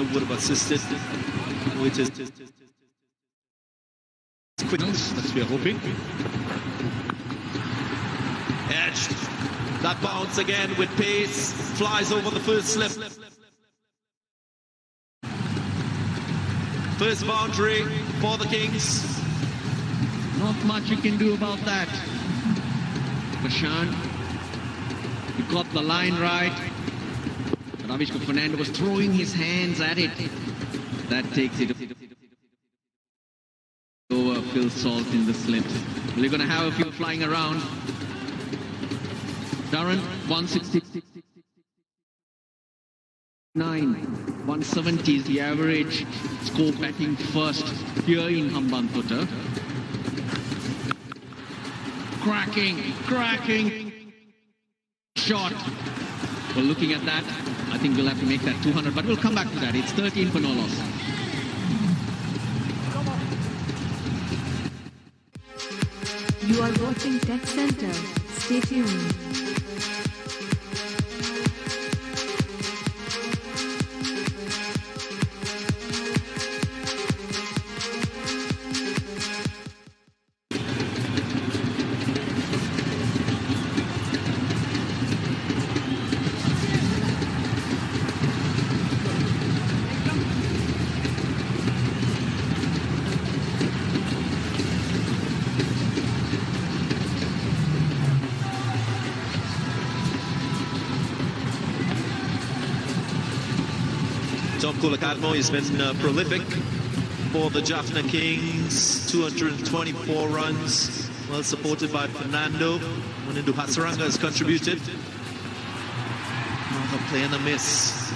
would have assisted with his quickness. That's we are hoping. Edged. That bounce again with pace. Flies over the first slip. First boundary for the Kings. Not much you can do about that. Bashan, you got the line right. Ravishka Fernando was throwing his hands at it. That takes it over. Phil Salt in the slip. We're going to have a few flying around. Darren, 169. 170 is the average score batting first here in Hambantota. Cracking shot. Well, looking at that, I think we'll have to make that 200, but we'll come back to that. It's 13 for no loss. You are watching Tech Center. Stay tuned. Tom Kulakadmo has been prolific for the Jaffna Kings. 224 runs, well supported by Fernando. Munindu Hasaranga has contributed. Another play and a miss.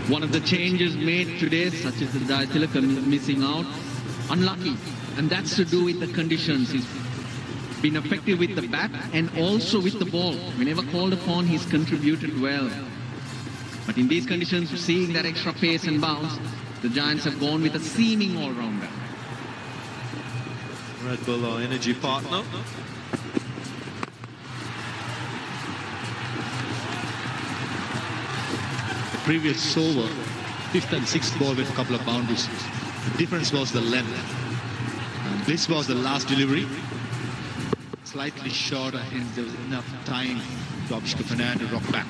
One of the changes made today, such as the Tilaka missing out, unlucky, and that's to do with the conditions. He's been effective with the bat and also with the ball. Whenever called upon, he's contributed well. But in these conditions, seeing that extra pace and bounce, the Giants have gone with a seaming all-rounder. Red Bull, our energy partner. The previous over, fifth and sixth ball with a couple of boundaries. The difference was the length. And this was the last delivery. Slightly shorter, hence there was enough time to Abhishek Fernando rock back.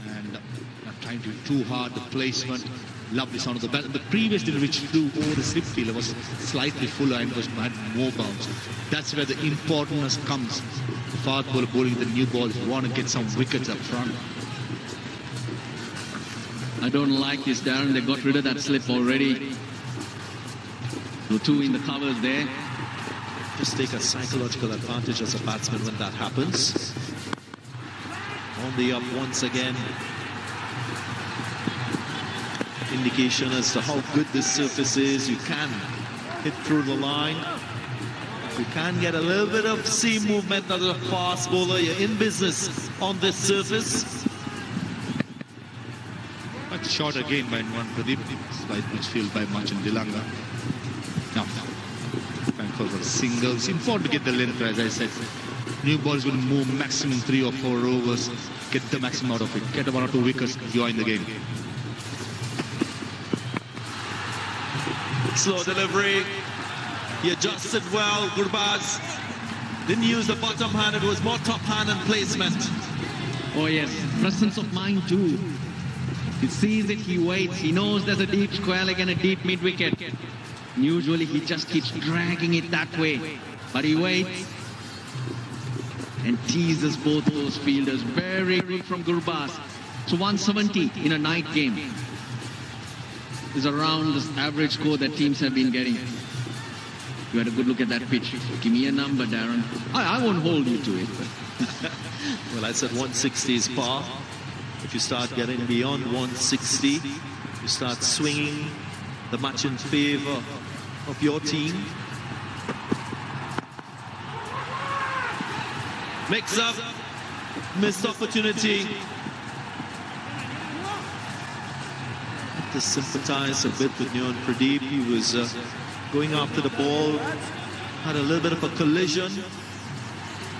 And not trying to be too hard, the placement, lovely sound of the bat. The previous delivery which flew over the slip fielder was slightly fuller and had more bounce. That's where the importance comes. The fast bowler bowling the new ball if you want to get some wickets up front. I don't like this, Darren. They got rid of that slip already. So two in the covers there. Just take a psychological advantage as a batsman when that happens. On the up once again. Indication as to how good this surface is. You can hit through the line. You can get a little bit of seam movement as a fast bowler. You're in business on this surface. Much short again by one Pradeep, slight midfield by Machin Dilanga. Now, for a single. It's important to get the length, as I said. New balls will move maximum 3 or 4 overs. Get the maximum out of it. Get 1 or 2 wickets, join the game. Slow delivery. He adjusted well. Gurbaz didn't use the bottom hand. It was more top hand and placement. Oh yes, presence of mind too. He sees it, he waits. He knows there's a deep square leg and a deep mid-wicket. Usually he just keeps dragging it that way, but he waits and teases both those fielders. Very good from Gurbaz. So 170 in a night game is around the average score that teams have been getting. You had a good look at that pitch. Give me a number, Darren. I won't hold you to it. But well, I said 160 is par. If you start getting beyond 160, you start swinging the match in favor of your team. Mix up, missed opportunity. To sympathize a bit with Nyon Pradeep. He was going after the ball, had a little bit of a collision.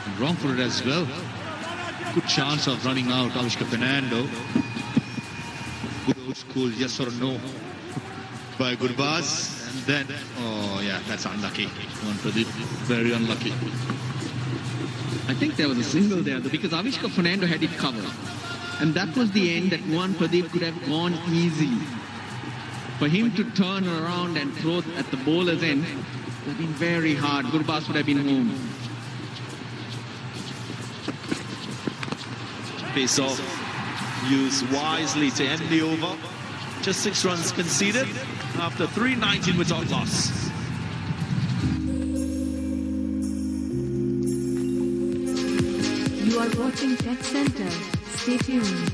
And wrong for it as well. Good chance of running out. Avishka Fernando. Good old school yes or no by Gurbaz. And then, oh yeah, that's unlucky. One Pradeep, very unlucky. I think there was a single there because Avishka Fernando had it covered. And that was the end that one Pradeep could have gone easily. For him to turn around and throw at the bowler's end would have been very hard. Gurbaz would have been home. Pace off used wisely to end the over. Just 6 runs conceded after 319 without loss. You are watching Tech Center. Stay tuned.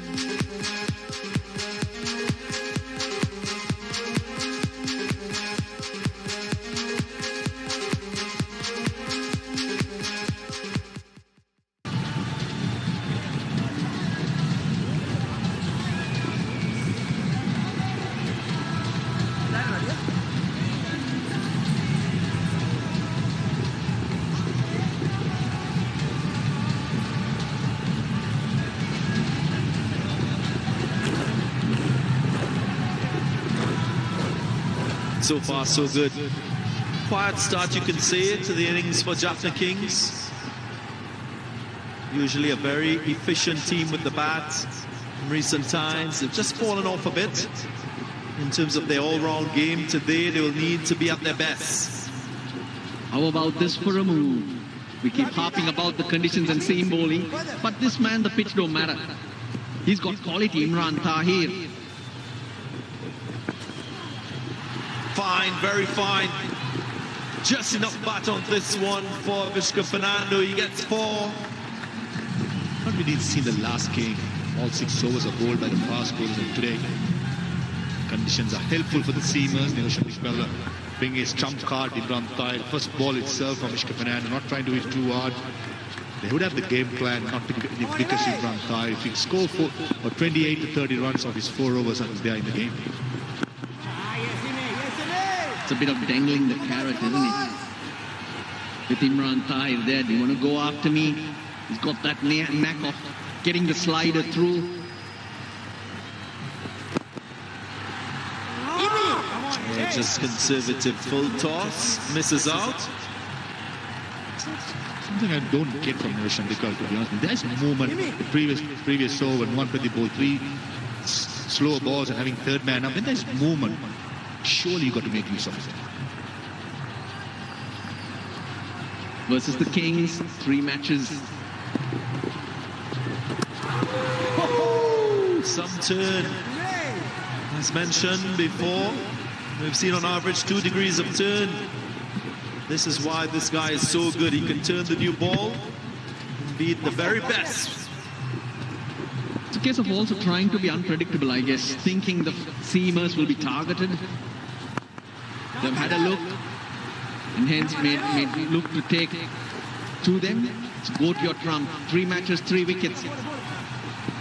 So far, so good. Quiet start, you can say, to the innings for Jaffna Kings. Usually a very efficient team with the bat. In recent times, they've just fallen off a bit in terms of their all-round game. Today, they will need to be at their best. How about this for a move? We keep harping about the conditions and seam bowling, but this man, the pitch don't matter. He's got quality, Imran Tahir. Fine, very fine. Just enough bat on this one for Avishka Fernando. He gets 4. What we need to see the last game. All 6 overs are bowled by the fast bowlers of today. Conditions are helpful for the seamers. Niroshan Dishpella bringing his trump card, Imran Tahir. First ball itself from Avishka Fernando, not trying to hit too hard. They would have the game plan not to get any wickets to Imran Tahir. If he score 28 to 30 runs of his 4 overs and he's there in the game. It's a bit of dangling the carrot, isn't it? With Imran Tahir there, do you want to go after me? He's got that knack of getting the slider through. Yeah, just conservative full toss, misses out. Something I don't get from Niroshan Dishpella, to be honest. There's movement. The previous over, one for the ball, 3 slow balls and having third man up. When there's movement, surely you got to make use of it. Versus the Kings, 3 matches. Some turn. As mentioned before, we've seen on average 2 degrees of turn. This is why this guy is so good. He can turn the new ball and be the very best. It's a case of also trying to be unpredictable, I guess, thinking the seamers will be targeted. They've had a look and hence made look to take to them. Go to your trump. 3 matches, 3 wickets.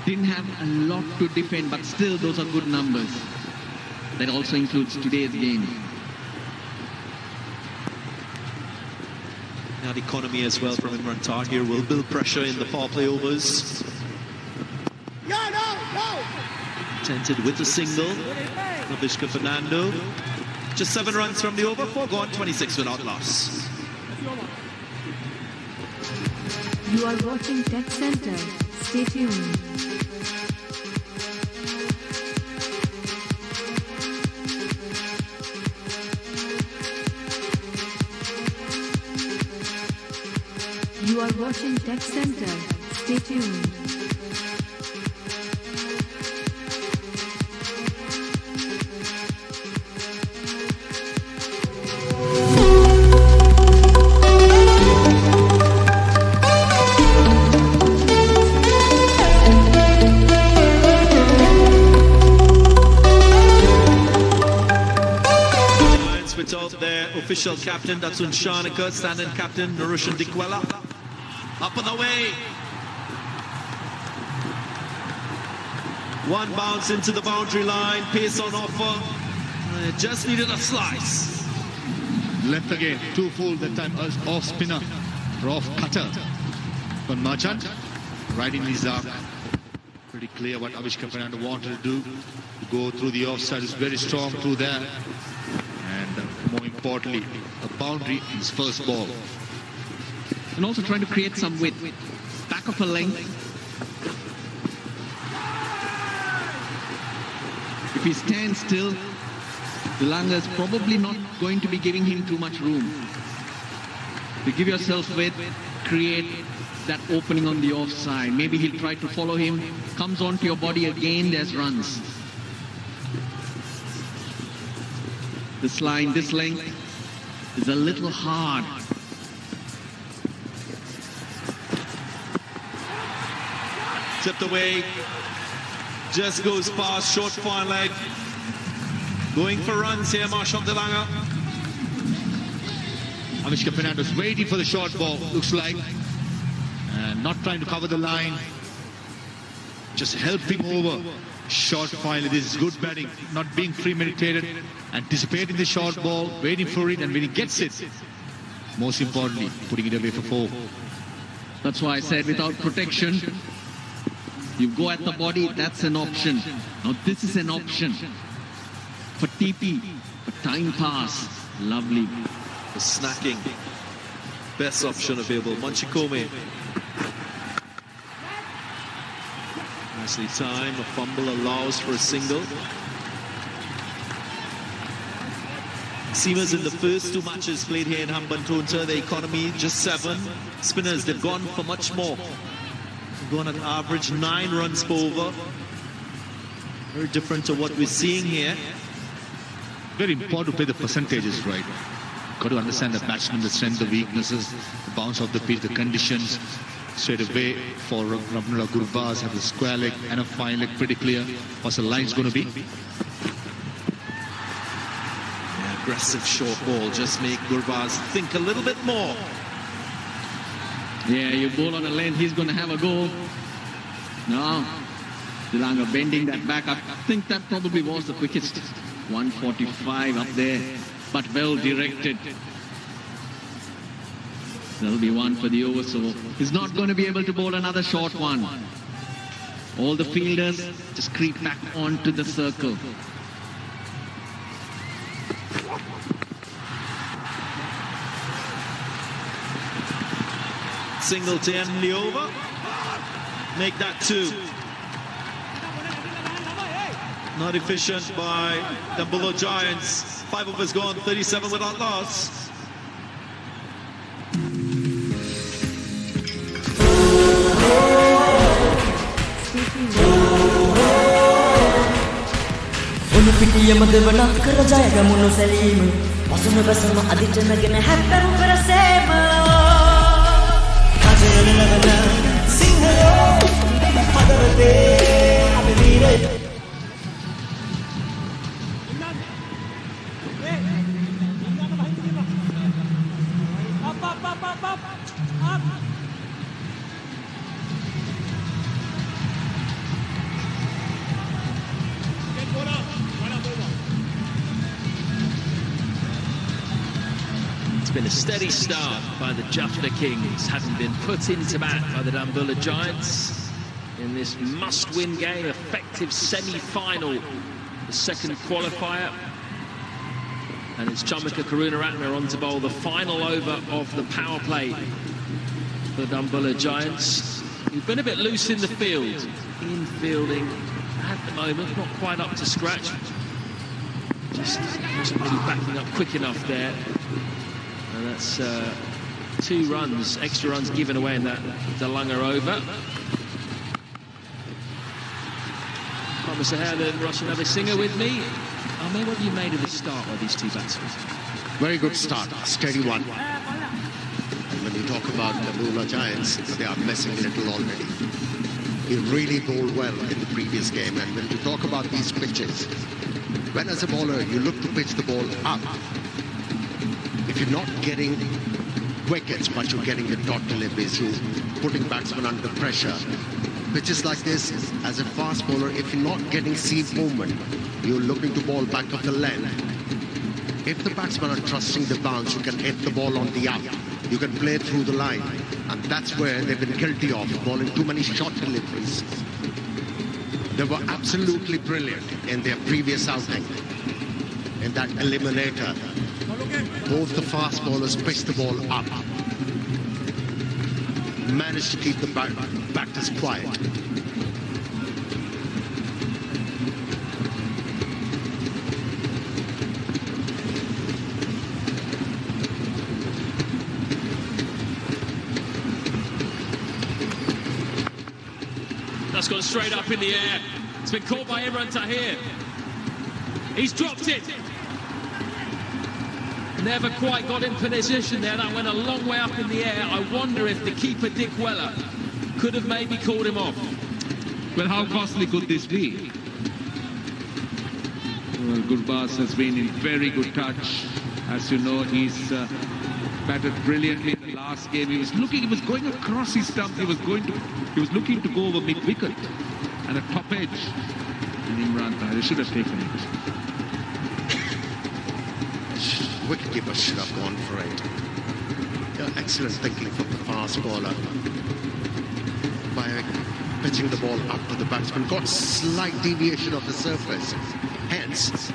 Didn't have a lot to defend, but still those are good numbers. That also includes today's game. Now the economy as well from Imran Tahir will build pressure in the power play overs. Tented with a single. Avishka Fernando. Just 7 runs from the over, 4 gone, 26 without loss. You are watching Tech Center. Stay tuned. You are watching Tech Center. Stay tuned. Without their official captain, that's Unshanika, stand-in captain, Niroshan Dishpella. Up and away. 1 bounce into the boundary line, pace on offer. It just needed a slice. Left again, 2 full that time, off spinner, off cutter. But Marchand, right in his arc. Pretty clear what Avishka Fernando wanted to do. To go through the offside is very strong through there. And more importantly, a boundary in his first ball. And also trying to create some width. Back of a length. If he stands still, Lanka is probably not going to be giving him too much room. To give yourself width, create that opening on the offside. Maybe he'll try to follow him. Comes onto your body again, there's runs. This line, this length is a little hard. Tipped away. Just goes past, short fine leg. Going for runs here, Marshall de Lanka. Avishka Fernando's waiting for the short ball, looks like. And not trying to cover the line. Just helping over. Short finally, this is good batting. Not being premeditated. Anticipating the short ball, waiting for it, and when he gets it, most importantly, putting it away for 4. That's why I said without protection, you go at the body, that's an option. Now this is an option. For TP, for time pass, lovely. For snacking, best option available. Manchikome. Nicely timed. A fumble allows for a single. Seamers in the first 2 matches played here in Hambantota, the economy just 7. Spinners, they've gone for much more. They've gone at average 9 runs per over. Very different to what we're seeing here. Very important to play the percentages right. Got to understand the batsman, the strength, the weaknesses, the bounce of the pitch, the conditions. Straight away for Dambulla Gurbaz, have the square leg and a fine leg pretty clear. What's the line's going to be? Yeah, aggressive short ball, just make Gurbaz think a little bit more. Yeah, you bowl on a length, he's going to have a go. Now, de Lanka bending that back up. I think that probably was the quickest. 145 up there, but well directed. That'll be 1 for the over, so he's not going to be able to bowl another short one. All the fielders just creep back onto the circle. Single to end the over. Make that 2. Not efficient by Dambulla Giants. 5 overs gone, 37 without loss. පිටියම දෙවනක් කර ජය ගමුණු සැලීම වසුන බසම අදිටනගෙන හැප්පෙමු පෙරසේම කජරන නවන සිංහයෝ හදරතේ අපි වීරය It's been a steady start by the Jaffna Kings, having been put into bat by the Dambulla Giants in this must-win game, effective semi-final, the second qualifier. And it's Chamika Karunaratne on to bowl the final over of the power play for the Dambulla Giants. He's been a bit loose in the field, in fielding at the moment, not quite up to scratch. Just wasn't really backing up quick enough there. And that's 2 runs, extra runs given away in that de Lanka over. Mr. Hare and Russian have a singer with me. Ame, what have you made of the start by these 2 batsmen? Very good start, steady one. And when you talk about the Dambulla Giants, they are messing a little already. He really bowled well in the previous game. And when you talk about these pitches, when as a bowler you look to pitch the ball up, if you're not getting wickets but you're getting the dot deliveries, you're putting batsmen under pressure. Pitches like this, as a fast bowler, if you're not getting seam movement, you're looking to bowl back of the length. If the batsmen are trusting the bounce, you can hit the ball on the up. You can play through the line. And that's where they've been guilty of, bowling too many short deliveries. They were absolutely brilliant in their previous outing. In that eliminator, both the fast bowlers pitched the ball up. Managed to keep the batters quiet. That's gone straight up in the air. It's been caught by Imran Tahir. He's dropped it. Never quite got in position there. That went a long way up in the air. I wonder if the keeper, Dick Weller, could have maybe called him off. Well, how costly could this be? Well, Gurbaz has been in very good touch. As you know, he's batted brilliantly in the last game. He was going across his stump. He was looking to go over mid-wicket and a top edge. And Imran Tahir should have taken it. Wicketkeeper should have gone for it. Yeah, excellent thinking from the fast bowler. By pitching the ball up to the batsman, got slight deviation of the surface. Hence,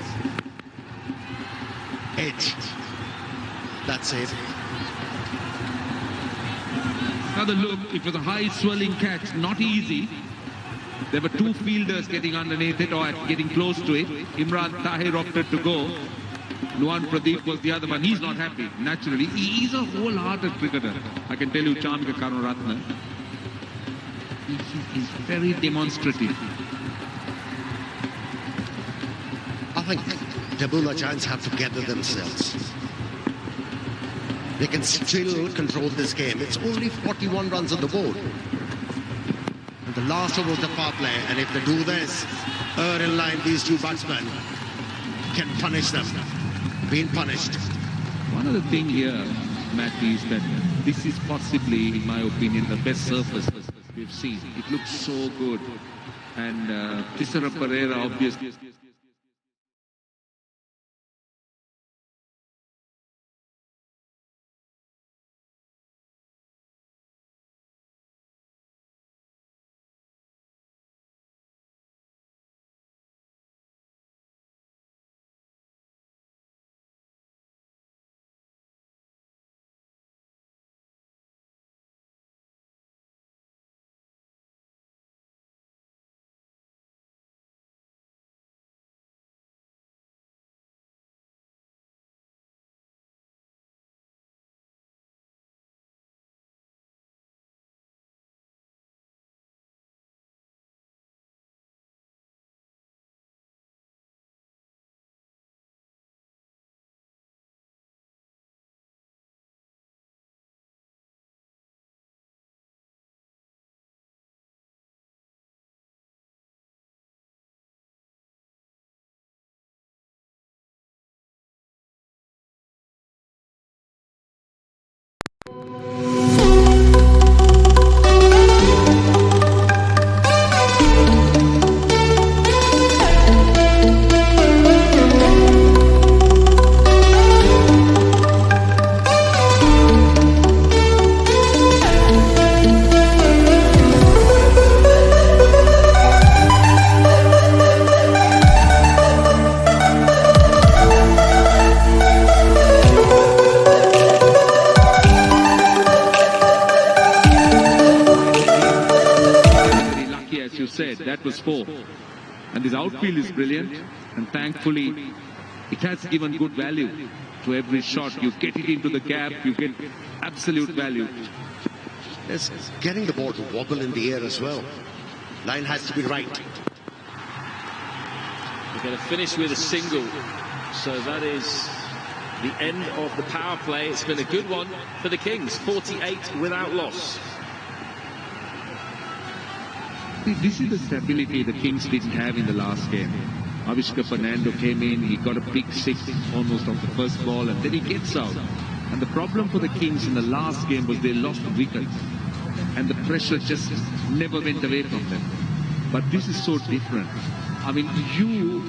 edge. That's it. Another look, it was a high swelling catch, not easy. There were two fielders getting underneath it or getting close to it. Imran Tahir opted to go. Nuwan Pradeep was the other one. He's not happy, naturally. He's a wholehearted cricketer. I can tell you, Chamika Karuratne. He's very demonstrative. I think Dambulla Giants have to gather themselves. They can still control this game. It's only 41 runs on the board. And the last over was the power play. And if they do this, in line, these two batsmen can punish them. Being punished. One other thing here, Matt, is that this is possibly, in my opinion, the best surface we've seen. It looks so good. And Tisara Pereira, obviously. That was 4. And this outfield is brilliant, and thankfully it has given good value to every shot. You get it into the gap, you get absolute value. Yes, getting the ball to wobble in the air as well. Line has to be right. We're going to finish with a single. So that is the end of the power play. It's been a good one for the Kings. 48 without loss. This is the stability the Kings didn't have in the last game. Avishka Fernando came in, he got a big 6 almost off the first ball, and then he gets out. And the problem for the Kings in the last game was they lost wickets. And the pressure just never went away from them. But this is so different. I mean, you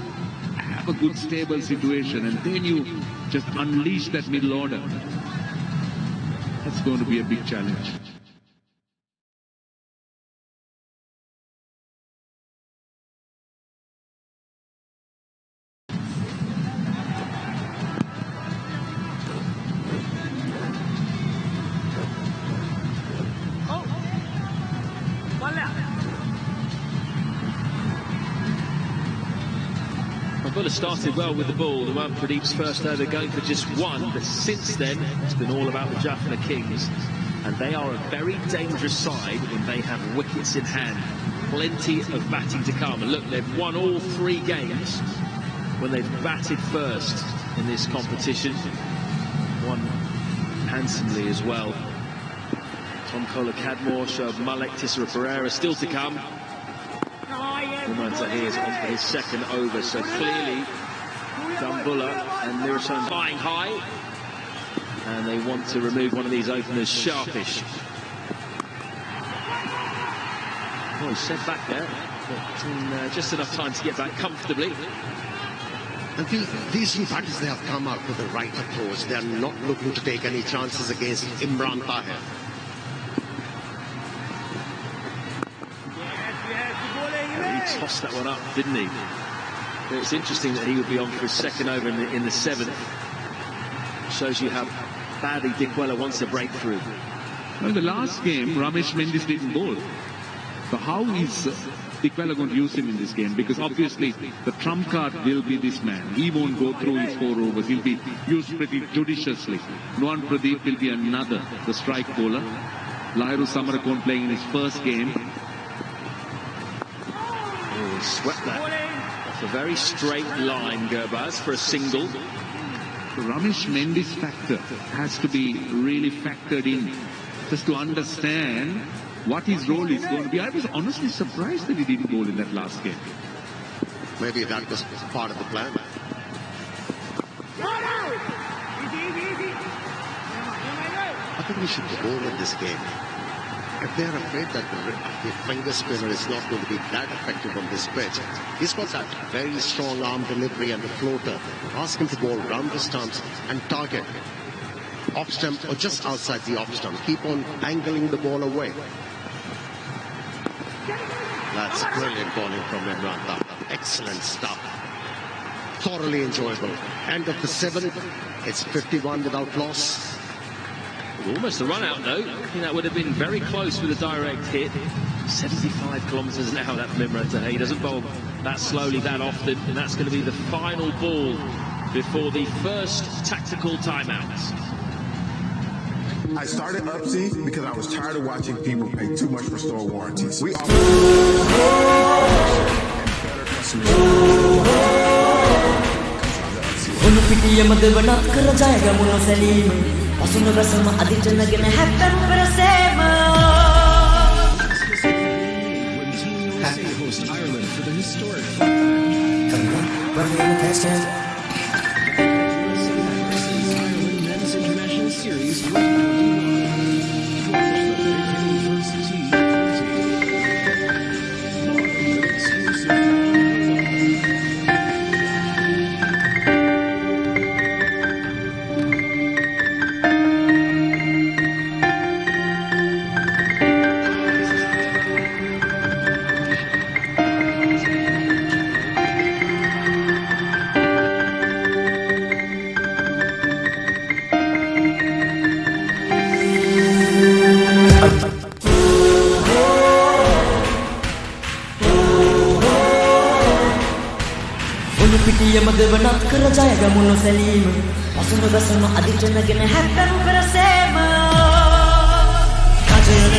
have a good stable situation and then you just unleash that middle order. It's going to be a big challenge. Dambulla started well with the ball. The one Pradeep's first over going for just one, but since then it's been all about the Jaffna Kings, and they are a very dangerous side when they have wickets in hand. Plenty of batting to come, and look, they've won all 3 games when they've batted first in this competition. Won handsomely as well. Tom Kohler-Cadmore, Shoaib Malik, Tisra Pereira still to come. Umar Tahir's on for his second over, so clearly Dambulla and Nirasan flying high, and they want to remove one of these openers sharpish. Oh, he's set back there, but just enough time to get back comfortably. And these new batters, they have come out with the right approach. They are not looking to take any chances against Imran Tahir. He tossed that one up, didn't he? But it's interesting that he would be on for his second over in the 7th. Shows you how badly Dikwela wants a breakthrough. Well, the last game, Ramesh Mendis didn't bowl. So how is Dikwela going to use him in this game? Because obviously the trump card will be this man. He won't go through his 4 overs. He'll be used pretty judiciously. Nuwan Pradeep will be another, the strike bowler. Lahiru Samarakon playing in his first game. Oh, swept that off a very straight line, Gurbaz, for a single. The Ramesh Mendis factor has to be really factored in, just to understand what his role is going to be. I was honestly surprised that he didn't bowl in that last game. Maybe that was part of the plan. I think we should bowl in this game. If they're afraid that the finger spinner is not going to be that effective on this pitch, he's got that very strong arm delivery and the floater. Ask him to bowl round the stumps and target off stump or just outside the off stump. Keep on angling the ball away. That's brilliant bowling from Imran Tahir. Excellent stuff. Thoroughly enjoyable. End of the 7th. It's 51 without loss. Almost a run out though. I think that would have been very close with a direct hit. 75 kilometres an hour, that from Imran Tahir. He doesn't bowl that slowly that often, and that's going to be the final ball before the first tactical timeouts. I started Upsy because I was tired of watching people pay too much for store warranties. We offer better customer service. Pasuna bersama aditya naging happy bersama. Happy to host Ireland for the historic Ireland Men's International Series. පිටියම දෙවනත් කර ජය ගමුණු සැලීම පසුන බසම අදිට නැගෙන හැත්තරු පෙරසේම කජයන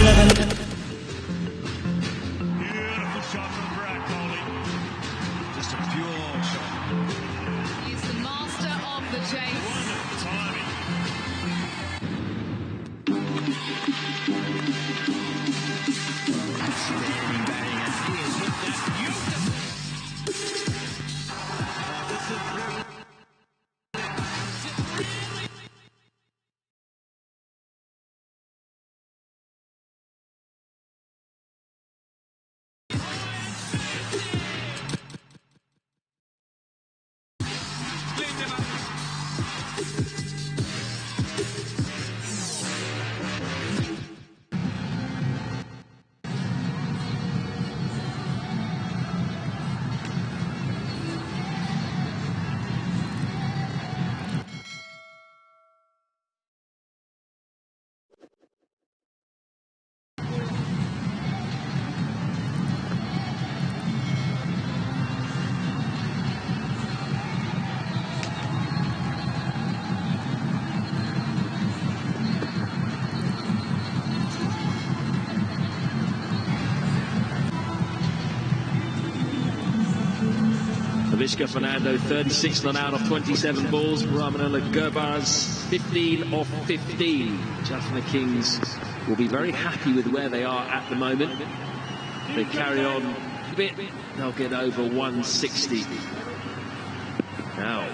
Avishka Fernando, 36 not out of 27 balls. Ramanella Gurbaz, 15 off 15. Jaffna Kings will be very happy with where they are at the moment. If they carry on a bit, they'll get over 160. Now,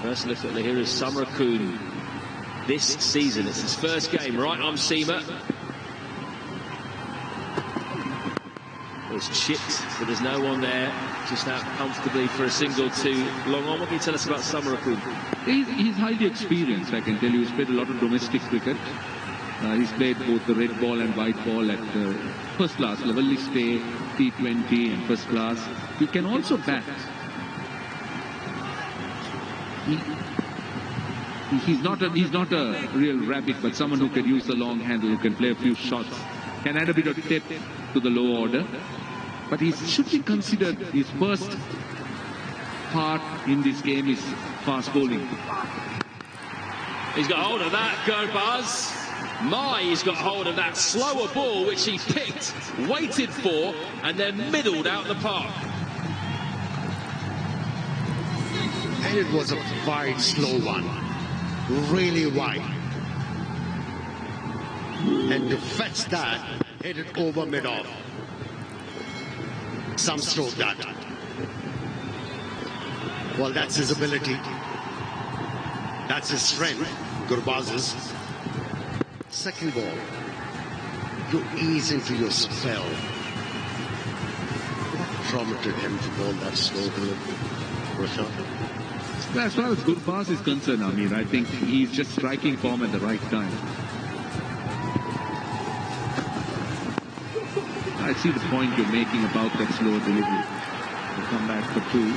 first look at Lahira's Samarakun this season. It's his first game, right arm seamer. Was chipped, but there's no one there. Just out comfortably for a single too long on. What can you tell us about Samarakun? He's highly experienced, I can tell you. He's played a lot of domestic cricket. He's played both the red ball and white ball at first class level. He's played T20 and first class. He can also bat. He's not a real rabbit, but someone who can use the long handle, who can play a few shots, can add a bit of depth to the low order. But he should be considered, his first part in this game is fast bowling. He's got hold of that, Gurbaz. He's got hold of that slower ball, which he picked, waited for, and then middled out the park. And it was a wide, slow one. Really wide. And to fetch that, hit it over mid-off. Some stroke that. Well, that's his ability. That's his strength, Gurbaz's. Second ball, you ease into your spell. What prompted him to bowl that slow ball, Rashad? As far as Gurbaz is concerned, Amir, I think he's just striking form at the right time. I see the point you're making about that slower delivery. They come back for two.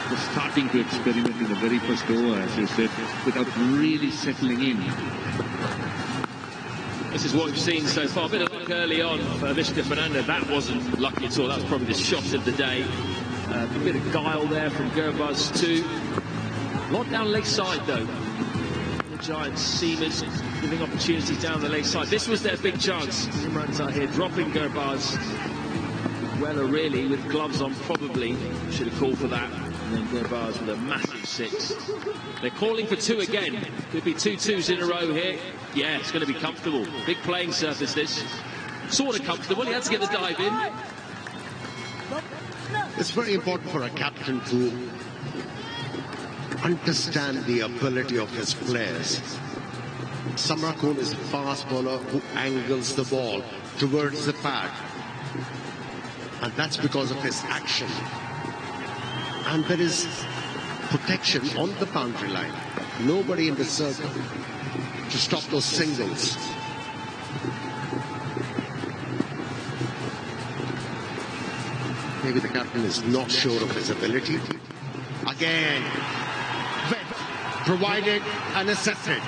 They're starting to experiment in the very first over, as you said, without really settling in. This is what we've seen so far. A bit of luck early on for Avishka Fernando. That wasn't lucky at all. That was probably the shot of the day. A bit of guile there from Gurbaz too. A lot down leg side though. The Giants seamers giving opportunities down the leg side. This was their big chance. Imran Tahir dropping Gurbaz. Weller really with gloves on probably should have called for that. And then Gurbaz with a massive six. They're calling for two again. Could be 2 twos in a row here. Yeah, it's going to be comfortable. Big playing surface this. Sort of comfortable. He had to get the dive in. It's very important for a captain to understand the ability of his players. Samarakun is a fast bowler who angles the ball towards the pad. And that's because of his action. And there is protection on the boundary line. Nobody in the circle to stop those singles. Maybe the captain is not sure of his ability. Again, provided and accepted.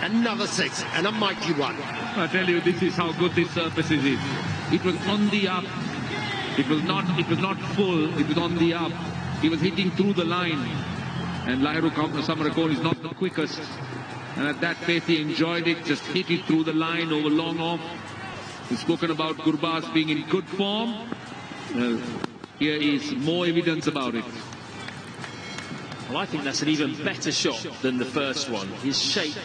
Another six and a mighty one. I tell you, this is how good this surface is. It was on the up. It was not full. It was on the up. He was hitting through the line. And Lahiru Samarakun is not the quickest. And at that pace he enjoyed it. Just hit it through the line over long off. We've spoken about Gurbaz being in good form. Well, here is more evidence about it. Well, I think that's an even better shot than the first one. His shape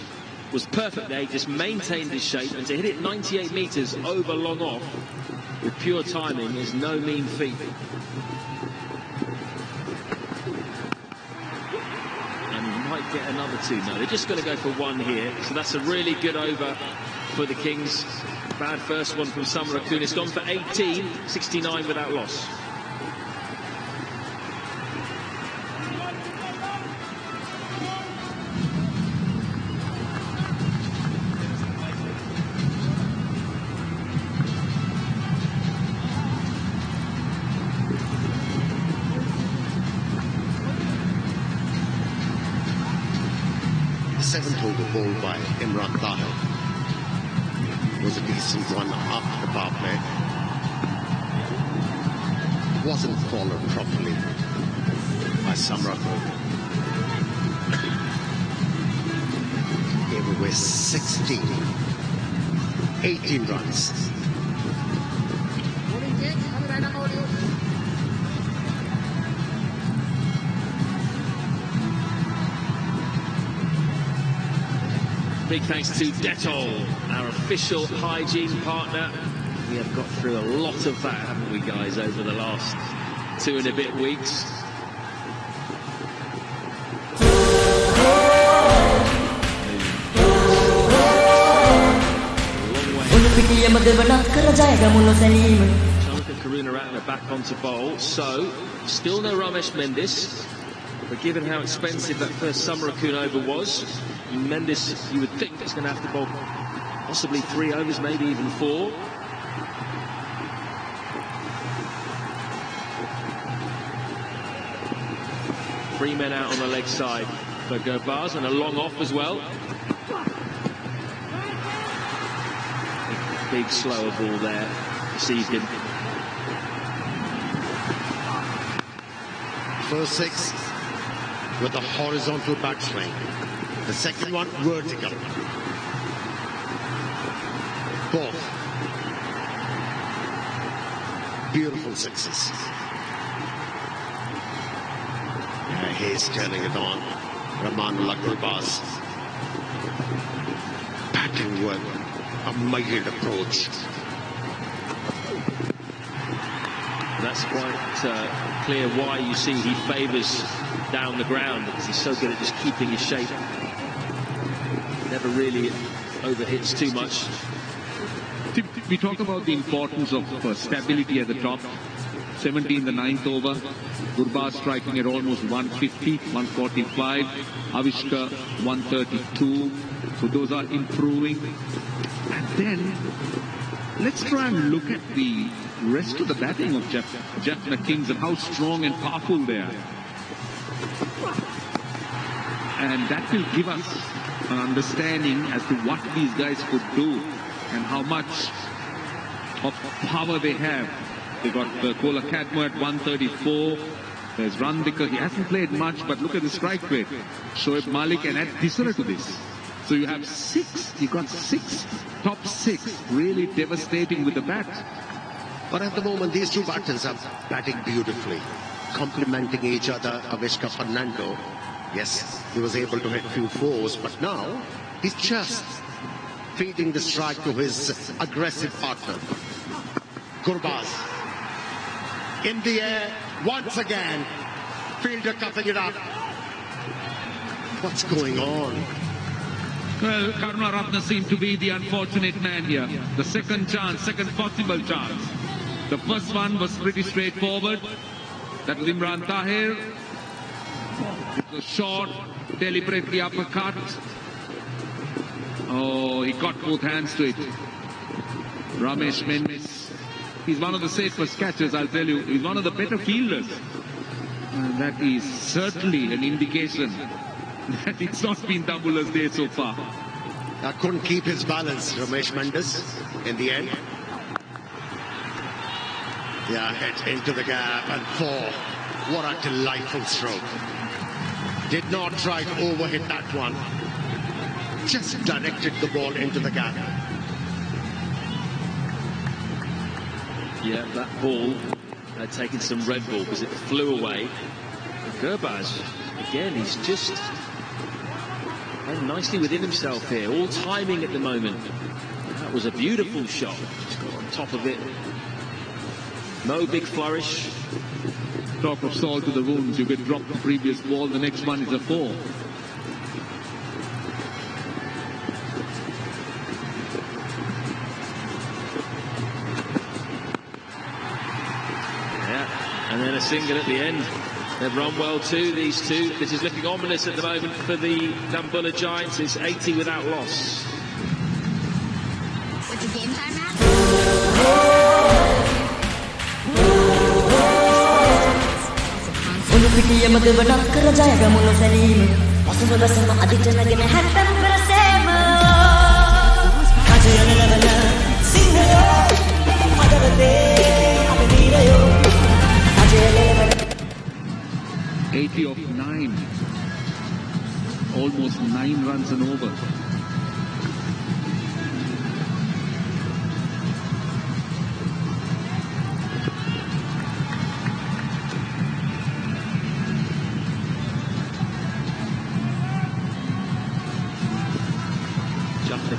was perfect there. He just maintained his shape. And to hit it 98 metres over long off with pure timing is no mean feat. And he might get another two. No, they're just going to go for one here. So that's a really good over for the Kings. Bad first one from Samarakun. It's gone for 18, 69 without loss. Seventh over ball by Imran Tahir was a decent one up the power play. Wasn't followed properly by Samarakun. Gave away 18 runs. big thanks to Dettol, our official hygiene partner. We have got through a lot of that, haven't we, guys, over the last 2 and a bit weeks. Lanka Karunaratne back onto bowl, so still no Ramesh Mendis. But given how expensive that first Samarakun over was, Mendis, you would think, is going to have to bowl possibly 3 overs, maybe even 4. Three men out on the leg side for Gurbaz, and a long off as well. Big slower ball there, deceived him. First 6 with a horizontal backswing. The second one vertical. Both beautiful 6s. Yeah, he's turning it on. Ramanullah Gurbaz. Batting with a measured approach. That's quite clear why you see he favours down the ground, because he's so good at just keeping his shape. Never really overhits too much. We talk about the importance of stability at the top. 17 the 9th over. Gurbaz striking at almost 150, 145. Avishka 132. So those are improving. And then let's try and look at the rest of the batting of Jaffna Kings and how strong and powerful they are. And that will give us an understanding as to what these guys could do and how much of power they have. They got Kola Cadmo at 134. There's Randika. He hasn't played much, but look at the strike rate. Shoaib Malik, and add Thisara to this. So you have 6. You got 6, top 6, really devastating with the bat. But at the moment, these two batters are batting beautifully, complementing each other. Avishka Fernando, yes, he was able to hit few 4s, but now he's just feeding the strike to his aggressive partner. Gurbaz in the air once again. Fielder cutting it up. What's going on? Well, Karunaratne seemed to be the unfortunate man here. The second chance, second possible chance. The first one was pretty straightforward. That was Imran Tahir. It was short, deliberately uppercut. Oh, he got both hands to it. Ramesh Mendis. He's one of the safest catchers, I'll tell you. He's one of the better fielders. And that is certainly an indication that it's not been Dambulla's day so far. Couldn't keep his balance, Ramesh Mendis, in the end. Yeah, hit into the gap and 4. What a delightful stroke. Did not try to overhit that one. Just directed the ball into the gap. Yeah, that ball had taken some Red Bull because it flew away. Gurbaz, again, he's just playing nicely within himself here. All timing at the moment. That was a beautiful shot. Just got on top of it. No big flourish. Talk of salt to the wounds. You get dropped the previous ball. The next one is a 4. And then a single at the end. They've run well too, these two. This is looking ominous at the moment for the Dambulla Giants. It's 80 without loss. What's the game time at? $80 of 9. Almost 9 runs and over.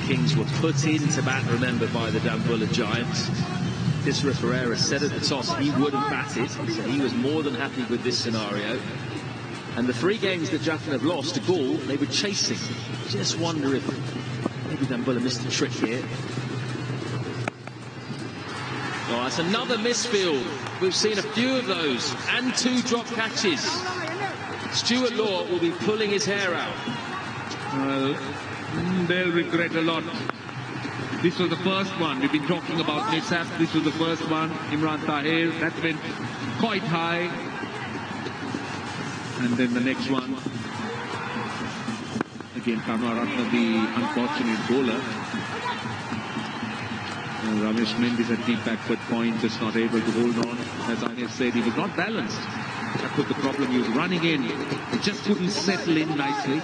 Kings were put into bat, remember, by the Dambulla Giants. Disra Ferreira said at the toss he would have batted, so he was more than happy with this scenario. And the 3 games that Jaffna have lost to Gaul, they were chasing. Just wonder if maybe Dambulla missed a trick here. Oh, that's another misfield. We've seen a few of those, and 2 drop catches. Stuart Law will be pulling his hair out. Well, they'll regret a lot. This was the first one. We've been talking about mishaps. This was the first one. Imran Tahir, that went quite high. And then the next one. Again, Kamaratna, the unfortunate bowler. Ramesh Mendes at deep backward point, just not able to hold on. As I have said, he was not balanced. That was the problem. He was running in. He just couldn't settle in nicely.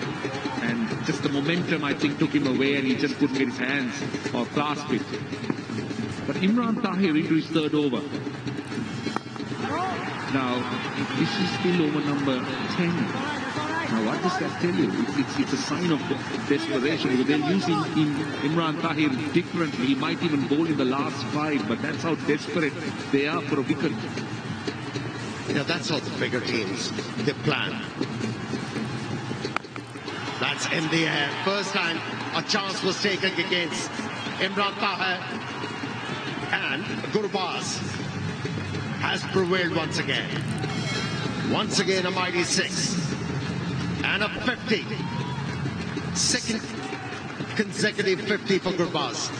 And just the momentum, I think, took him away, and he just couldn't get his hands or clasp it. But Imran Tahir into his 3rd over. Now, this is still over number 10. Now, what does that tell you? It's a sign of desperation, because they're using Imran Tahir differently. He might even bowl in the last 5, but that's how desperate they are for a wicket. Yeah, that's how the bigger teams, they plan. That's in the air. First time a chance was taken against Imran Tahir. And Gurbaz has prevailed once again. Once again a mighty 6. And a 50. 2nd consecutive 50 for Gurbaz.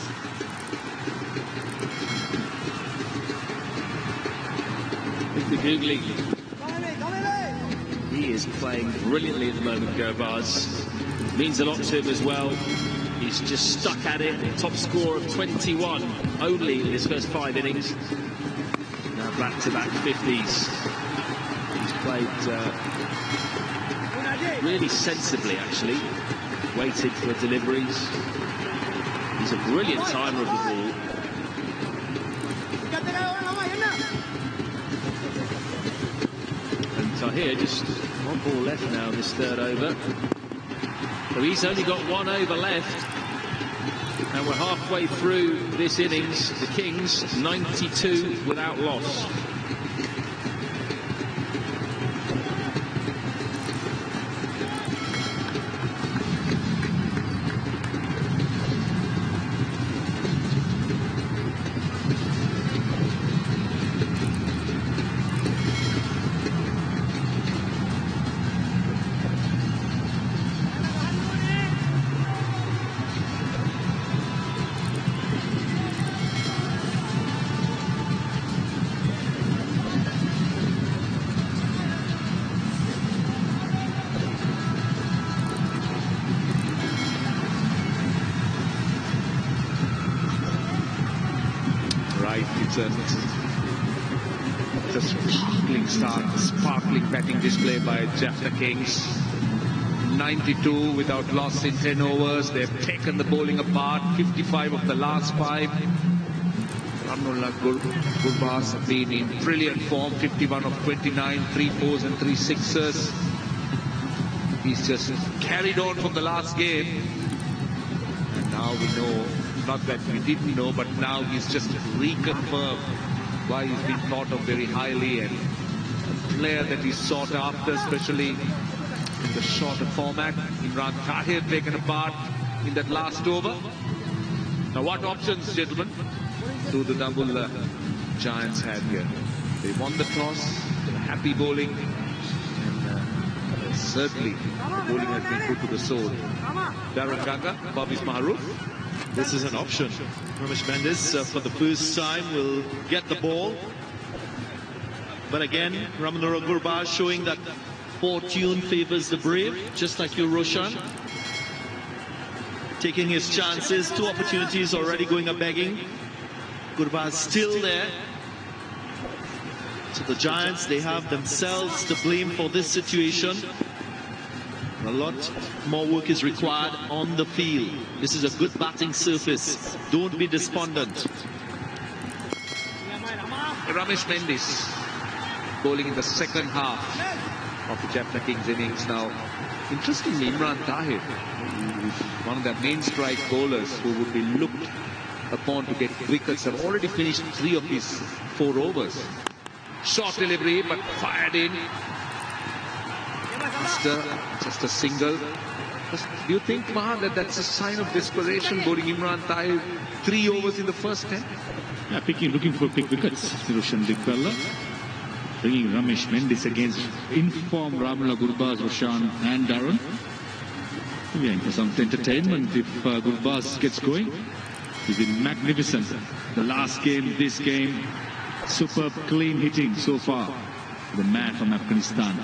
Googly. He is playing brilliantly at the moment, Gurbaz. Means a lot to him as well. He's just stuck at it. Top score of 21 only in his first 5 innings. Now back-to-back 50s. He's played really sensibly, actually. Waited for deliveries. He's a brilliant timer of the ball. Tahir just 1 ball left now, this 3rd over. So he's only got 1 over left. And we're halfway through this innings. The Kings, 92 without loss. It's a sparkling start, sparkling batting display by Jaffna Kings. 92 without loss in 10 overs. They've taken the bowling apart. 55 of the last 5. Gurbaz have been in brilliant form. 51 of 29, 3 4s and 3 6s. He's just carried on from the last game. And now we know, not that we didn't know, but now he's just reconfirmed why he's been thought of very highly, and a player that is sought after, especially in the shorter format. Imran Tahir taken apart in that last over. Now what options, gentlemen, do the Dambulla Giants have here? They won the toss, happy bowling, and certainly bowling has been put to the sword. Darren Ganga, Bobby's Maharoof. This is an option. Ramesh Mendes for the first time will get the ball. But again, Ramanura Gurbaz showing that fortune favors the brave, just like you, Roshan. Taking his chances, 2 opportunities already going a begging. Gurbaz still there. So the Giants, they have themselves to blame for this situation. A lot more work is required on the field. This is a good batting surface. Don't be despondent. Ramesh Mendes bowling in the second half of the Jaffna Kings innings now. Interestingly, Imran Tahir, one of their main strike bowlers who would be looked upon to get wickets, have already finished 3 of his 4 overs. Short delivery, but fired in. Just a single. Do you think, Mahan, that that's a sign of desperation, bowling Imran Tahir 3 overs in the first 10? Yeah, looking for quick wickets. Roshan Dikwella bringing Ramesh Mendis against informed Ramla Gurbaz, Roshan and Darren. We're in for some entertainment if Gurbaz gets going. He's been magnificent. The last game, this game, superb clean hitting so far. The man from Afghanistan.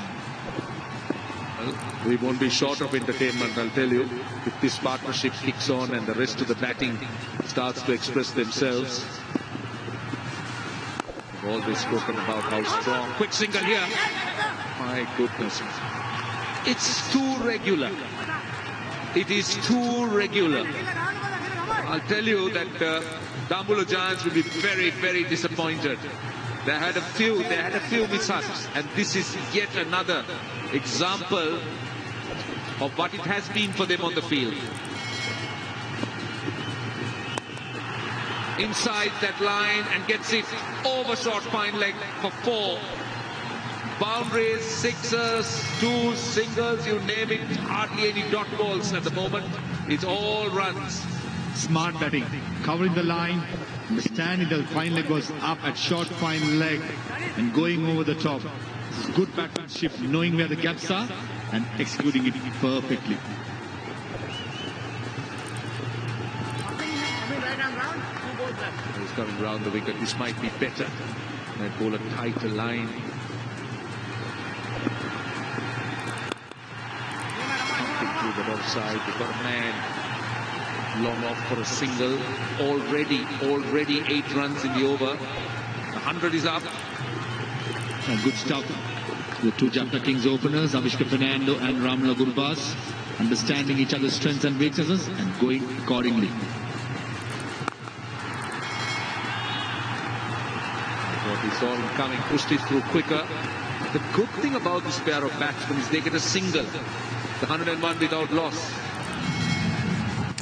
Well, we won't be short of entertainment, I'll tell you, if this partnership kicks on and the rest of the batting starts to express themselves. We've always spoken about how strong. Quick single here. My goodness. It's too regular. It is too regular. I'll tell you that Dambulla Giants will be very, very disappointed. They had a few mishaps, and this is yet another example of what it has been for them on the field. Inside that line and gets it over short fine leg for 4. Boundaries, sixers, 2 singles, you name it, hardly any dot balls at the moment. It's all runs. Smart batting, covering the line, understanding the fine leg was up at short fine leg and going over the top. This is good batsmanship, knowing where the gaps are and executing it perfectly. He's coming round the wicket. This might be better. Might bowl a tighter line. Through the offside. We've got a man long off for a single. Already 8 runs in the over. 100 is up. Good stuff. The 2 Jaffna Kings openers, Avishka Fernando and Ramla Gurbaz, understanding each other's strengths and weaknesses and going accordingly. He saw him coming, pushed it through quicker. The good thing about this pair of batsmen is they get a single. The 101 without loss.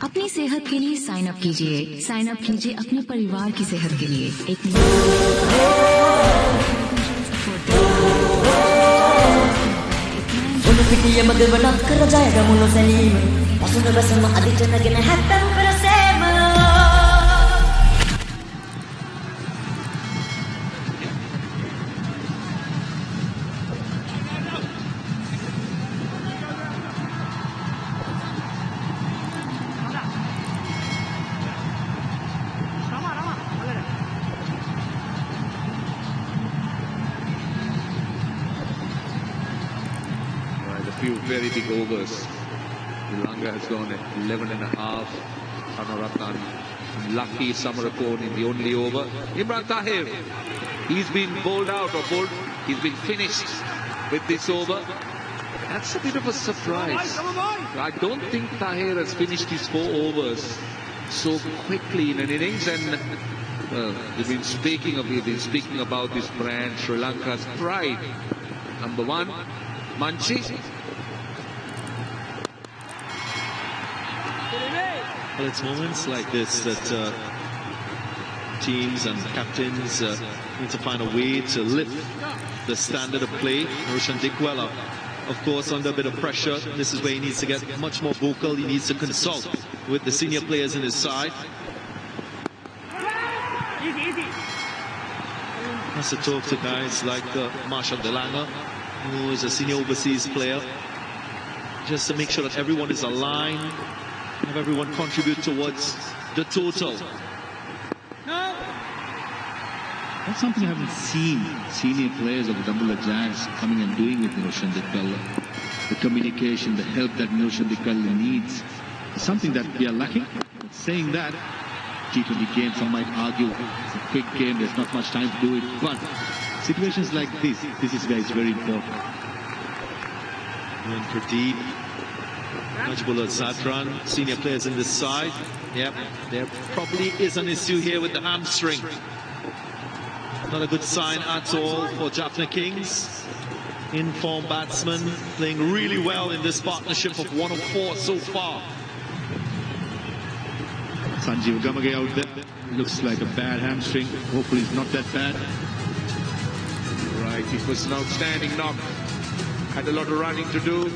अपनी सेहत के लिए sign up कीजिए अपने परिवार की सेहत के लिए एक Qualifier made benak kerajaya muno salim pasuna bersama aditya gena happen bersama. Few very big overs. Lanka has gone at 11.5. Anuratan lucky Samarakon in the only over. Imran Tahir, he's been bowled out or bowled. He's been finished with this over. That's a bit of a surprise. I don't think Tahir has finished his 4 overs so quickly in an innings. And well, we've been speaking about this brand, Sri Lanka's pride. Number 1, Manchi. Well, it's moments like this that teams and captains need to find a way to lift the standard of play. Roshan Dikwella, of course, under a bit of pressure. This is where he needs to get much more vocal. He needs to consult with the senior players in his side. Has to talk to guys like Marshall Delanga, who is a senior overseas player, just to make sure that everyone is aligned. Have everyone contribute towards the total. That's something I haven't seen senior players of the Dambulla Giants coming and doing with Roshan Dikwella. The communication, the help that Roshan Dikwella needs is something that we are lacking. But saying that, T20 game, some might argue it's a quick game, there's not much time to do it. But situations like this is where it's very important. And Pradeep, Najibullah Zadran, senior players in this side. Yep, there probably is an issue here with the hamstring. Not a good sign at all for Jaffna Kings. in-form batsman, playing really well in this partnership of 104 so far. Sanjeev Gamage out there. Looks like a bad hamstring. Hopefully it's not that bad. Right, it was an outstanding knock. Had a lot of running to do.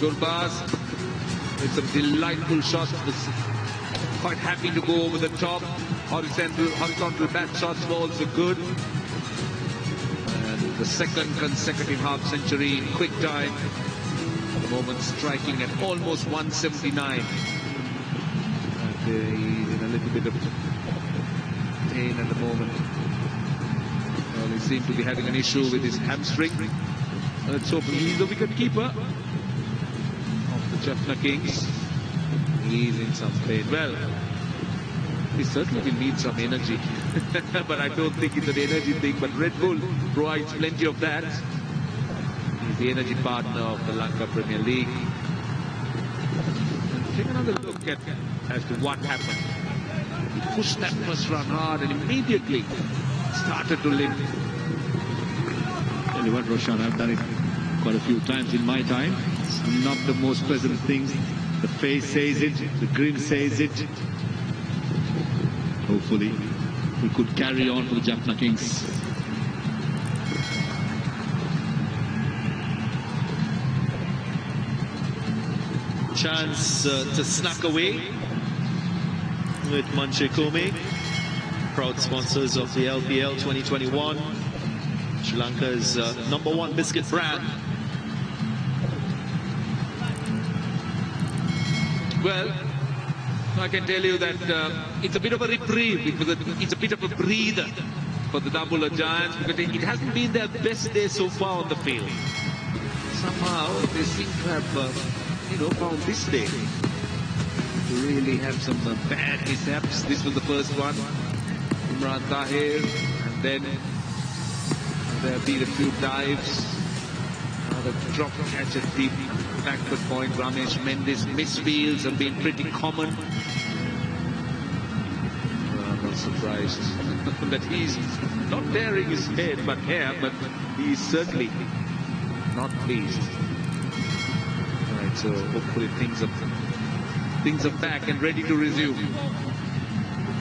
Gurbaz with some delightful shots. Was quite happy to go over the top. Horizontal bat shots were also good. And the second consecutive half century in quick time. At the moment striking at almost 179. And he's in a little bit of pain at the moment. Well, he seemed to be having an issue with his hamstring. Let's hope he's the wicket keeper of the Jaffna Kings. He's in some pain. Well, he certainly will need some energy. But I don't think it's an energy thing. But Red Bull provides plenty of that. He's the energy partner of the Lanka Premier League. And take another look at as to what happened. He pushed that first run hard and immediately started to limp. Tell you what, Roshan, I've done it quite a few times in my time. It's not the most pleasant things. The face says it, the grin says it. Hopefully, we could carry on for the Jaffna Kings. Chance to snack away with Manche Kome, proud sponsors of the LPL 2021. Sri Lanka's #1 biscuit brand. Well, I can tell you that it's a bit of a reprieve. It's a bit of a breather for the Dambulla Giants because it hasn't been their best day so far on the field. Somehow they seem to have, found this day to really have some bad mishaps. This was the first one, Imran Tahir, and then there have been a few dives. The drop catch at deep backward point. Ramesh Mendes misfields have been pretty common. I'm not surprised that he's not bearing his head but he's certainly not pleased. Alright, so hopefully things are back and ready to resume.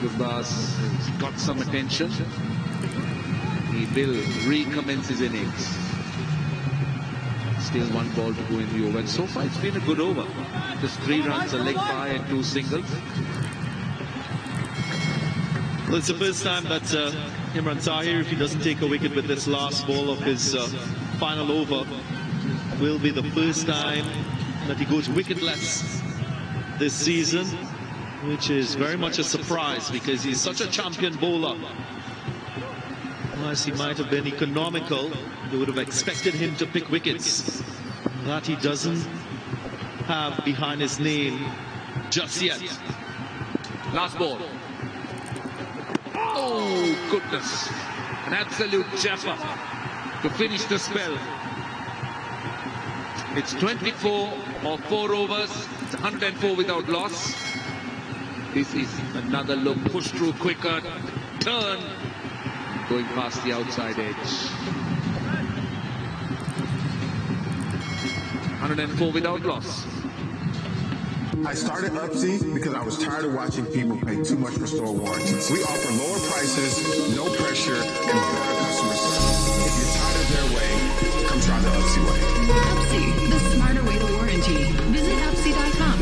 Gurbaz has got some attention. He will recommence his innings. Still one ball to go in the over. And so far it's been a good over. Just 3 runs, a leg by and 2 singles. Well, it's the first time that Imran Tahir, if he doesn't take a wicket with this last ball of his final over, will be the first time that he goes wicketless this season, which is very much a surprise because he's such a champion bowler. Unless he might have been economical, they would have expected him to pick wickets. That he doesn't have behind his name just yet. Last ball. Oh, goodness. An absolute jaffa to finish the spell. It's 24 or 4 overs. It's 104 without loss. This is another look. Push through quicker. Turn. Going past the outside edge. 104 without loss. I started Upsy because I was tired of watching people pay too much for store warranties. We offer lower prices, no pressure, and better customer service. If you're tired of their way, come try the Upsy way. Upsy, the smarter way to warranty. Visit Upsy.com.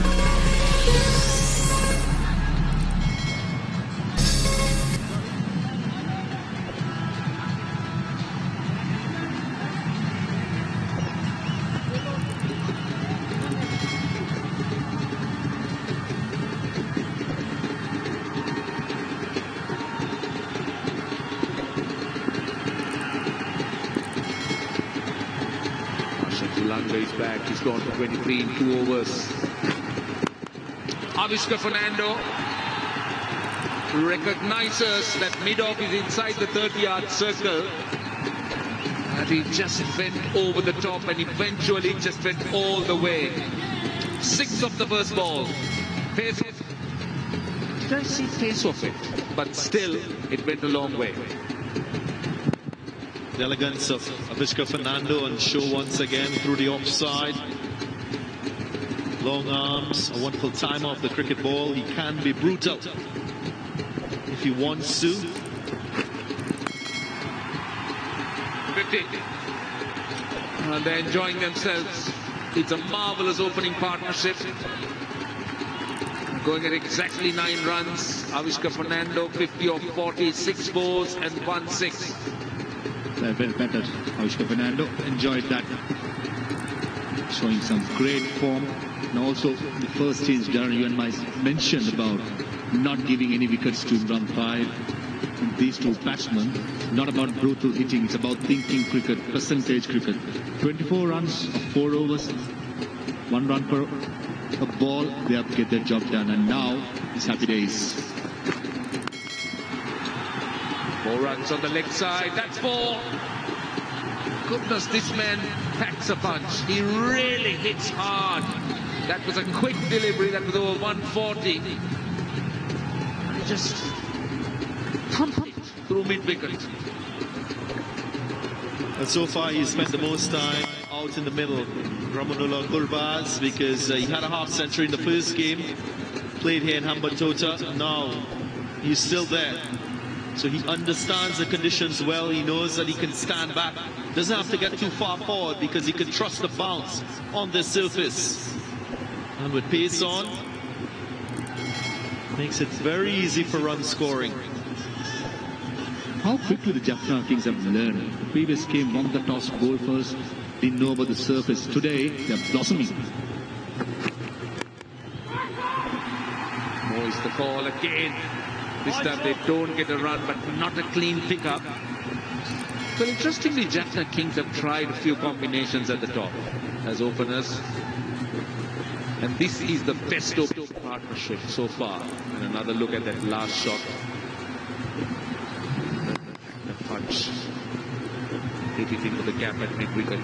Lanka is back. He's gone for 23 in 2 overs. Avishka Fernando recognizes that mid-off is inside the 30-yard circle. And he just went over the top and eventually just went all the way. 6 of the first ball. Pace of, did I see pace of it? But still, it went a long way. The elegance of Avishka Fernando on show once again through the offside. Long arms, a wonderful time off the cricket ball. He can be brutal if he wants to. 50. And they're enjoying themselves. It's a marvelous opening partnership. Going at exactly 9 runs. Avishka Fernando, 50 of 40, 6 fours and 1 6. Well better. Avishka Fernando enjoyed that. Showing some great form. And also the first change Darren you and I mentioned about not giving any wickets to Imran 5. And these two batsmen, not about brutal hitting, it's about thinking cricket, percentage cricket. 24 runs of 4 overs, 1 run per a ball, they have to get their job done. And now it's happy days. 4 runs on the leg side, that's 4. Goodness, this man packs a punch. He really hits hard. That was a quick delivery, that was over 140. And he just pumped it through mid-wicket. And so far he's spent the most time out in the middle, Ramanullah Gurbaz, because he had a half century in the first game, played here in Hambantota. Now he's still there. So he understands the conditions well. He knows that he can stand back. Doesn't have to get too far forward because he can trust the bounce on this surface. And with pace on, makes it very easy for run scoring. How quickly the Jaffna Kings have learned. The previous game won the toss, goal first, didn't know about the surface. Today, they're blossoming. Moves the ball again. This time they don't get a run, but not a clean pickup. Well, interestingly, Jaffna Kings have tried a few combinations at the top as openers. And this is the best opening partnership so far. And another look at that last shot. The punch. Hit it into the gap at mid-wicket.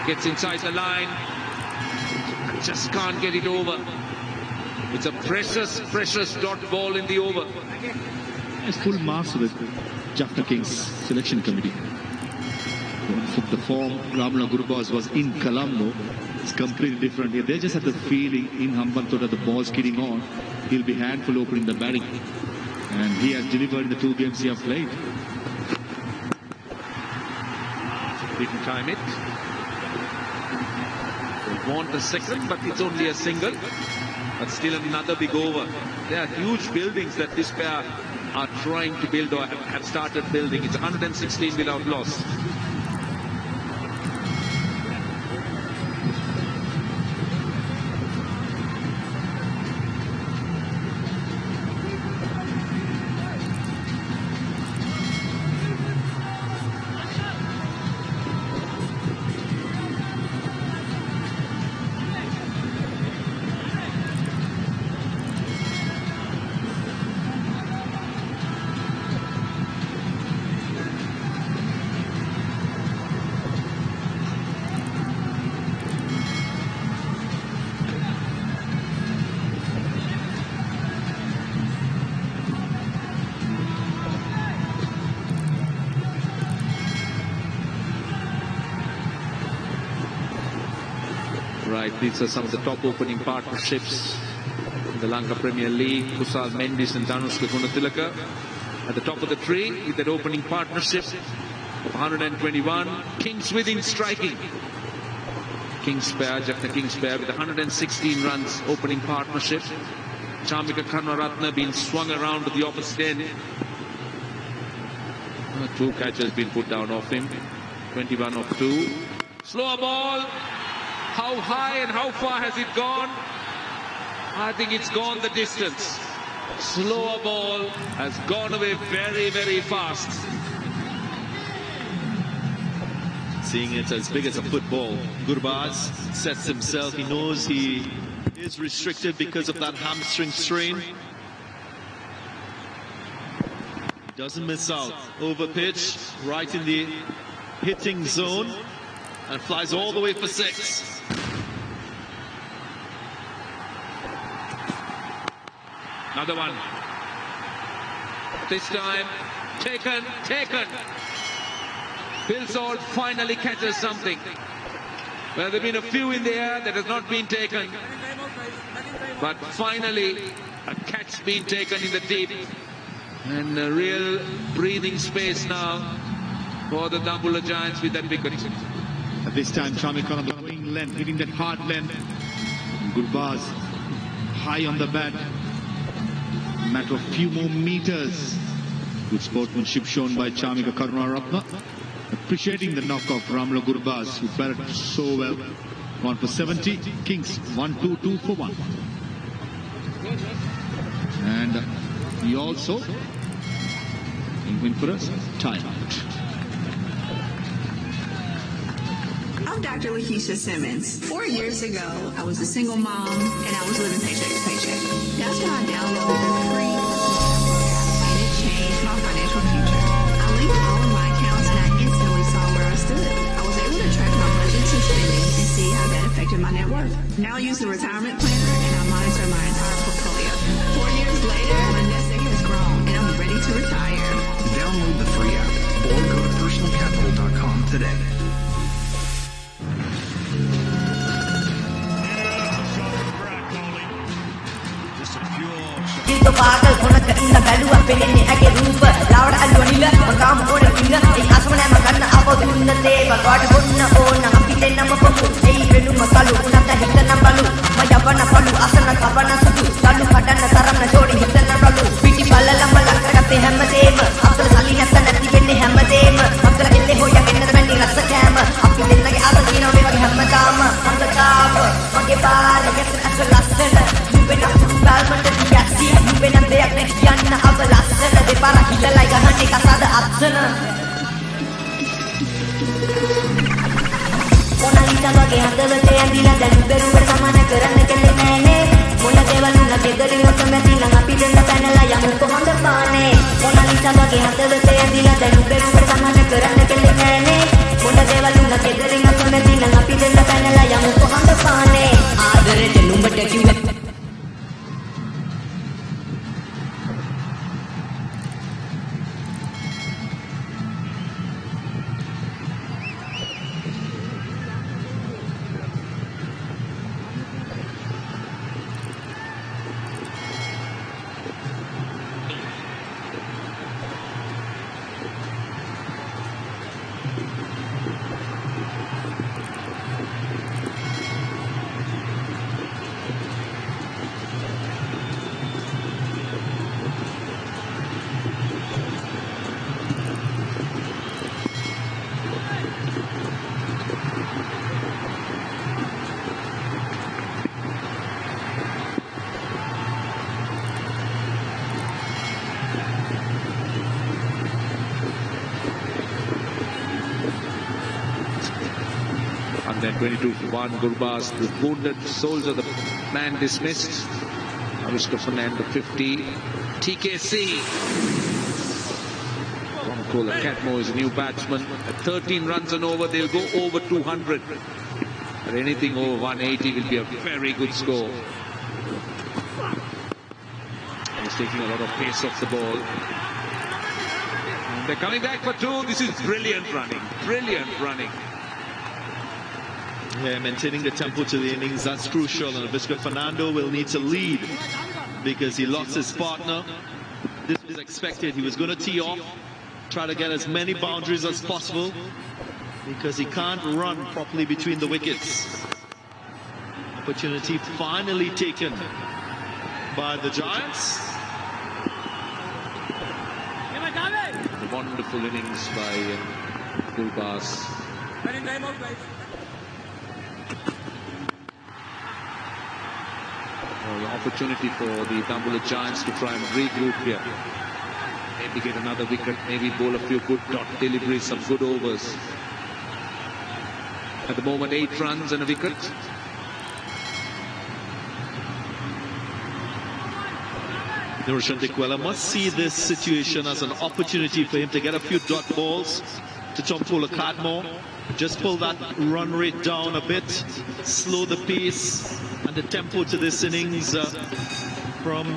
Gets inside the line. And just can't get it over. It's a precious, precious dot ball in the over. It's full marks with Jaffna Kings selection committee. The form Ramana Gurbaz was in Colombo. It's completely different here. They just have the feeling in Hambantota the ball's getting on. He'll be handful opening the batting. And he has delivered in the 2 games he has played. Didn't time it. They want the second, but it's only a single. But still another big over. There are huge buildings that this pair are trying to build or have started building. It's 116 without loss. Right, these are some of the top opening partnerships in the Lanka Premier League. Kusal Mendis and Danushka Gunatilaka at the top of the tree with that opening partnership of 121. Kings within striking. Kings pair, Jaffna Kings pair with 116 runs opening partnership. Chamika Karnaratna being swung around to the opposite end. 2 catches been put down off him. 21 of 2. Slower ball. How high and how far has it gone? I think it's gone the distance. Slower ball has gone away very, very fast. Seeing it as big as a football. Gurbaz sets himself. He knows he is restricted because of that hamstring strain. He doesn't miss out. Over pitch, right in the hitting zone, and flies all the way for 6. Another one. This time, Taken. Phil Salt finally catches something. Well, there have been a few in the air that has not been taken. But finally, a catch being taken in the deep. And a real breathing space now for the Dambulla Giants with that wicket. At this time, Chamikon blowing length, hitting that hard length. Gurbaz high on the bat. Matter of few more meters. Good sportsmanship shown by Chamika Karunaratne. Appreciating the knock of Ramla Gurbaz, who batted so well. 1 for 70. Kings 1-2, 2 for 1. And he also went for us timeout. I'm Dr. Lakeisha Simmons. 4 years ago, I was a single mom and I was living paycheck to paycheck. That's when I downloaded the free and it changed my financial future. I linked all of my accounts and I instantly saw where I stood. I was able to track my budgets and spending and see how that affected my net worth. Now I use the retirement planner and I monitor my entire portfolio. 4 years later, my nest egg has grown and I'm ready to retire. Download the free app or go to personalcapital.com today. Dito pagal khona kanna balua penenne age roopa lawada alwanila magam ona kinna ei asmana maganna apo dunna te bagwada bonna ona apite nama pamu ei venu makalu unata hitana balu mayavana palu asana kabana sudu salu padanna taramna jodi hitana balu piti balala malakate hamadema apsala sali hatta nati venne hamadema apsala ille hoya genna benni rasa kama api dennage asa dina me wage hamadama mangatawa mage baala get asala lasana nubena balmanta diyasi nubena deyak ne kiyanna aba lasana depara hilala gahane kasada atsana Mona Lisa wage handawate andila danu beruwe samana karanna kelle nane Mona devaluna gedari okamati lang api denna panala yamu ko handa paane Mona Lisa wage handawate andila danu beruwe samana karanna kelle nane Mona devaluna gedari okamati lang api denna panala yamu ko handa paane Adarete numbata kiwe And then 22 for 1, Gurbaz, the wounded soldier, the man dismissed. Avishka Fernando 50, TKC. Roncola Catmore is a new batsman. At 13 runs and over, they'll go over 200. But anything over 180 will be a very good score. He's taking a lot of pace off the ball. And they're coming back for 2. This is brilliant running. Brilliant running. Yeah, maintaining the tempo to the innings, that's crucial. And Avishka Fernando will need to lead because he lost his partner. This was expected. He was going to tee off, try to get as many boundaries as possible because he can't run properly between the wickets. Opportunity finally taken by the Giants. A wonderful innings by Gurbaz. The opportunity for the Dambulla Giants to try and regroup here. Maybe get another wicket, maybe bowl a few good dot deliveries, some good overs. At the moment, 8 runs and a wicket. Nurchan Dikwela must see this situation as an opportunity for him to get a few dot balls to Tompola Cadmore. Just pull that run rate down a bit, slow the pace and the tempo to this innings from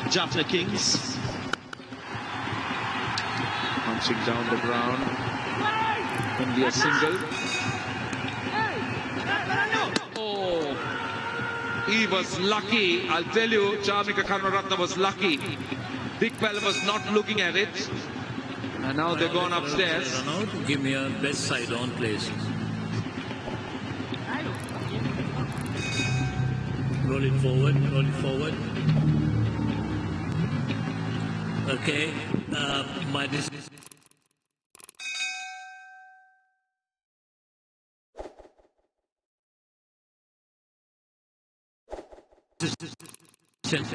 Jaffna Kings. punching down the ground. Only a single. Oh, he was lucky. I'll tell you, Charmika Karnaratna was lucky. Digbella was not looking at it. And now they've gone upstairs. Run out. Give me a best side on, please. Roll it forward. Roll it forward. Okay. My decision.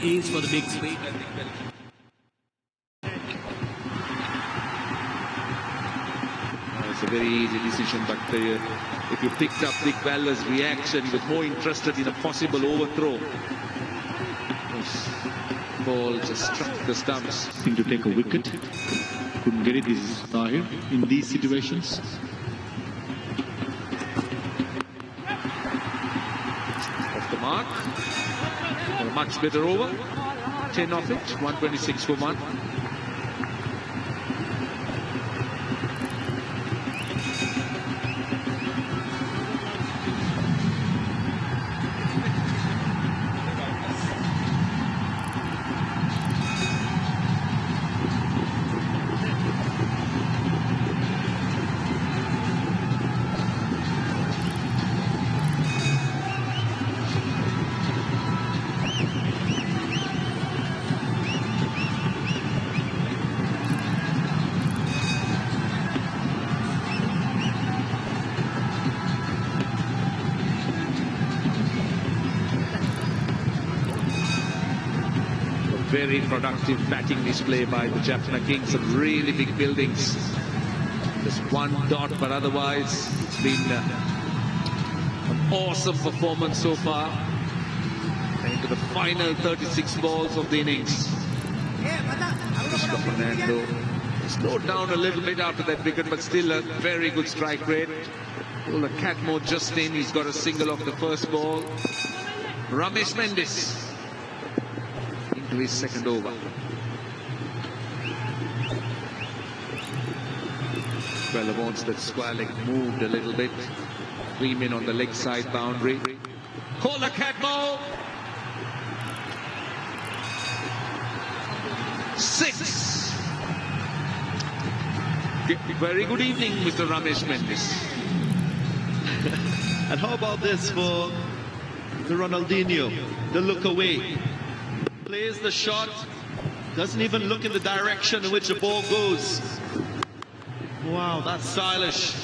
Is for the big speed. It's a very easy decision, but if you picked up Digbella's reaction, he was more interested in a possible overthrow. This ball just struck the stumps. Think to take a wicket. Couldn't get it. This is Tahir in these situations. Off the mark. A much better over. 10 off it. 126 for 1. Very productive batting display by the Jaffna Kings. Some really big buildings. Just one dot, but otherwise it's been an awesome performance so far. And into the final 36 balls of the innings. Mr. Fernando slowed down a little bit after that wicket, but still a very good strike rate. Pulled a Catmore just in. He's got a single off the first ball. Ramesh Mendis to his second over. Well, wants that square leg moved a little bit. Cream in on the leg side boundary. Call the Catmore. 6. Very good evening, Mr. Ramesh Mendis. And how about this for the Ronaldinho? The look away. Plays the shot, doesn't even look in the direction in which the ball goes. Wow, that's stylish.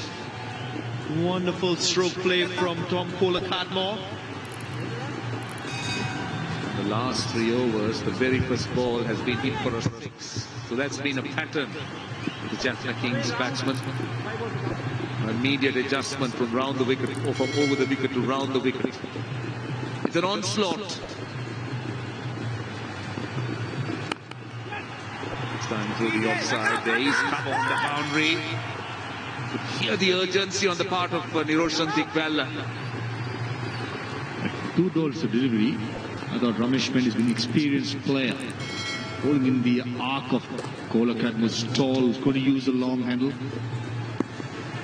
Wonderful stroke play from Tom Kohler-Catmore. The last 3 overs, the very first ball has been hit for a 6. So that's been a pattern for the Jaffna Kings batsman. An immediate adjustment from round the wicket, or from over the wicket to round the wicket. It's an onslaught. Time through the offside. There is cover on the boundary. You could hear the urgency on the part of Niroshan Digbella. 2 balls of delivery. I thought Ramesh Mendis is an experienced player. Holding in the arc of Kohler-Catmore's tall, is going to use the long handle.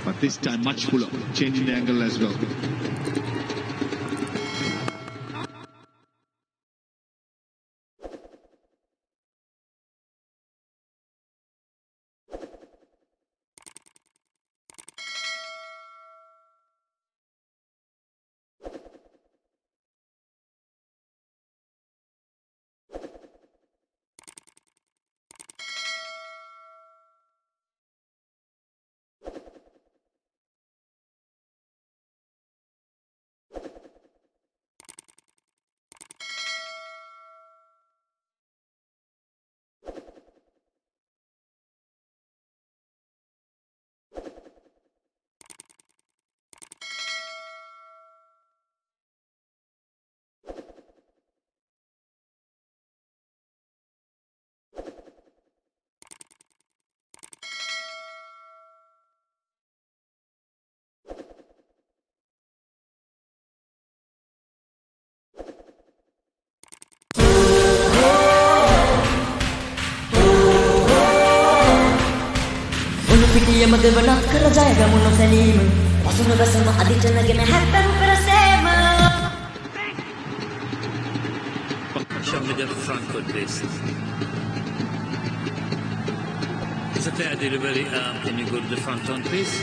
But this time much fuller, changing the angle as well. පියම දෙවන කර ජය ගමුණු සැලීම වසුන බසම අධිජනගෙන හැත්තරු පෙරසේම Show me the front foot, please. It's a fair delivery. Can you go to the front on, please?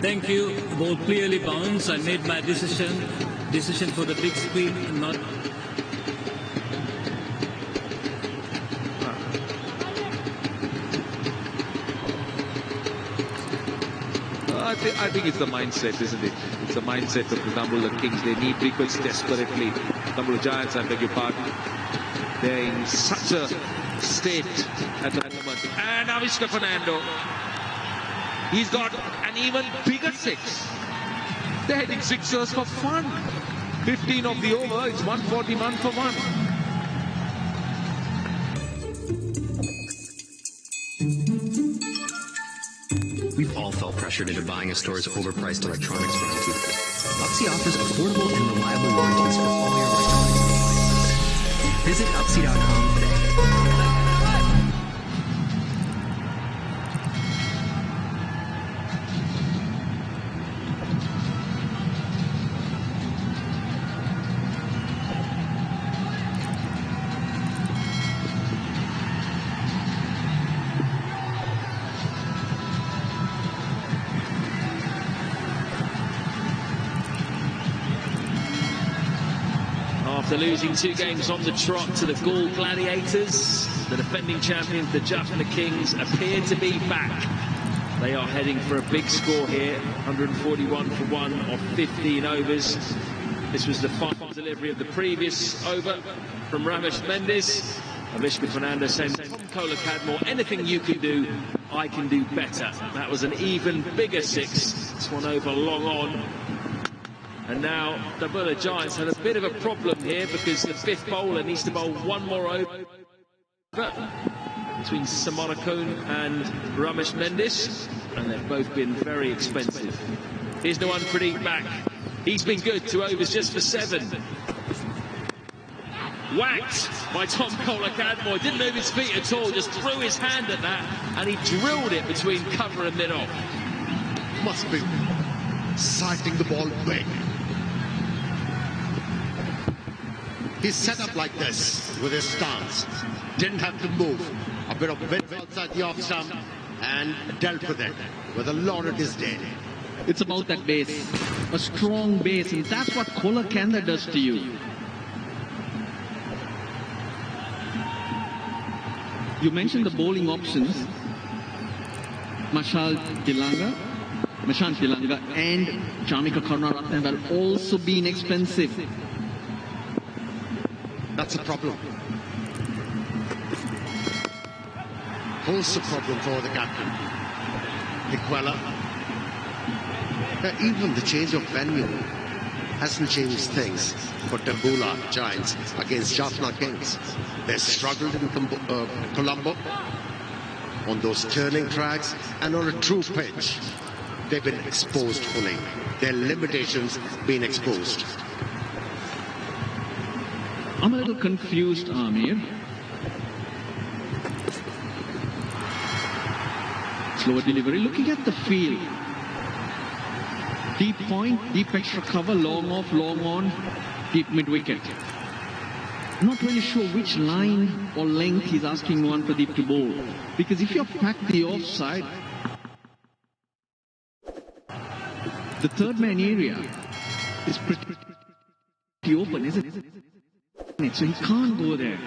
Thank you. The ball clearly bounced. I made my decision for the big screen, not. I think it's the mindset, isn't it? It's the mindset of the Dambulla Kings. They need wickets desperately. Dambulla Giants, I beg your pardon. They're in such a state at the moment. And Avishka Fernando. He's got an even bigger six. They're hitting sixers for fun. 15 of the over, it's 141 for 1. We've all felt pressured into buying a store's overpriced electronics warranty. Upsy offers affordable and reliable warranties for all your electronics needs. Visit upsy.com today. After losing 2 games on the trot to the Gaul Gladiators, the defending champions, the Jaffna Kings, appear to be back. They are heading for a big score here, 141 for 1 of 15 overs. This was the final delivery of the previous over from Ramesh Mendes. Avishka Fernando saying, Tom Kohler Cadmore, anything you can do, I can do better. That was an even bigger 6. This one over long on. And now Dambulla Giants had a bit of a problem here because the 5th bowler needs to bowl 1 more over between Samarakun and Ramesh Mendes, and they've both been very expensive. Here's the one Pradeep back. He's been good, 2 overs just for 7. Whacked by Tom Kohler Cadmore. Didn't move his feet at all, just threw his hand at that, and he drilled it between cover and mid-off. Must be sighting the ball big. He's set up like this with his stance. Didn't have to move. A bit of width outside the off stump and dealt with it with a lot of disdain. It's about that base, a strong base, and that's what Kohler Cadmore does to you. You mentioned the bowling options. Mashant Tilanga and Chamika Karunaratne have also been expensive. That's a problem. Poses a problem for the captain. Iquella. Even the change of venue hasn't changed things for Dambulla Giants against Jaffna Kings. They struggled in Colombo on those turning tracks and on a true pitch. They've been exposed fully. Their limitations been exposed. I'm a little confused, Amir. Slower delivery. Looking at the field. Deep point, deep extra cover, long off, long on, deep mid-wicket. Not really sure which line or length he's asking one Pradeep to bowl. Because if you pack the offside, the third man area is pretty open, isn't it? So he can't go there.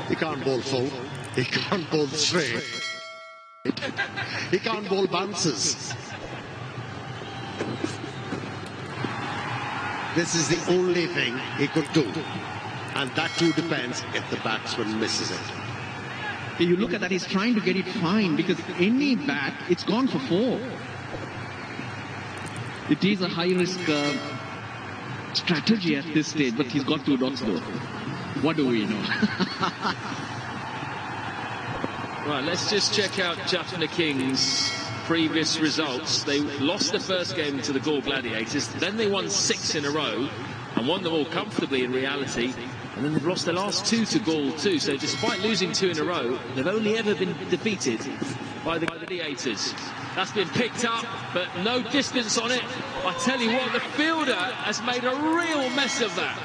He can't bowl full. He can't bowl straight. He can't bowl bounces. This is the only thing he could do. And that too depends if the batsman misses it. You look at that, he's trying to get it fine because any bat, it's gone for 4. It is a high-risk strategy at this stage, but he's got 2 dots though. What do we know? Right, let's just check out Jaffna Kings' previous results. They lost the first game to the Gaul Gladiators, then they won 6 in a row, and and won them all comfortably in reality. And then they've lost their last 2 to Gaul too. So despite losing 2 in a row, they've only ever been defeated by the gladiators. That's been picked up, but no distance on it. I tell you what, the fielder has made a real mess of that.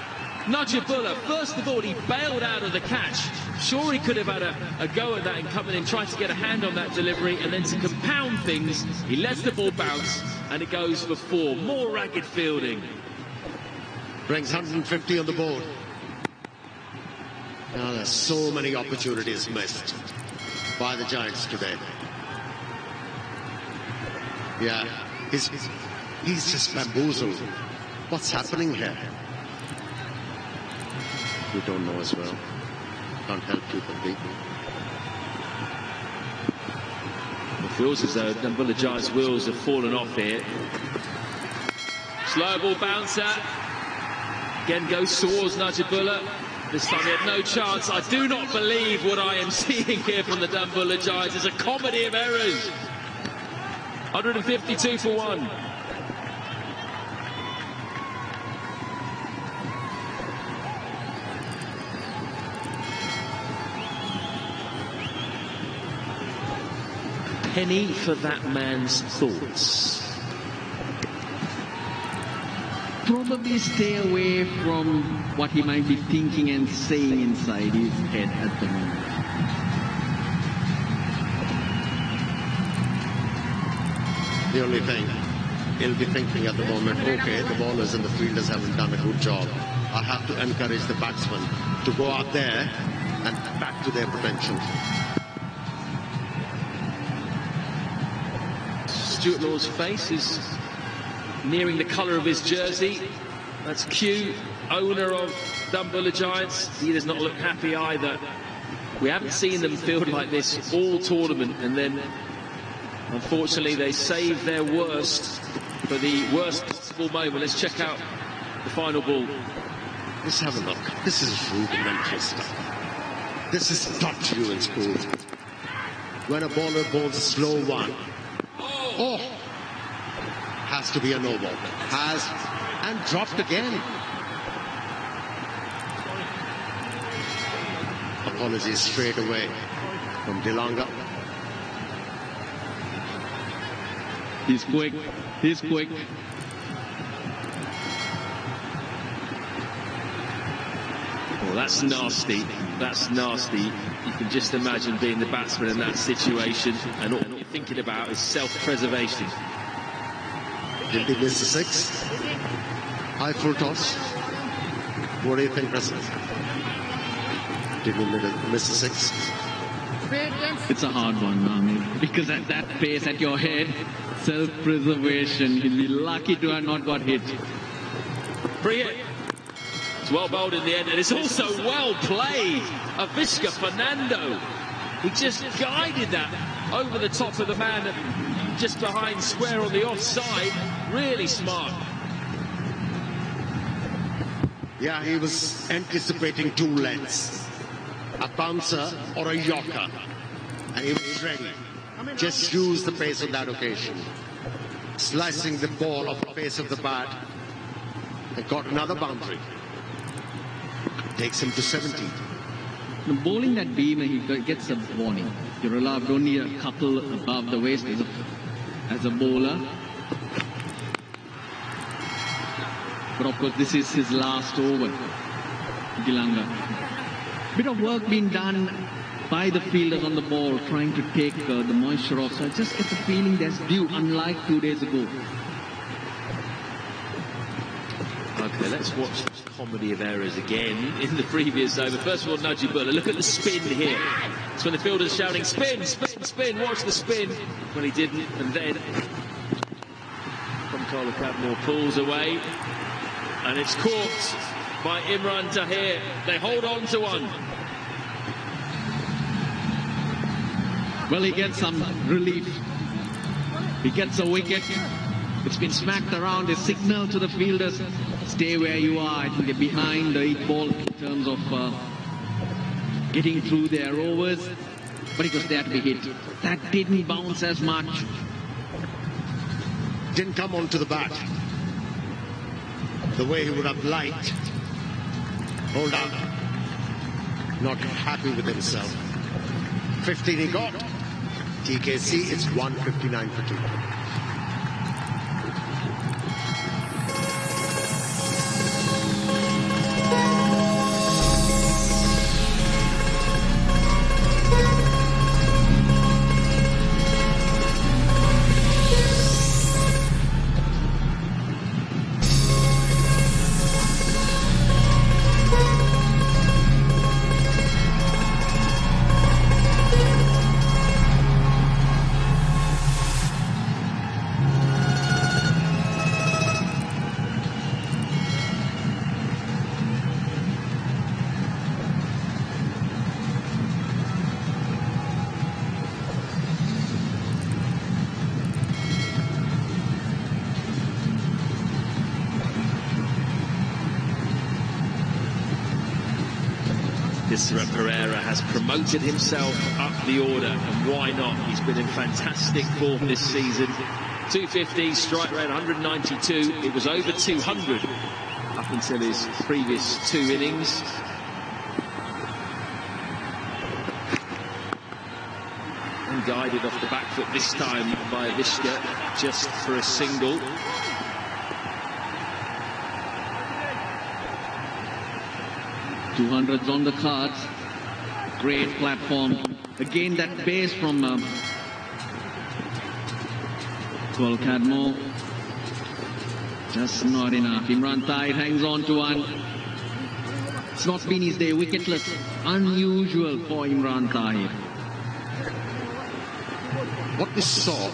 Dambulla, first of all, he bailed out of the catch. Sure, he could have had a go at that and come in and try to get a hand on that delivery, and then to compound things, he lets the ball bounce, and it goes for 4. More ragged fielding. Brings 150 on the board. Now there's so many opportunities missed by the Giants today. Yeah, he's just bamboozled. What's happening here? We don't know as well. Can't help you but be. It feels as though Dambulla Giants' wheels have fallen off here. Slow ball bouncer. Again goes towards Dambulla. This time he had no chance. I do not believe what I am seeing here from the Dambulla Giants. It's a comedy of errors. 152 for 1. Penny for that man's thoughts. Probably stay away from what he might be thinking and saying inside his head at the moment. The only thing he'll be thinking at the moment, okay, the bowlers and the fielders haven't done a good job. I have to encourage the batsmen to go out there and back to their potential. Stuart Law's face is nearing the colour of his jersey. That's Q, owner of Dambulla Giants. He does not look happy either. We haven't seen them field like this all tournament, and then unfortunately they saved their worst for the worst possible moment. Let's check out the final ball. Let's have a look. This is rudimentary stuff. This is taught to you in school. When a bowler bowls a slow one, has to be a no ball. And dropped again. Apologies straight away from Lanka. He's quick. He's quick. Oh, that's nasty. That's nasty. You can just imagine being the batsman in that situation, and all you're thinking about is self-preservation. Did he miss the 6? High full toss. What do you think, President? Did he miss the 6? It's a hard one, Nami, because at that pace at your head, self-preservation, he'll be lucky to have not got hit. Free hit. It's well bowled in the end, and it's also well played. Aviska Fernando. He just guided that over the top of the man just behind square on the offside. Really smart. Yeah, he was anticipating 2 lengths. A bouncer or a yorker. And he was ready. Just use the pace on that occasion. Slicing the ball off the face of the bat. And got another boundary. Takes him to 70. The bowling that beam, he gets a warning. You're allowed only a couple above the waist as a bowler. But of course, this is his last over, Lanka. Bit of work being done by the fielders on the ball, trying to take the moisture off. So I just get the feeling there's dew, unlike 2 days ago. Okay, let's watch this comedy of errors again in the previous over. First of all, Dambulla, look at the spin here. It's when the fielder's shouting, spin, spin, spin, watch the spin. When he didn't, and then Controller Cadmore pulls away. And it's caught by Imran Tahir. They hold on to one. Well, he gets some relief. He gets a wicket. It's been smacked around. A signal to the fielders, stay where you are. I think they're behind the 8 ball in terms of getting through their overs. But it was there to be hit. That didn't bounce as much. Didn't come onto the bat. the way he would have liked. Hold on. Not happy with himself. 15 he got. TKC is 159 for 2. Pereira has promoted himself up the order, and why not? He's been in fantastic form this season. 250, strike rate 192. It was over 200 up until his previous 2 innings. And guided off the back foot this time by Vishka, just for a single. $200s on the cards. Great platform. Again, that base from 12 Cadmo. Just not enough. Imran Tahir hangs on to one. It's not been his day. Wicketless. Unusual for Imran Tahir. What we saw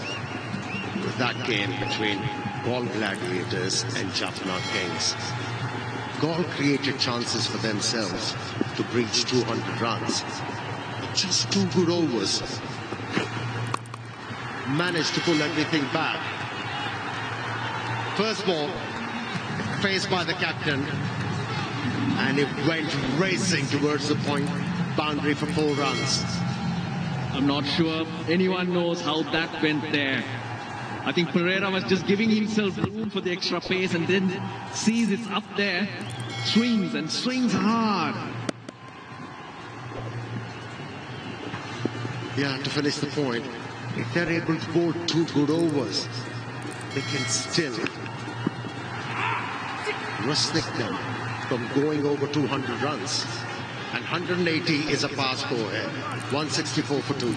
with that game between Gaul Gladiators and Jaffna Kings. Gaul created chances for themselves to breach 200 runs. Just 2 good overs. Managed to pull everything back. First ball, faced by the captain, and it went racing towards the point boundary for 4 runs. I'm not sure anyone knows how that went there. I think Pereira was just giving himself room for the extra pace, and then sees it's up there, swings and swings hard. Yeah, to finish the point, if they're able to bowl 2 good overs, they can still restrict them from going over 200 runs. And 180 is a pass score here. 164 for 2.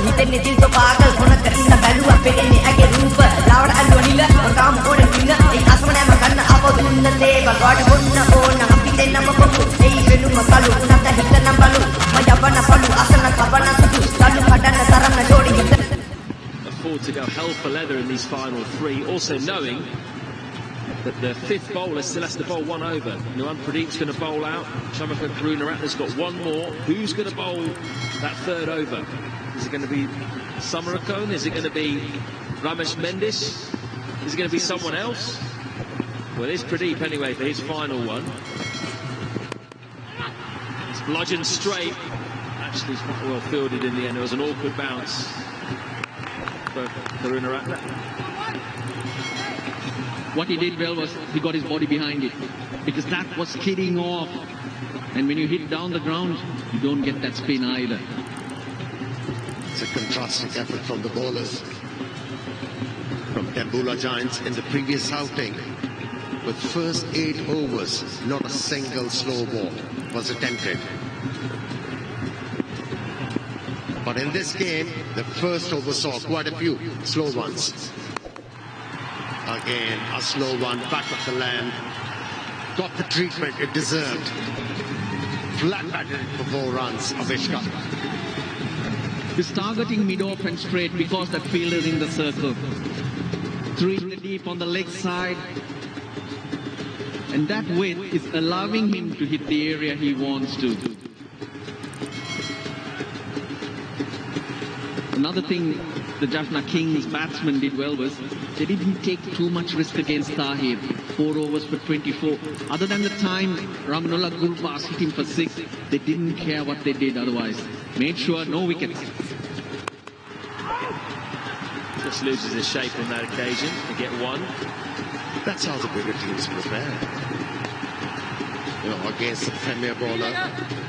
හිතෙන්නේ දිල් තෝ පාගල් මොනක ඉන්න බැලුවා පෙරෙන්නේ ඇගේ රූප ලාවට අල්ලුව නිල මංගාම ඕනේ පින්න ඒ අසමනෑ මගන්න ආපහු දුන්න දේවල් වාට බොන්න ඕන අපි දෙන්නම පොකු ඒ වෙනුම කලු උනත හිතනම් බලු මම යවන පළු අසන කවන සුදු කලු කඩන්න තරම් ජෝඩි හිත. Afford to go hell for leather in these final 3, also knowing that the 5th bowler still has to bowl 1 over. Nuwan Pradeep's going to bowl out. Shamaka Karunaratne's got 1 more. Who's going to bowl that 3rd over? Is it going to be Samarakone? Is it going to be Ramesh Mendis? Is it going to be someone else? Well, it's Pradeep anyway for his final one. It's bludgeoned straight. Actually, it's quite well fielded in the end. It was an awkward bounce for Karunaratne. What he did well was he got his body behind it, because that was skidding off. And when you hit down the ground, you don't get that spin either. It's a contrasting effort from the bowlers. From Dambulla Giants in the previous outing, with first 8 overs, not a single slow ball was attempted. But in this game, the first over saw quite a few slow ones. Again, a slow one, back of the land. Got the treatment it deserved. Flat batted for 4 runs, Avishka. He's targeting mid-off and straight because that fielder is in the circle. 3 in the deep on the leg side. And that width is allowing him to hit the area he wants to. Another thing the Jaffna Kings batsmen did well was they didn't take too much risk against Tahir. 4 overs for 24. Other than the time Ramanullah Gulbas hit him for 6, they didn't care what they did otherwise. Made sure no wickets. Just loses his shape on that occasion to get 1. That's how the bigger teams prepare. You know, against the premier bowler,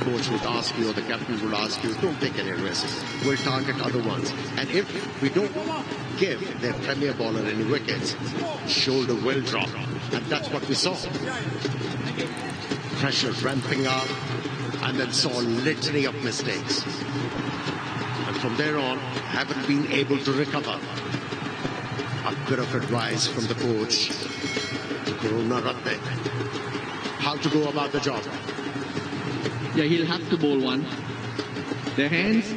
coach would ask you, or the captain would ask you, don't take any risks. We'll target other ones. And if we don't give their premier bowler any wickets, shoulder will drop. And that's what we saw. Pressure ramping up, and then saw a litany of mistakes. And from there on, haven't been able to recover. A bit of advice from the coach to Karuna Ratne. How to go about the job. Yeah, he'll have to bowl 1. Their hands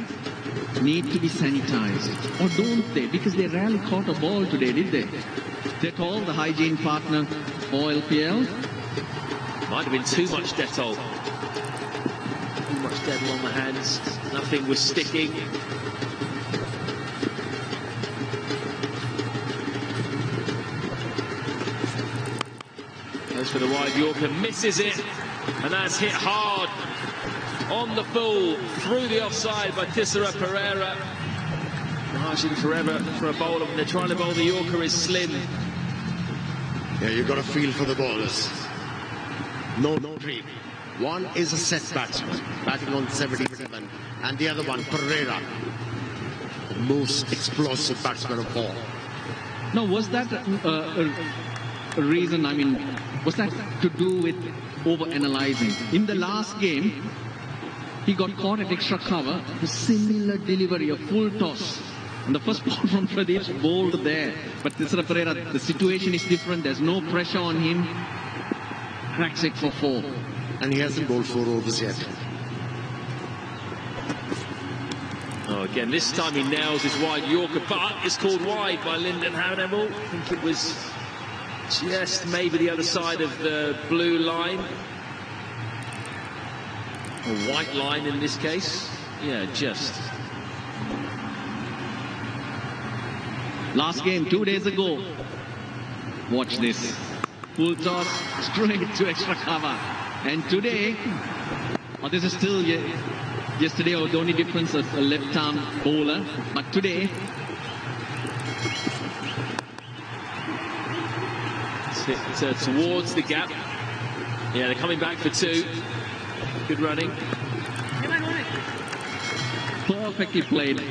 need to be sanitized. Or don't they? Because they rarely caught a ball today, did they? Dettol, the hygiene partner for LPL. Might have been too much Dettol. Too much Dettol on the hands. Nothing was sticking. Goes for the wide Yorker, misses it, and that's hit hard on the full through the offside by Tissera Pereira. Margin forever for a bowler when they're trying to bowl the Yorker is slim. Yeah, you've got to feel for the bowlers. No dream. One is a set batsman, batting on 77, and the other one, Pereira, the most explosive batsman of all. Now, was that a reason, I mean, was that to do with over-analyzing? In the last game, he got caught at extra cover, a similar delivery, a full toss. And the first ball from Pradesh bowled there. But Tissera Pereira, the situation is different. There's no pressure on him. Cracks it for 4. And he hasn't bowled 4 overs yet. Oh, again, this time he nails his wide Yorker, but it's called wide by Lyndon Hannibal. I think it was just maybe the other side of the blue line. Or white line in this case. Yeah, just. Last game, 2 days ago. Watch this. Full toss, straight to extra cover. And today, this is still yesterday, the only difference is a left-arm bowler. But today, towards the gap. Yeah, they're coming back for 2. Good running. Perfectly played.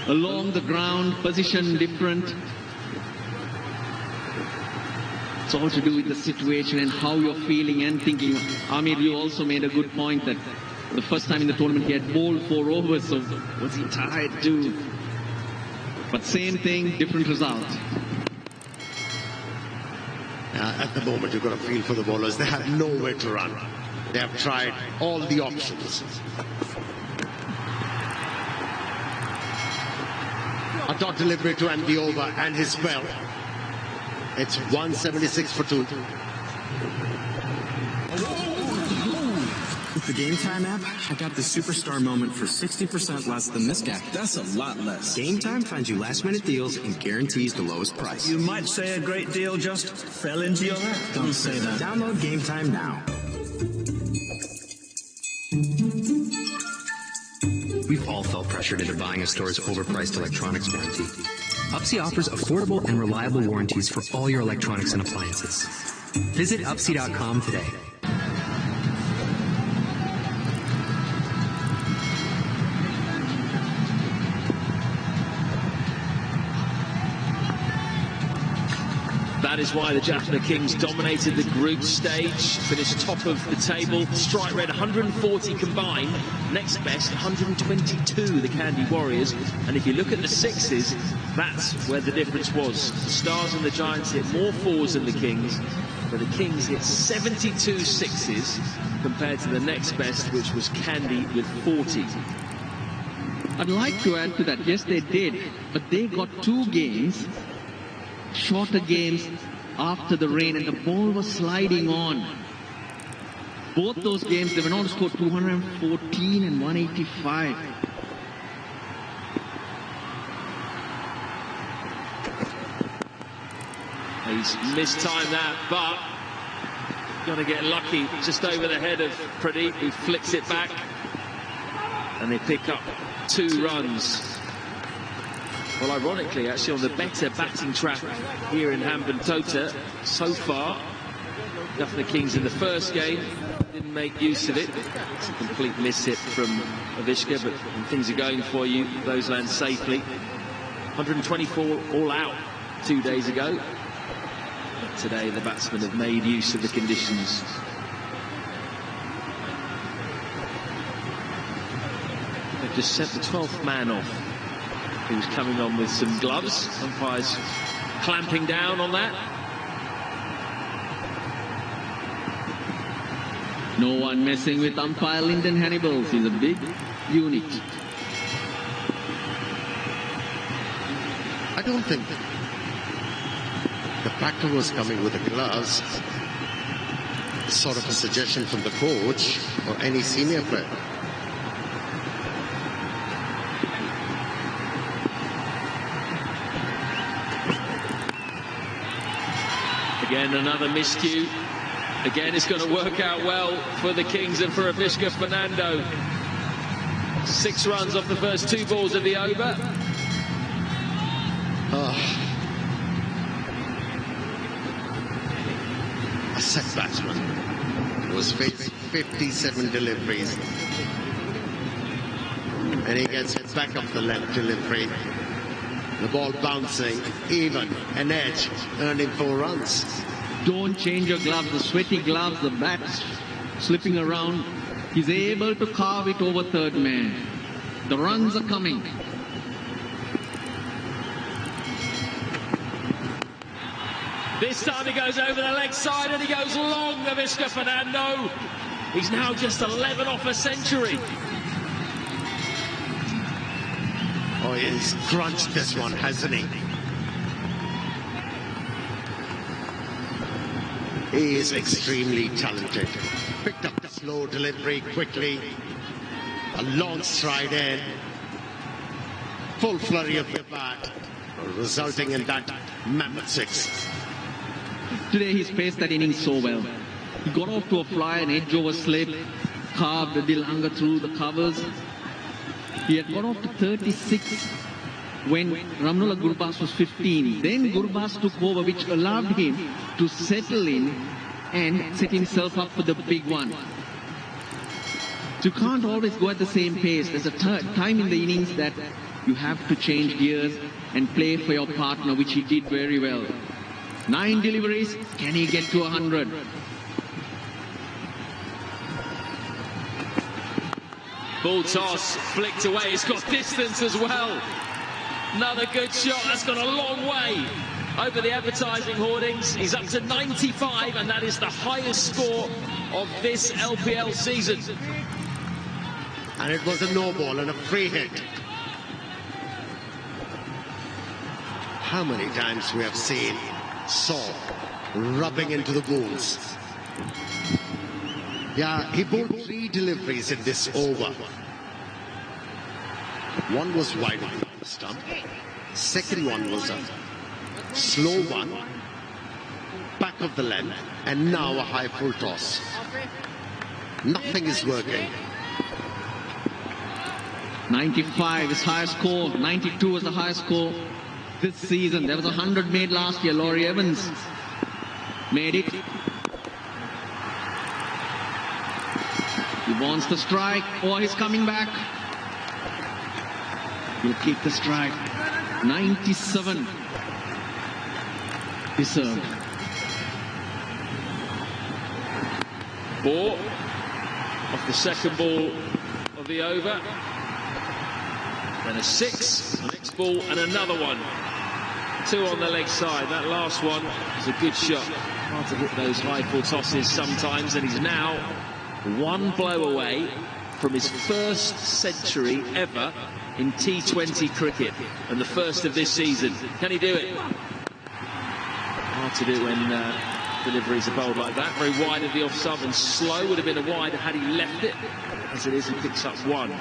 Along the ground, position different. It's all to do with the situation and how you're feeling and thinking. Amir, you also made a good point that the first time in the tournament he had bowled 4 overs, so was he tired too? But same thing, different result. At the moment, you've got to feel for the bowlers. They have nowhere to run. They have tried all the options. A dot delivery to end the over and his spell. It's 176 for 2. With the Game Time app, I got the superstar moment for 60% less than this guy. That's a lot less. Game Time finds you last-minute deals and guarantees the lowest price. You might say a great deal just fell into your lap. Don't say that. Download Game Time now. We've all felt pressured into buying a store's overpriced electronics warranty. Upsy offers affordable and reliable warranties for all your electronics and appliances. Visit upsy.com today. That is why the Jaffna Kings dominated the group stage, finished top of the table, strike rate 140 combined, next best 122 the Candy Warriors, and if you look at the sixes, that's where the difference was. The Stars and the Giants hit more 4s than the Kings, but the Kings hit 72 sixes compared to the next best, which was Candy with 40. I'd like to add to that, yes they did, but they got 2 games, shorter games after the rain, and the ball was sliding on. Both those games, they went on to score 214 and 185. He's mistimed that, but got to get lucky just over the head of Pradeep, who flicks it back, and they pick up 2 runs. Well, ironically, actually on the better batting track here in Hambantota so far. Jaffna Kings in the first game didn't make use of it. It's a complete miss hit from Avishka, but when things are going for you, those land safely. 124 all out 2 days ago. But today the batsmen have made use of the conditions. They've just sent the 12th man off, who's coming on with some gloves. Umpires clamping down on that. No one messing with umpire Lyndon Hannibals. He's a big unit. I don't think the batter was coming with the gloves. Sort of a suggestion from the coach or any senior player. Again, another miscue. Again, it's going to work out well for the Kings and for Avishka Fernando. 6 runs off the first 2 balls of the over. A set batsman was facing 57 deliveries. And he gets it back off the left delivery. The ball bouncing, even, an edge, earning 4 runs. Don't change your gloves, the sweaty gloves, the bat slipping around. He's able to carve it over 3rd man. The runs are coming. This time he goes over the leg side and he goes long, Avishka Fernando. He's now just 11 off a century. Oh, he's crunched this one, hasn't he? He is extremely talented. Picked up the slow delivery quickly. A long stride in. Full flurry of the bat, resulting in that mammoth 6. Today he's paced that inning so well. He got off to a fly, an edge over slip, carved Dilanga through the covers. He had got off to 36 when Ramnullah Gurbas was 15. Then Gurbas took over, which allowed him to settle in and set himself up for the big one. So you can't always go at the same pace. There's a time in the innings that you have to change gears and play for your partner, which he did very well. 9 deliveries, can he get to 100? Ball toss, flicked away, it's got distance as well. Another good shot, that's gone a long way over the advertising hoardings. He's up to 95, and that is the highest score of this LPL season. And it was a no ball and a free hit. How many times we have seen Saw rubbing into the balls. Yeah, he bowled 3 deliveries in this over. One was wide of the stump. Second one was a slow one, back of the length, and now a high full toss. Nothing is working. 95 is highest score. 92 is the highest score this season. There was 100 made last year. Laurie Evans made it. He wants the strike. Oh, he's coming back. He'll keep the strike. 97. Deserved. 4 off the second ball of the over. Then a 6, next ball, and another one. 2 on the leg side. That last one is a good shot. Hard to hit those high full tosses sometimes, and he's now 1 blow away from his first century ever in T20 cricket, and the first of this season. Can he do it? Hard to do when deliveries are bowled like that. Very wide of the off-stump and slow. Would have been a wide had he left it. As it is, he picks up one.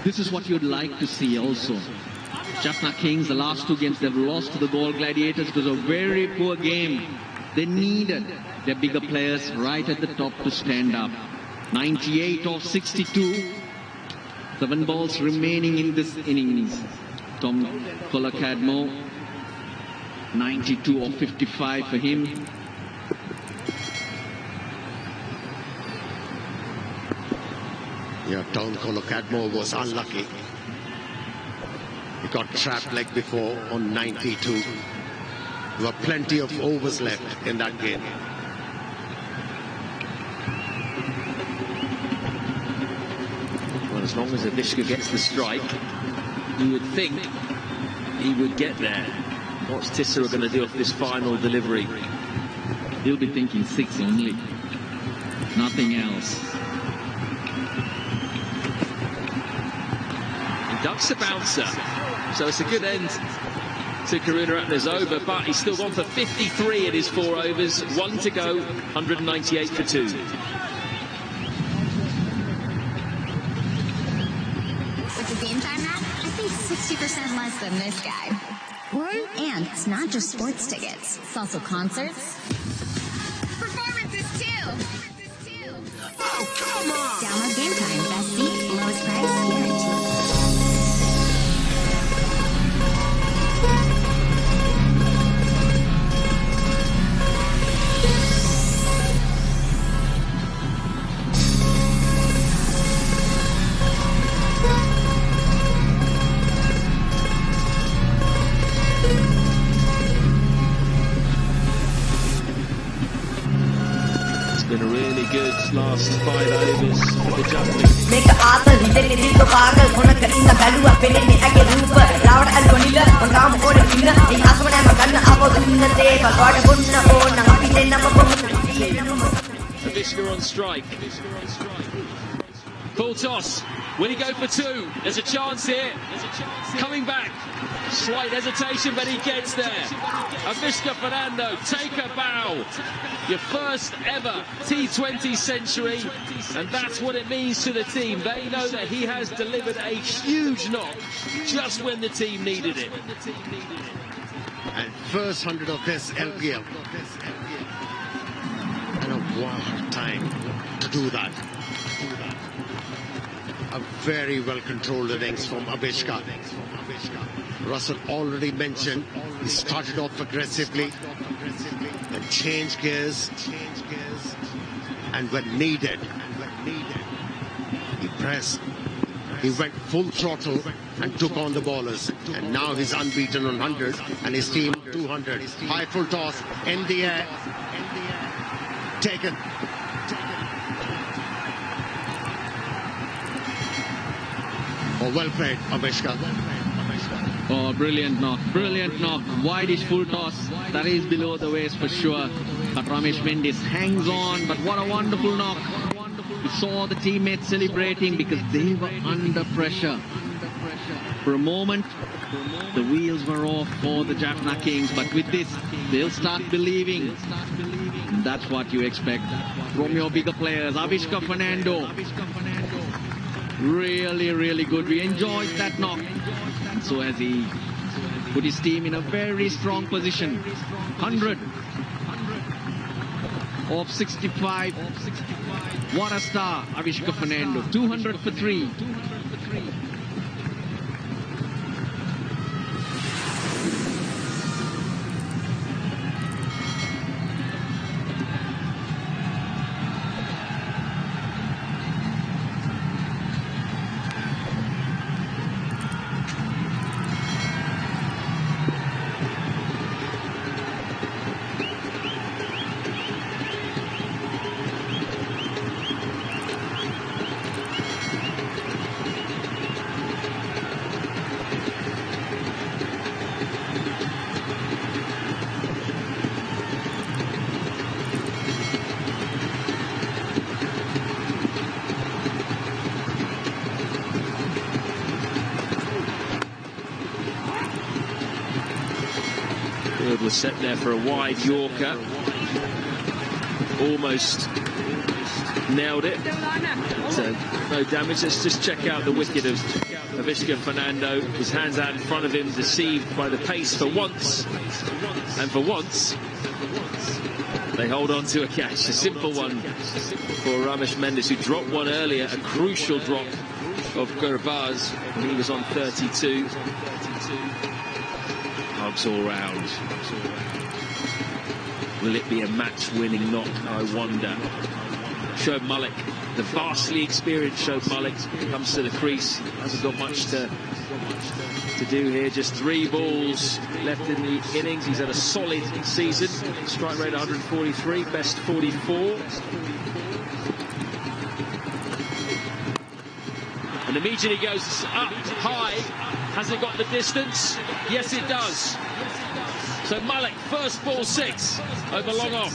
This is what you'd like to see also. Jaffna Kings, the last two games, they've lost to the Gold Gladiators. It was a very poor game. They needed their bigger players right at the top to stand up. 98 of 62. 7 balls remaining in this innings. Tom Colacadmo, 92 of 55 for him. Yeah, Tom Colacadmo was unlucky. He got trapped like before on 92. There were plenty of overs left in that game. Well, as long as Avishka gets the strike, you would think he would get there. What's Tissera going to do off this final delivery? He'll be thinking 6 only. Nothing else. He ducks the bouncer. So it's a good end to Karunaratne's over, but he's still gone for 53 in his 4 overs. 1 to go, 198 for 2. With the game time app, I think 60% less than this guy. What? And it's not just sports tickets. It's also concerts. Performances too! Oh, come on! Download Game Time. Best seats, lowest price, guaranteed. Been a really good last 5 overs for the Jaffna. Make a atal hidden in the pagal honaka inna balua penenne age roopa rawada alwanila mangam ora kinna ei asmana maganna apodunna te bagwada bonna ona api denna Avishka on strike. Full toss. Will he go for 2? There's a chance here. Coming back. Slight hesitation, but he gets there. Avishka Fernando, take a bow. Your first ever T20 century, and that's what it means to the team. They know that he has delivered a huge knock just when the team needed it. And first 100 of this LPL. And a wild time to do that. A very well-controlled innings from Avishka. Russell already mentioned he started off aggressively, then changed gears, and when needed, he pressed. He went full throttle and took on the bowlers. And now he's unbeaten on 100 and his team 200. High full toss in the air. Taken. Oh, well played, Avishka. Oh, brilliant knock, brilliant knock. Wideish full toss. That is below the waist for sure. But Ramesh Mendis hangs on. But what a wonderful knock. We saw the teammates celebrating because they were under pressure. For a moment, the wheels were off for the Jaffna Kings. But with this, they'll start believing. And that's what you expect from your bigger players. Avishka Fernando. Really, really good. We enjoyed that knock. So as he put his team in a very strong position. 100 of 65. What a star, Avishka Fernando. 200 for 3. set there for a wide Yorker. Almost nailed it. So no damage. Let's just check out the wicket of Avishka Fernando. His hands out in front of him, deceived by the pace for once. And for once, they hold on to a catch. A simple one for Ramesh Mendes, who dropped one earlier, a crucial drop of Gurbaz when he was on 32. Hugs all round. Will it be a match-winning knock, I wonder? Shoaib Malik, the vastly experienced Shoaib Malik, comes to the crease. Hasn't got much to do here. Just 3 balls left in the innings. He's had a solid season. Strike rate 143, best 44. And immediately goes up high. Has it got the distance? Yes, it does. So Malik, first ball 6 over long off.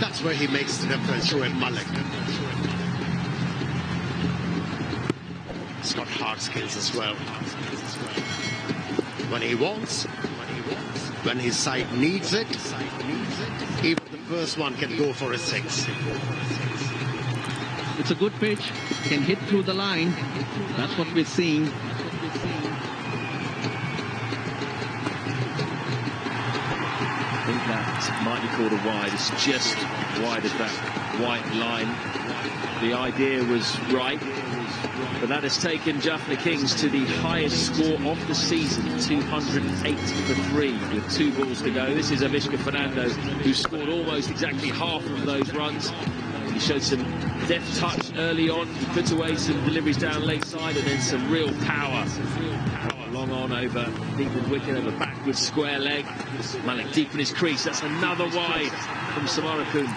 That's where he makes the difference, Shoaib Malik. He's got hard skills as well. When he wants, when his side needs it, even the first one can go for a 6. It's a good pitch, can hit through the line. That's what we're seeing. I think that might be called a wide. It's just wide of that white line. The idea was right, but that has taken Jaffna Kings to the highest score of the season, 208 for 3 with 2 balls to go. This is Avishka Fernando, who scored almost exactly half of those runs. He showed some deft touch early on, put away some deliveries down late side, and then some real power. Long on over deep mid wicket, over backwards square leg. Malik deep in his crease. That's another wide from Samarakun.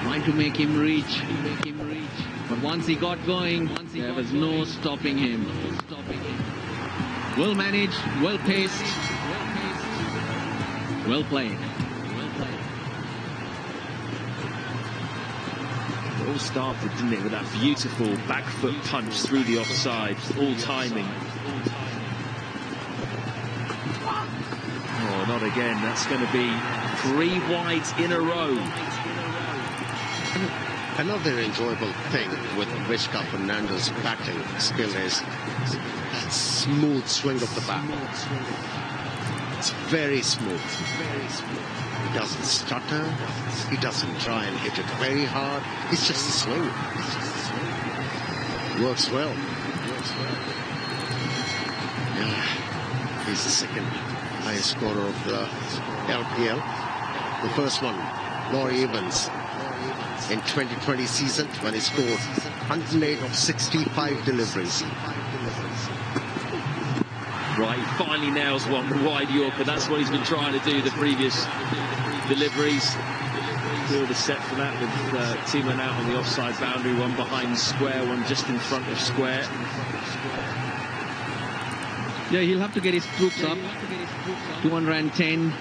Trying to make him reach. But once he got going, there was no stopping him. Well managed, well paced, well played. It all started, didn't it, with that beautiful back foot punch through the offside, all timing. Oh, not again. That's going to be 3 wides in a row. Another enjoyable thing with Avishka Fernando's batting skill is that smooth swing of the bat. It's very smooth. He doesn't stutter. He doesn't try and hit it very hard. It's just a swing. Works well. Yeah, he's the second highest scorer of the LPL. The first one, Laurie Evans, in 2020 season when he scored 108 of 65 deliveries. Right, finally nails one, the wide Yorker. That's what he's been trying to do the previous deliveries. Field is set for that with two men out on the offside boundary, one behind square, one just in front of square. Yeah, he'll have to get his troops up. 210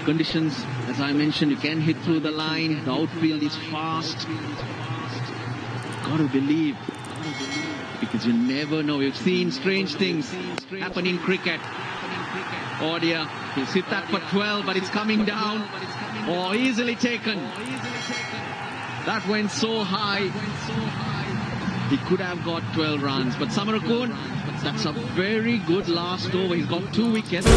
conditions, as I mentioned, you can hit through the line. The outfield is fast. Got to believe, because you never know. You've seen strange things happen in cricket. Oh dear, he's hit that for 12, but it's coming down. Oh, easily taken. That went so high. He could have got 12 runs, but Samarakun, that's a very good last over. He's got 2 wickets.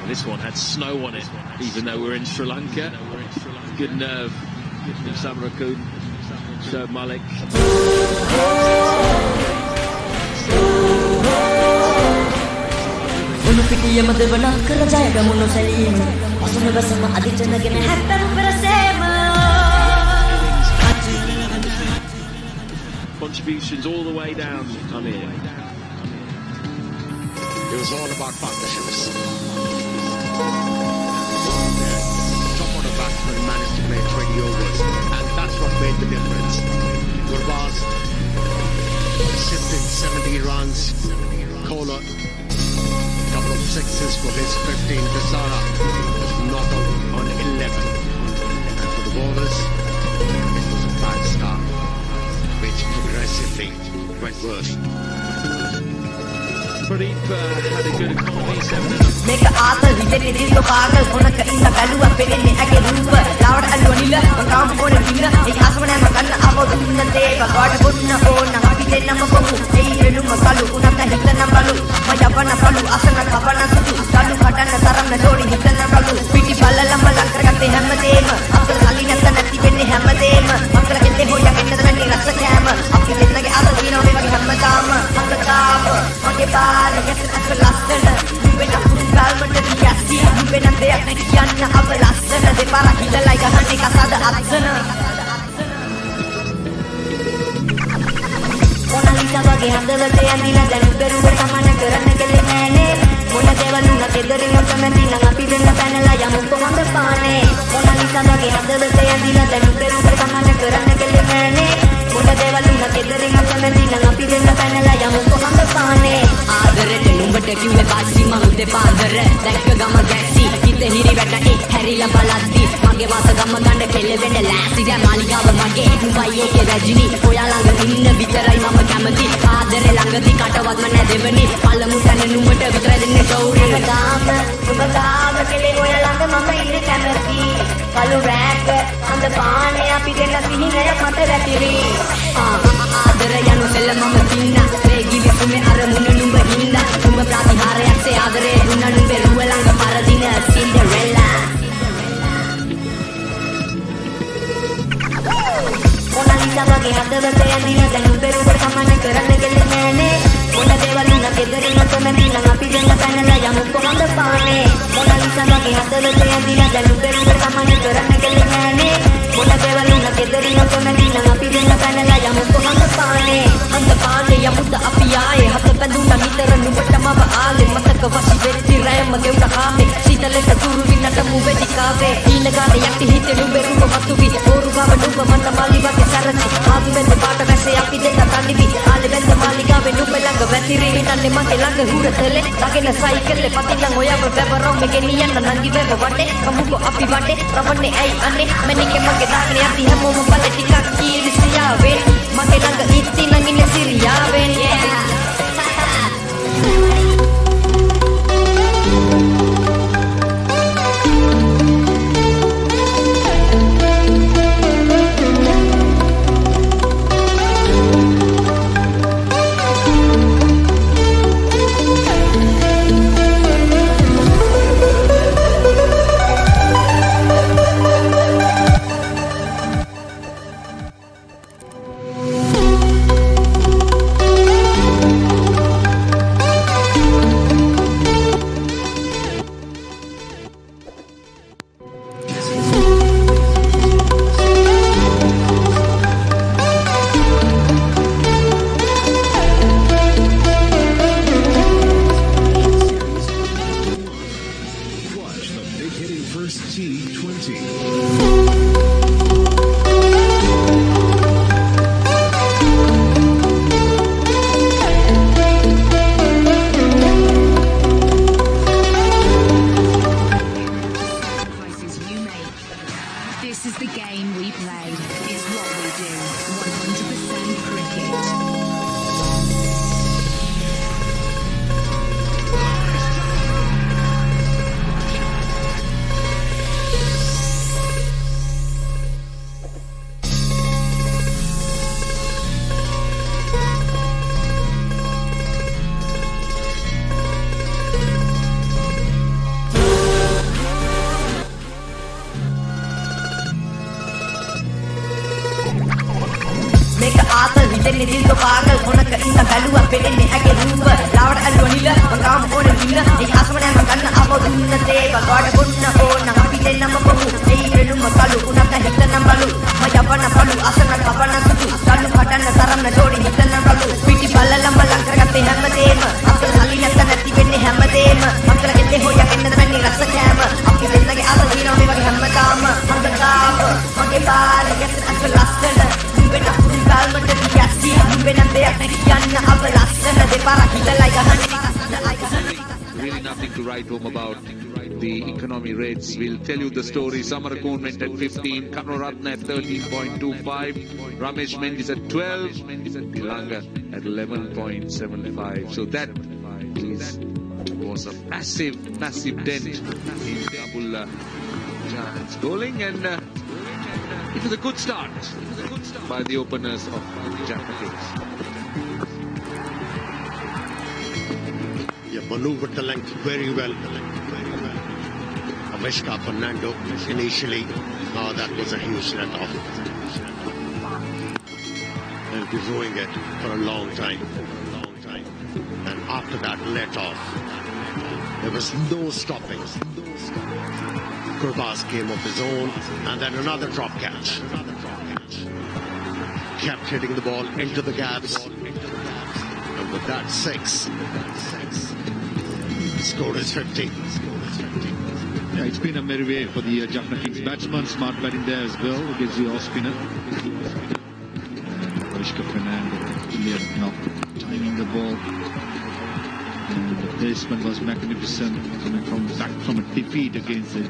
This one had snow on it, even though we're in Sri Lanka. Good nerve from Samarakun. Shoaib Malik. Contributions all the way down. I mean, it was all about partnerships. Top order batsman managed to play 20 overs, and that's what made the difference. Gurbaz assisted 70 runs. Kohler, couple of sixes for his 15. Dasara Pradeep had a good economy, 7.5. Make a ආතල් හිතේ දිල්ල පාගල් කොනක ඉන්න බැලුවා පෙන්නේ ඇගේ රූප ලාවට අල්ලුවනිල මං ඕන පින්න ඒ ආසම නෑ මගන්න ආවෝ දුන්න තේ බගාඩ බොන්න ඕන අපි දෙන්නම කොමු ඒ වෙනුම කලු උනත් හිතන බලු මම යවන්න බලු අසන කපන සුදු කලු කඩන්න තරම් නෝඩි හිතන බලු පිටි බල්ලලම ලං කරගත්තේ හැමදේම අපල කලි නැත්ත නැති වෙන්නේ හැමදේම අපල කෙතේ හොයගෙන්නද වෙන්නේ රස කෑම අපි දෙන්නගේ ආතල් දිනෝ මේ වගේ හැමදාම අංගතාව මගේ බාල යැත් අත ලස්සන වෙන ගල්මට දියස්ටි වෙන දෙයක් නැති කියන්න අප ලස්සන දෙපාර හිලලයි ගහන්නේ කසාද අත්සන මොනලිසා වගේ හදවතේ ඇඳිලා දැන් උදරුවට සමාන කරන්න කෙලෙ නෑනේ මොන දේවල් උනත් දෙදරින් ඔතමැති නම් අපි දෙන්න පැනලා යමු කොහොමද පානේ මොනලිසා වගේ හදවතේ ඇඳිලා දැන් උදරුවට සමාන කරන්න කෙලෙ නෑනේ මොන දේවල් උනත් දෙදරින් ඔතමැති නම් අපි දෙන්න පැනලා යමු කොහොමද පානේ ආදරෙට නුඹට කිව්වේ පාසි මම උදේ පාදර දැක්ක ගම ගැස්සි හිත හිරි වැටේ හැරිලා බලද්දි මගේ වාස ගම ගන්න කෙල්ල වෙන්න ලෑස්ති දැන් මාලිගාව මගේ නුඹයි ඒකේ රජිනි ඔයා ළඟ ඉන්න විතරයි මම කැමති ආදරේ ළඟදී කටවත්ම නැදෙවනි පළමු තැන නුඹට විතරයි දෙන්නේ ගෞරවය නුඹ ගාම කෙලේ ඔයා ළඟ මම ඉන්න කැමති කළු රෑක අඳ පානේ අපි දෙන්න සිහිනය මට වැටිරි ආදර යනු සෙල්ල මම තින්න රේගි විසුමේ අරමුණ නුඹ හින්න නුඹ ප්‍රතිහාරයක් සේ ආදරේ දුන්න නුඹේ රුව ළඟ පරදින සින්ඩරෙල්ලා මොනලිසා වගේ හදවතේ ඇඳිලා දැන් උඹේ රුවට සමාන කරන්න ගෙල්ල නෑනේ මොන දේවල් උනත් ගෙදරින් ඔතමැති නම් අපි දෙන්න පැනලා යමු කොහොමද පානේ මොනලිසා වගේ හදවතේ ඇඳිලා දැන් උඹේ රුවට සමාන කරන්න ගෙල්ල නෑනේ මොන දේවල් උනත් ගෙදරින් ඔතමැති නම් අපි දෙන්න පැනලා යමු කොහොමද පානේ අන්ත පානේ යමුද අපි ආයේ හත බඳුනා නිතර නුඹටම ආලේ මතක වශී වෙච්චි රෑම ගෙවුන කාමේ සීතලට තුරු වින්නට මුවෙදි කාවේ ඊන ගානේ යටි හිතේ නුඹේ රුව මතුවි ඕරු ගාව නුඹ මන්ද මාලි වගේ සරසි ආදු වෙන්න පාට වැස්සේ අපි දෙන්න තනිවි ආලේ වෙන්න මාලිගාවේ නුඹ ළඟ වැතිරි හිටන්නේ මගේ ළඟ හුරතලේ දකින සයිකලේ පතිලන් ඔයව වැවරෝ මෙගේ නියන්න නංගි වෙව වටේ කමුකෝ අපි වටේ රවන්නේ ඇයි අනේ මැනිකේ මගේ දාගෙන යති හැමෝම බලේ ටිකක් කීරිසියාවේ මගේ ළඟ ඉති නම් ඉන්නේ සිරියාවෙන් දෙන්නේ දිල්ල පාගල් කොනක ඉන්න බැලුවා පෙන්නේ ඇගේ රූප ලාවට අල්ලුවනිල මං ගාම ඕන පින්න ඒ ආසම නෑ මං ගන්න ආවෝ දුන්න තේ බගාඩ බොන්න ඕන අපි දෙන්නම කොමු ඒ වෙනුම කලු උනත් හිතන බලු මම යවන්න බලු අසන කපන සුදු කලු කඩන්න තරම් නෝඩි හිතන බලු පිටි බල්ලලම ලං කරගත්තේ හැමදේම අපල කලි නැත්ත නැති වෙන්නේ හැමදේම අපල කෙතේ හොයගෙන්නද වෙන්නේ රස කෑම අපි දෙන්නගේ ආතල් දිනෝ මේ වගේ හැමදාම අංගතාව මගේ බාල යැත් අත ලස්සන වෙන ගල්මට දියස්ටි වෙන දෙයක් නැති කියන්න අප ලස්සන දෙපාර හිලලයි ගහන්නේ Really nothing to write home about the economy rates. We'll tell you the story. Samarakon went at 15, Kanuratna at 13.25, Ramesh Mendis at 12, Lanka at 11.75. So that was a massive dent in Dambulla Giants bowling, and it was a good start by the openers of Jaffna Kings. Yeah, manoeuvred the length very well. Avishka Fernando initially, that was a huge let off. They'll be rowing it for a long time. And after that let off, there was no stopping. Gurbaz came off his own, and then another drop catch. Kept hitting the ball into the gaps, and with that 6, score is 50. Yeah, it's been a merry way for the Jaffna Kings batsman. Smart batting there as well against the off spinner. Avishka Fernando brilliant knock, timing the ball. And the placement was magnificent, coming back from a defeat against the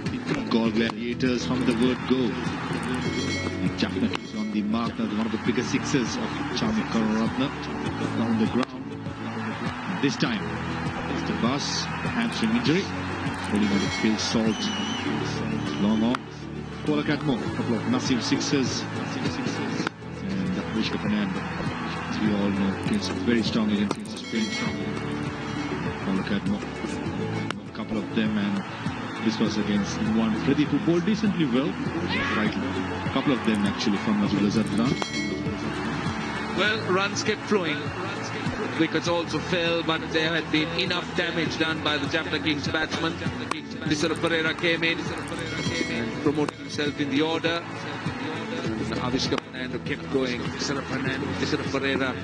Gaul Gladiators from the word go. The Jaffna Kings on the mark, now one of the biggest sixes of Chamik Karuratna down the ground. And this time, it's the bus, hamstring injury. Pulling on the field salt, long on. Qualifier, a couple of massive sixes, and Avishka Fernando, as we all know, against very strong against Spain. Qualifier, a couple of them, and this was against one Pradeep who bowled decently well. Right, a couple of them actually from Nazul Zadran. Well, runs kept flowing. Wickets also fell, but there had been enough damage done by the Jaffna Kings batsman. Disara Pereira came in and promoted himself in the order. And Avishka Fernando kept going. Disara Pereira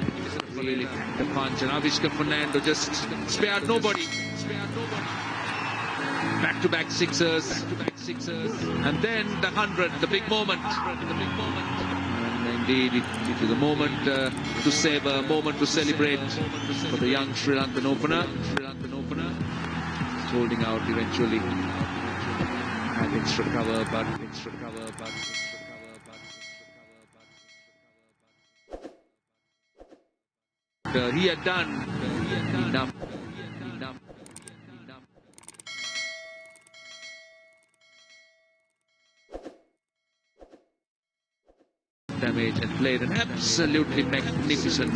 really packed the punch, and Avishka Fernando just spared nobody. Back-to-back sixers. And then the 100, the big moment. Indeed, it is a moment to savor, a moment to celebrate for the young Sri Lankan opener. Holding out eventually. Had extra cover, but he had done enough. Damage and played an absolutely magnificent.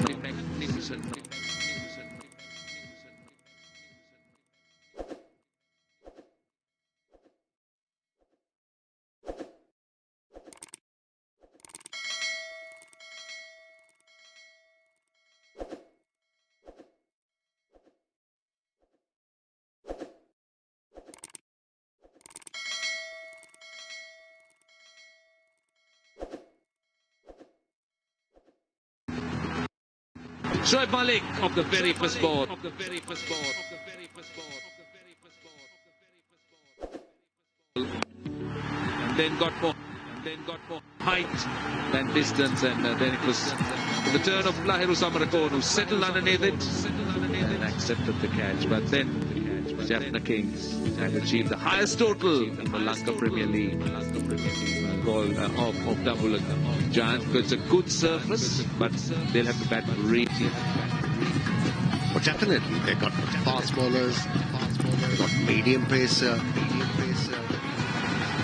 Shoaib Malik of the very first ball. And then got more height than distance, and then it was the turn of Lahiru Samarakon, who settled underneath it and accepted the catch. But then Jaffna Kings had achieved the highest total in the Lanka Premier League of Dambulla Giants, because it's a good surface, but they'll have to bat really. Well, definitely, they got fast bowlers, they got medium pacer,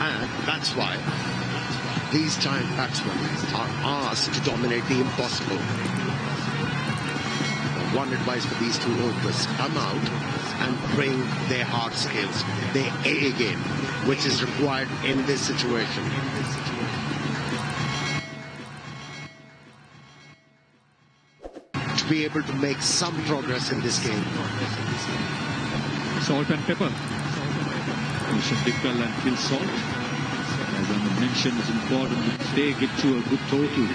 and that's why these giant batsmen are asked to dominate the impossible. One advice for these two openers: come out and bring their hard skills, their A game, which is required in this situation. To be able to make some progress in this game. Salt and pepper. You should pick well and kill salt. As I mentioned, it's important to get to a good total.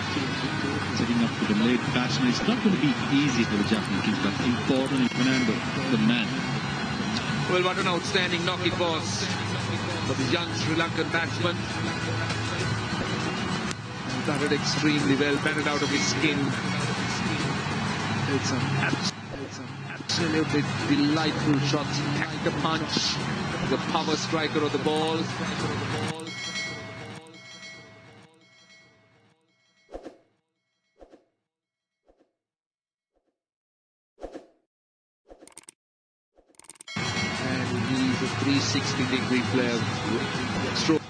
Setting up for the late batsman. It's not going to be easy for the Jaffna Kings, but important. Fernando, the man. Well, what an outstanding knock it was for the young Sri Lankan batsman. He batted extremely well, batted out of his skin. It's an absolutely delightful shot. Packed the punch, the power striker of the ball. 360-degree flare stroke.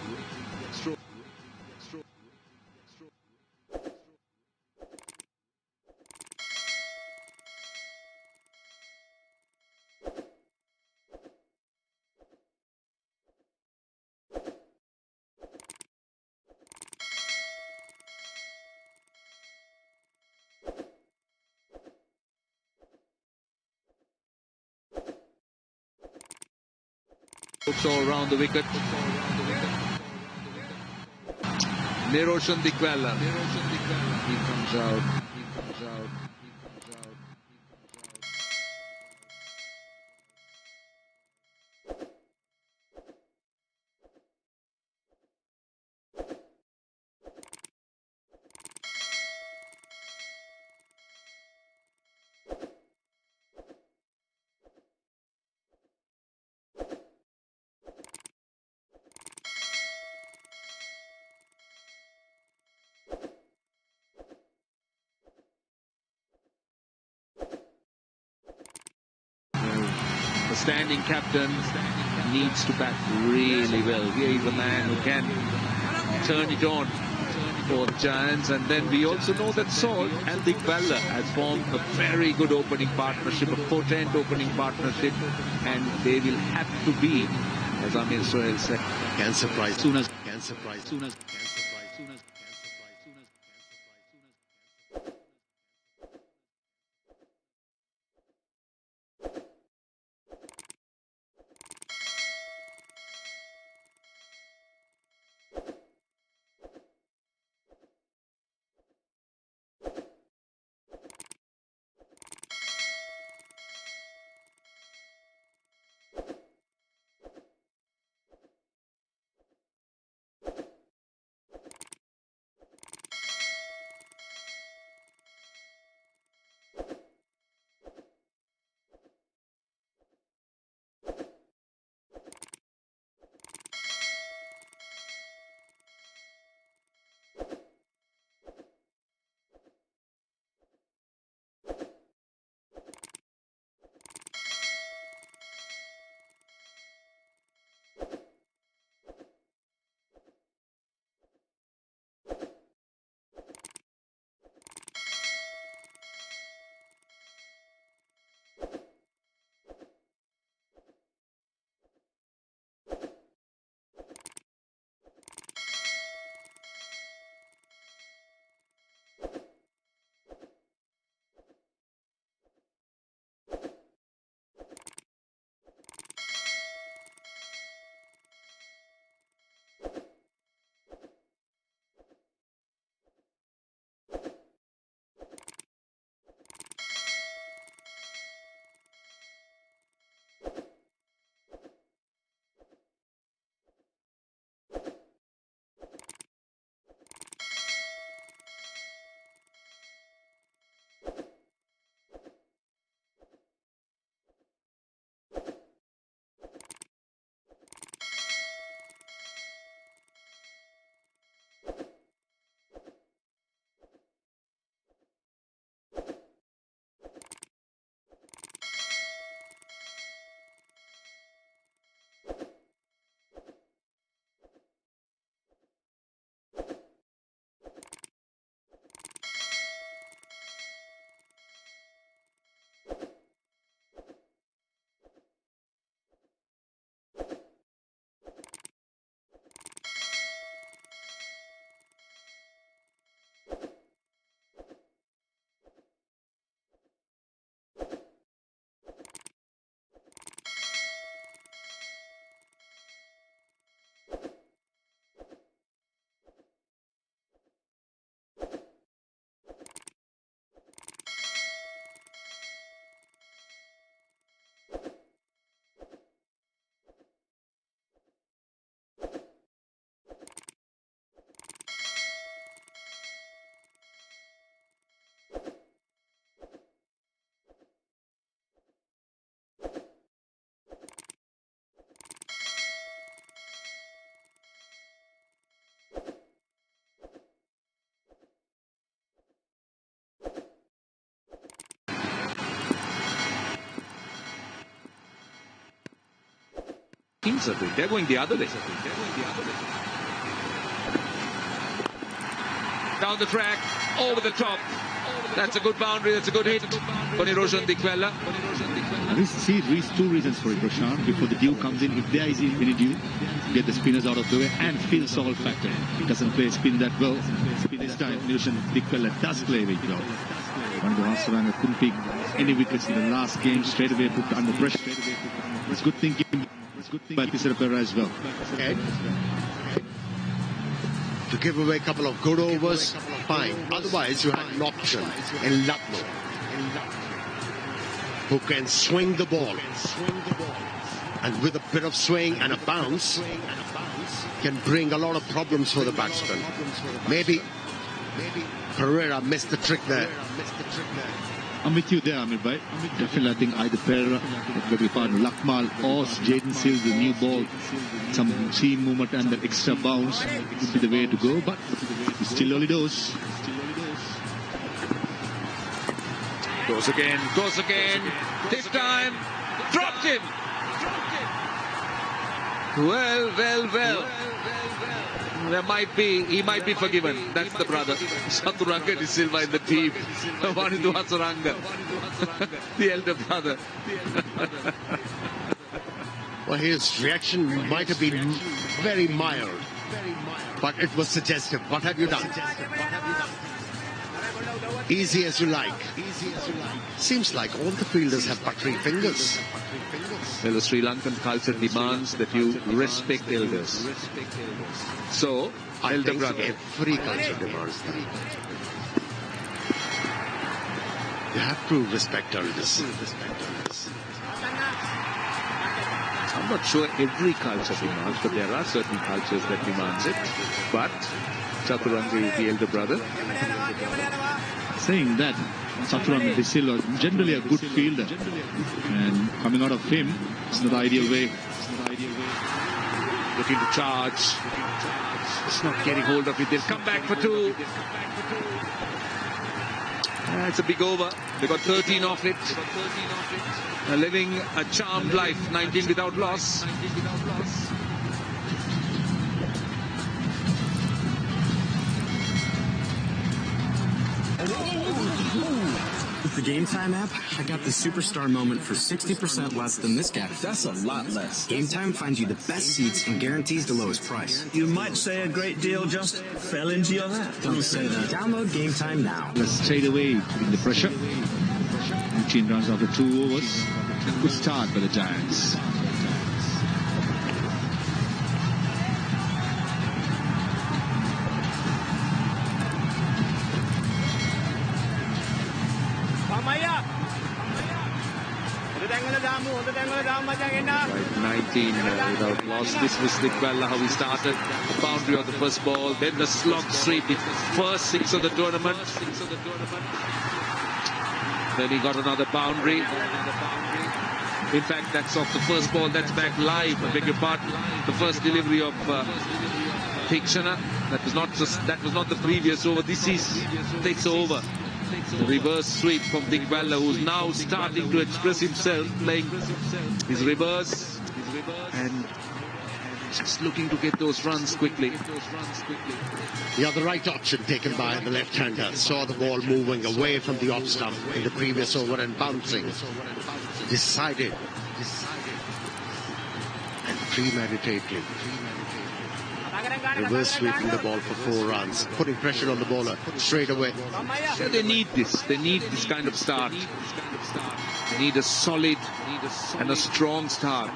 Also around the wicket. Niroshan Dikwella. He comes out. The standing captain needs to bat really well. Here is a man who can turn it on for the Giants. And then we also know that Salt and Dikwella has formed a very good opening partnership, a potent opening partnership, and they will have to be, as Amir Sohail said, Can surprise. Kings are doing. They're going the other way. Down the track, over the top. That's a good boundary, that's a good hit for Niroshan Dikwella. We see two reasons for it, Prashant. Before the dew comes in, if there is any dew, get the spinners out of the way and fill Saul factor. Doesn't play spin that well. This time, Niroshan Dikwella does play very well. One of the last runner couldn't pick any wickets in the last game, straight away put under pressure. It's good thinking by Tisarapera as well. Okay. To give away a couple of good overs, fine. Otherwise, you had an option in Lucknow who can swing the ball. And with a bit of swing and a bounce, can bring a lot of problems for the batsman. Maybe Pereira missed the trick there. I'm with you there, Amir Bhai. Definitely, I think either Pereira, Lakmal, or Jaden Sills, the new ball, some seam movement and that extra bounce would be the way to go. But it's still early doors. Goes again. This time, dropped him. Well. He might be forgiven. That's the brother. Chaturanga De Silva in the team. Vanidu Hasaranga. The elder brother. Well, his reaction might have been very mild, but it was suggestive. What have you done? Easy as you like. Seems like all the fielders have buttery fingers. Well, the Sri Lankan culture demands that you respect elders. So, elder brother. Every culture demands that. You have to respect elders. I'm not sure every culture demands, but there are certain cultures that demands it. But Chaturanga is the elder brother. Saying that, Chaturanga De Silva generally a good fielder, and coming out of him, it's not the ideal way. Looking to charge. It's not getting hold of it. They'll come back for two. It's a big over. They got 13 off it. Living a charmed life, 19 without loss. With the Game Time app, I got the superstar moment for 60% less than this guy. That's a lot less. Game Time finds you the best seats and guarantees the lowest price. You might say a great deal just fell into your lap. Don't say that. Download Game Time now. Straight away in the pressure. 18 runs after 2 overs. Good start for the Giants. Right, 19 without loss. This was Dikwella, how he started. The boundary of the first ball, then the slog sweep, the first 6 of the tournament. Then he got another boundary. In fact, that's off the first ball. That's back live. I beg your pardon. The first delivery of Thikshana. That was not the previous over. This takes over. The reverse sweep from Dikwella, who's now starting to express himself, playing his reverse and just looking to get those runs quickly. Yeah, the right option taken by the left-hander. Saw the ball moving away from the off stump in the previous over and bouncing. Decided and premeditated. Reverse sweeping the ball for 4 runs, putting pressure on the bowler straight away. Yeah, they need this. They need this kind of start. They need a solid and a strong start.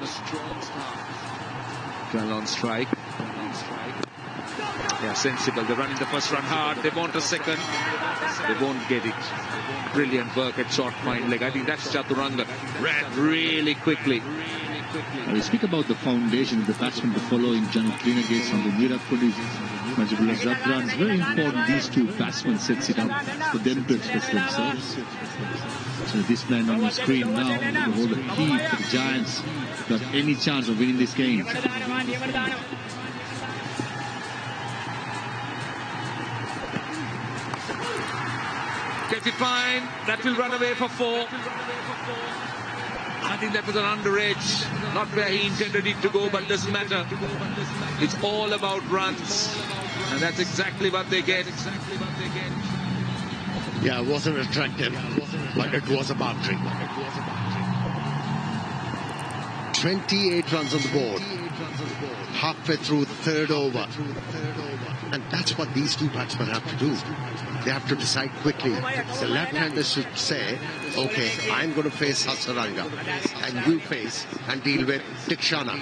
12 on strike. Yeah, sensible. They're running the first run hard. They want a second. They won't get it. Brilliant work at short fine leg. I think that's Chaturanga. Ran really quickly. We speak about the foundation of the batsman, the following Janil Cleaner gates from the Virat Kohli, Majibullah Zadran. It's very important these two batsmen sets it up for them to express themselves. So this man on the screen now will hold the key for the Giants. Got any chance of winning this game. Gets it fine. That will run away for 4. think that was an underage, not where he intended it to go, but doesn't matter. It's all about runs, and that's exactly what they get. Yeah, it wasn't attractive, but it was a boundary. 28 runs on the board, halfway through the third over. And that's what these two batsmen have to do. They have to decide quickly. The left-hander should say, okay, I'm going to face Hasaranga, and you face and deal with Jaffna.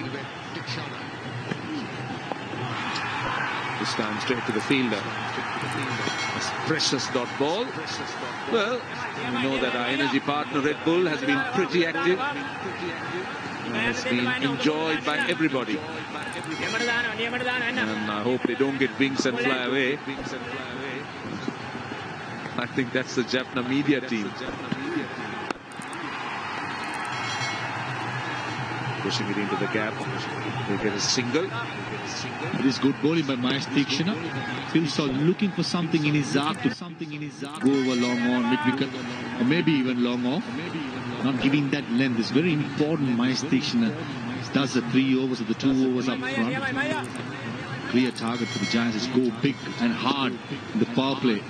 This time straight to the fielder. Precious dot ball. Well, we know that our energy partner Red Bull has been pretty active and has been enjoyed by everybody. And I hope they don't get wings and fly away. I think that's the Jaffna media team. Pushing it into the gap. They get a single. It is good bowling by Mahesh Tikshana. Phil Salt looking for something in his arc to go over long on, mid-wicket, or maybe even long off. Not giving that length is very important. Mahesh Tikshana does the 3 overs or the 2 overs up front. Clear target for the Giants is go big and hard in the power play.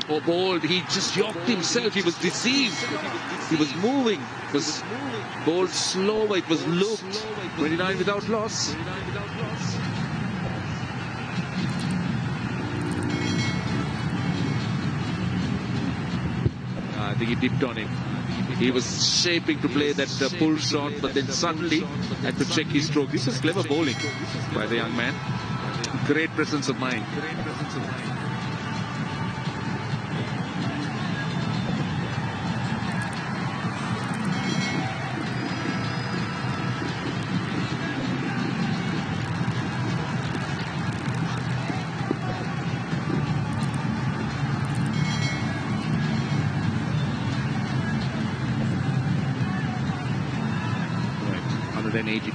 Oh, bowled. He just yoked himself. He was deceived. He was moving. It was bowled slower. It was looped. 29 without loss. I think he dipped on him. He was shaping to play that pull shot, but then suddenly had to check his stroke. This was clever bowling by the young man. Great presence of mind.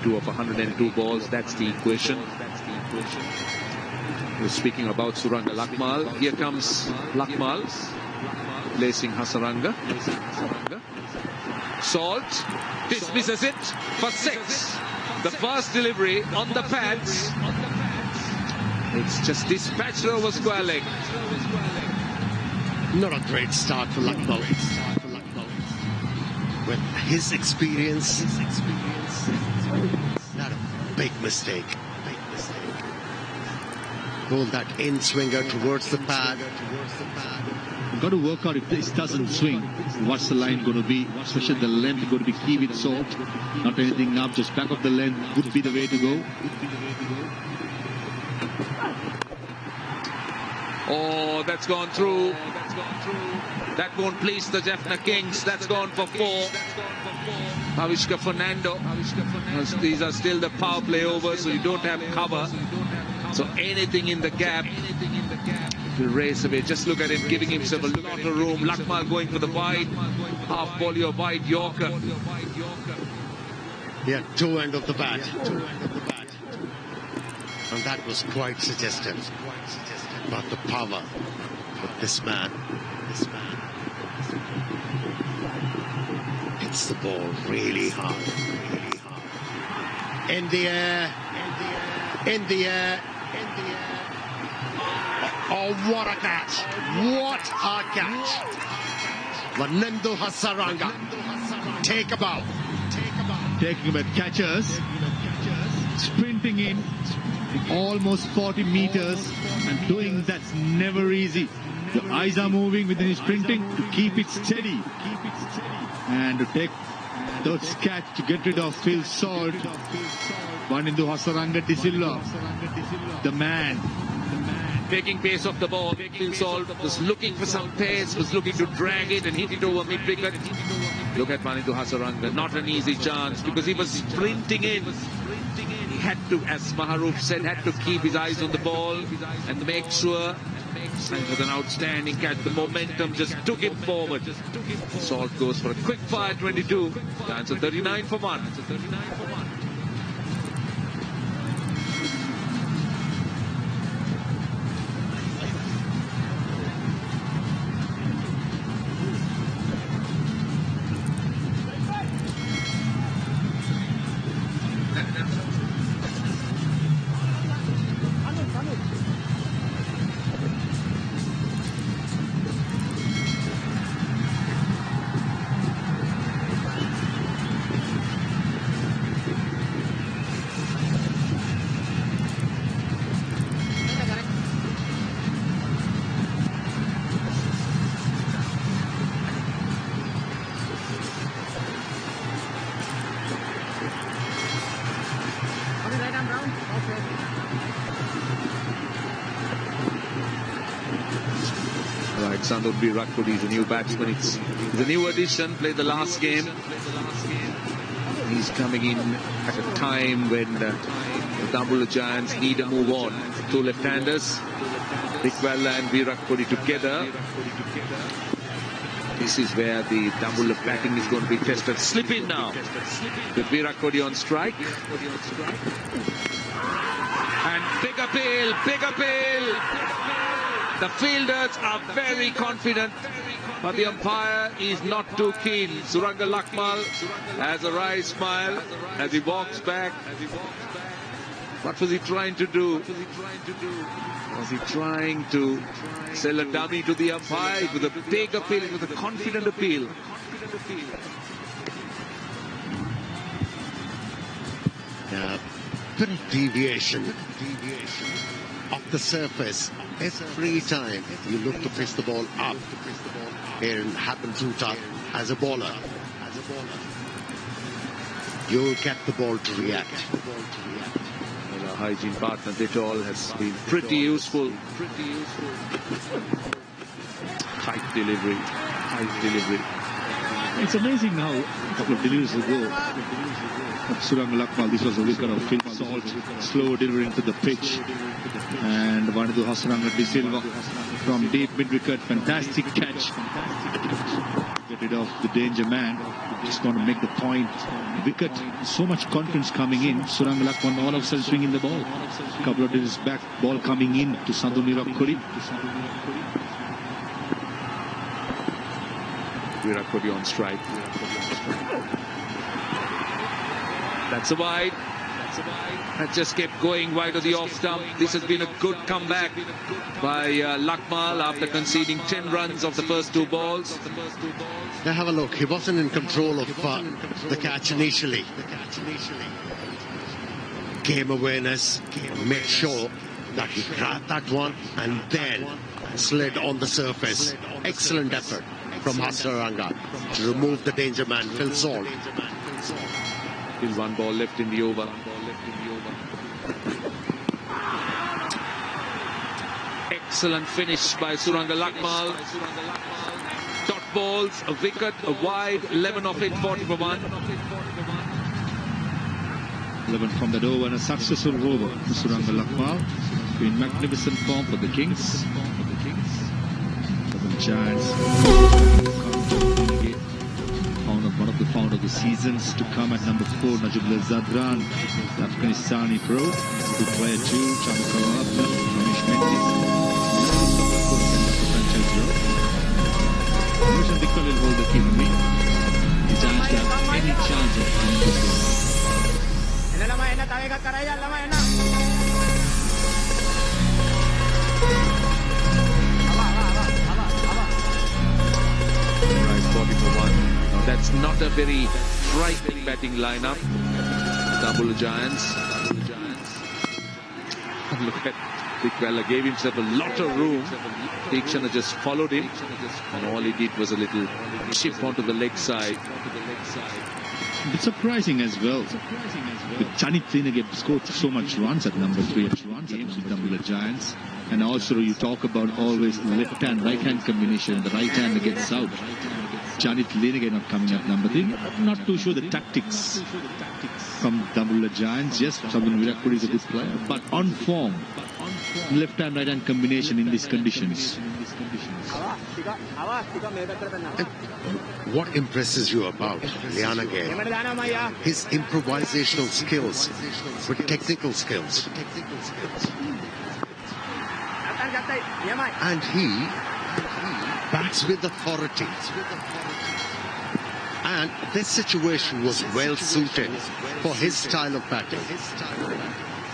Of 102 balls, that's the equation. We're speaking about Suranga Lakmal. Here comes Lakmal, placing Hasaranga. Salt dismisses it for 6. The first delivery on the pads. It's just dispatched over square leg. Not a great start for Lakmal. With his experience, not a big mistake. Pull that in swinger towards the pad. You've got to work out if this doesn't swing, what's the line going to be, especially the length going to be key with Salt. Not anything up, just back of the length would be the way to go. Oh, that's gone through. That won't please the Jaffna Kings. That's gone for 4. Avishka Fernando. These are still the power play overs, so you don't have cover. So anything in the gap will race away. Just look at him giving himself a lot of room. Lakmal going for the wide half volley or wide Yorker. Yeah, 2 end of the bat. And that was quite suggestive. About the power of this man. Hits the ball really hard. In the air. Oh, what a catch! What a catch! Vanendu Hasaranga. Take a bow. Taking him at catchers. Sprinting in almost 40 meters. And doing that's never easy. The eyes are moving within his sprinting to keep it steady. And to take those catch to get rid of Phil Salt. Vanendu Hasaranga Disilla. The man. Taking pace off the ball. Phil Salt was looking for some pace, was looking to drag it and hit it over mid-wicket. Look at Vanendu Hasaranga. Not an easy chance because he was sprinting in. He had to, as Maharoof said, had to keep his eyes on the ball and make sure. And with an outstanding catch, the momentum just took him forward. Salt goes for a quick fire 22. Giants are 39 for 1. Right, Sandor Virakudi is a new batsman. He's a new addition, played the last game. He's coming in at a time when the Dambulla Giants need to move on. Two left-handers, Dikwella and Virakudi together. This is where the Dambulla batting is going to be tested. Slip in now with Virakudi on strike. And big appeal, big appeal. The fielders are very confident, but the umpire is not too keen. Suranga Lakmal has a wry smile as he walks back. What was he trying to do? Was he trying to sell a dummy to the umpire? It was a big appeal, it was a confident appeal. Bit of deviation off the surface. Every time you look to pitch the ball up, here in Happen-Tuta as a bowler, you'll get the ball to react. Well, our hygiene partner Detol has been pretty useful. Tight delivery, tight delivery. It's amazing how a couple of deliveries ago, Suranga Lakmal, this was a wicket of Phil Salt, slow delivery into the pitch. And Vanadu Hasaranga De Silva from deep mid-wicket, fantastic catch. Get rid of the danger man, just want to make the point. Wicket, so much confidence coming in. Suranga Lakmal all of a sudden swinging the ball. A couple of deliveries back, ball coming in to Sandor Virakudi. Virakudi on strike. That's a wide. That just kept going wide of the off stump. This has been a good comeback by Lakmal after conceding 10 runs of the first two balls. Now have a look. He wasn't in control of the catch initially. Game awareness, made sure that he grabbed that one and then slid on the surface. Excellent effort from Hasaranga to remove the danger man, Phil Salt. Still one ball left in the over. Excellent finish by Suranga Lakmal. Dot balls, a wicket, a wide, 11 off it, 40 for 1. 11 from that over and a successful over for Suranga Lakmal. In magnificent form for the Kings. For the Giants. One of the founder of the seasons to come at number 4, Najibullah Zadran, the Afghanistani pro. Good player too, Chamukala Abdul, Ramesh Mendis. Lucian Dikwella will hold the key for me. The Giants don't have any chance of winning this game. Nice 40 for 1. That's not a very frightening batting lineup. Dambulla Giants. Look at Dikwella, gave himself a lot of room. Tikshana just followed him, and all he did was a little chip onto the leg side. It's surprising as well. Janit Linege scored so much runs at number 3 at Dambulla Giants. And also you talk about always the left-hand, right-hand combination. The right hand gets out. Janit Linege not coming up number 3. I'm not too sure the tactics from Dambulla Giants. Yes, Sandor Virakudi is a good player, but on form, left-hand, right-hand combination in these conditions. What impresses you about Lianage? His improvisational skills with technical skills. And he bats with authority. And this situation was well suited for his style of batting.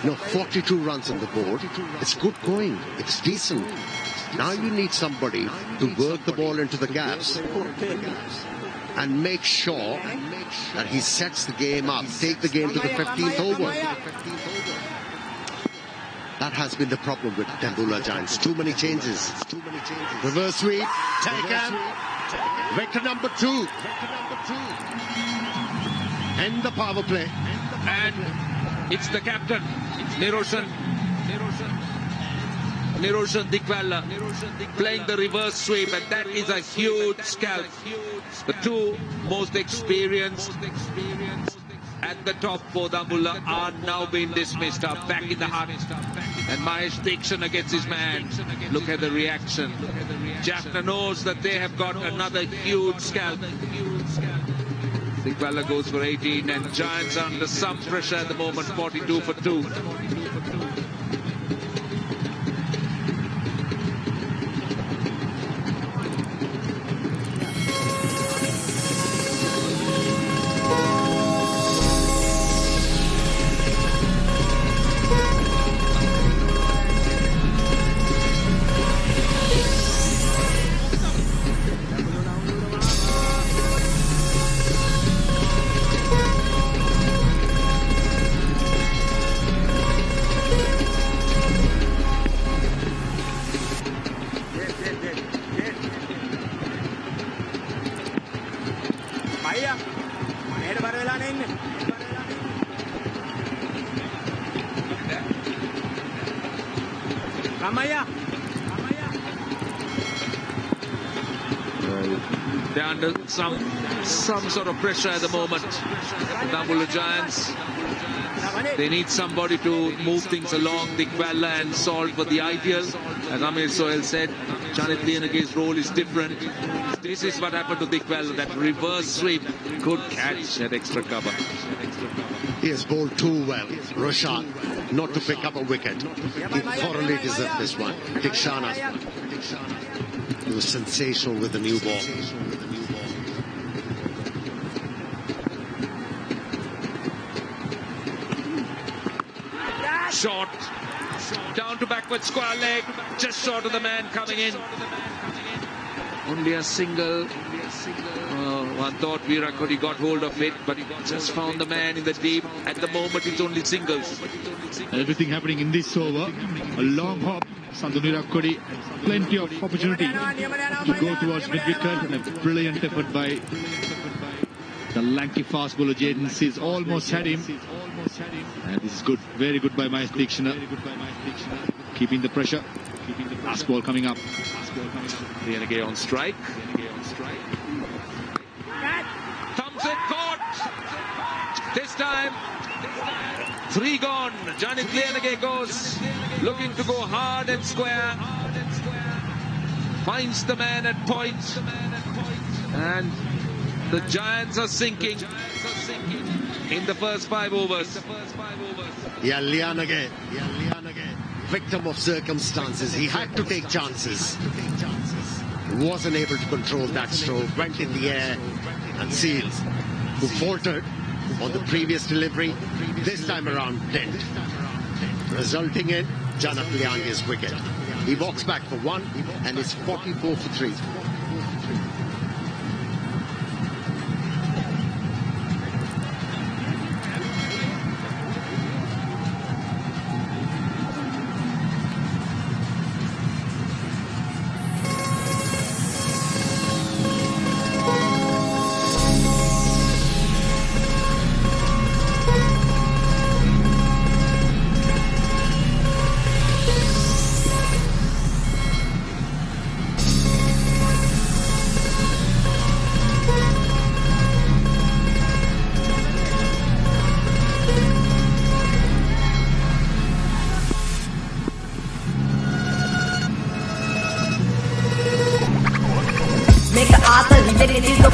No, 42 runs on the board. It's good going. It's decent. Now you need somebody to work the ball into the gaps and make sure that he sets the game up, take the game to the 15th over. That has been the problem with Dambulla Giants. Too many changes. Reverse sweep, taken. Vector number 2. End the power play. And It's the captain, Niroshan Dikwalla, playing the reverse sweep, and that is a huge scalp. The two most experienced at the top for Dambulla are now being dismissed, are back in the hunt. And Mahesh Dikshana gets his man. Look at the reaction. Jaffna knows that they have got another huge scalp. Dikwalla goes for 18, and Giants are under some pressure at the moment, 42 for 2. They're under some sort of pressure at the moment. Dambulla Giants. They need somebody to move things along. Dikwalla and Salt for the ideal. As Amir Sohail said, Janit Lianage's role is different. This is what happened to Dikwalla. That reverse sweep. Good catch at extra cover. He has bowled too well, Roshan, not to pick up a wicket. He thoroughly deserved this one. Dikshana, he was sensational with the new ball. Short, down to backward square leg, just short of the man coming in. Only a single. One thought Virat Kohli got hold of it, but he just found the man in the deep. At the moment, it's only singles. Everything happening in this over. A long hop. Santanu Virat Kohli, plenty of opportunity to go towards mid-wicket, and a brilliant effort by the lanky fast bowler Jaden Seas. Almost had him. And this is good, very good by Mahesh Dikshana. Keeping the pressure. Last ball coming up. Lianage on strike. Thumbs it, caught. This time, 3 gone. Janit Lianage goes, looking to go hard and square. Finds the man at point. And the Giants are sinking in the first 5 overs. Yeah, Lianage, victim of circumstances. He had to take chances. Wasn't able to control that stroke. Went in the air, and Seals, who faltered on the previous delivery, this time around didn't. Resulting in Janat Lianage's wicket. He walks back for 1 and is 44 for 3.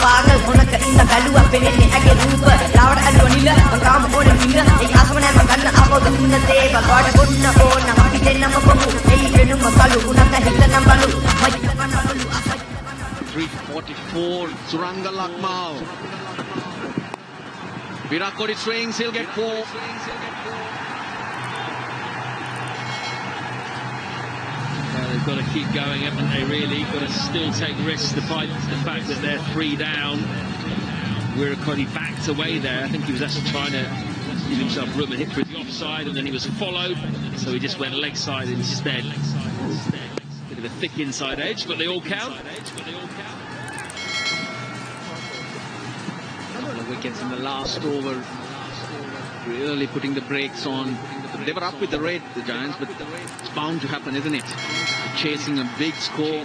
පාගල් හොනක ඉන්න බැලුවා පෙනෙන්නේ ඇගේ රූප ලාවට ඇල්ලුව නිල මං ඕන නිල ඒ ආසම නෑ මං ගන්න ආපහු දුන්න තේ බගාට බොන්න ඕන අපි දෙන්නම කොමු එයි වෙනුම කලු උනත් හිතනම් බලු 344 Suranga Lakmal. Virat Kohli swings, he'll get 4. They've got to keep going, haven't they, really? Got to still take risks despite the fact that they're 3 down. Virat Kohli backed away there. I think he was actually trying to give himself room and hit for the offside, and then he was followed, so he just went leg side instead. Bit of a thick inside edge, but they all count. Couple of wickets in the last over. really putting the brakes on. They were up with the rate, the Giants, but it's bound to happen, isn't it? Chasing a big score.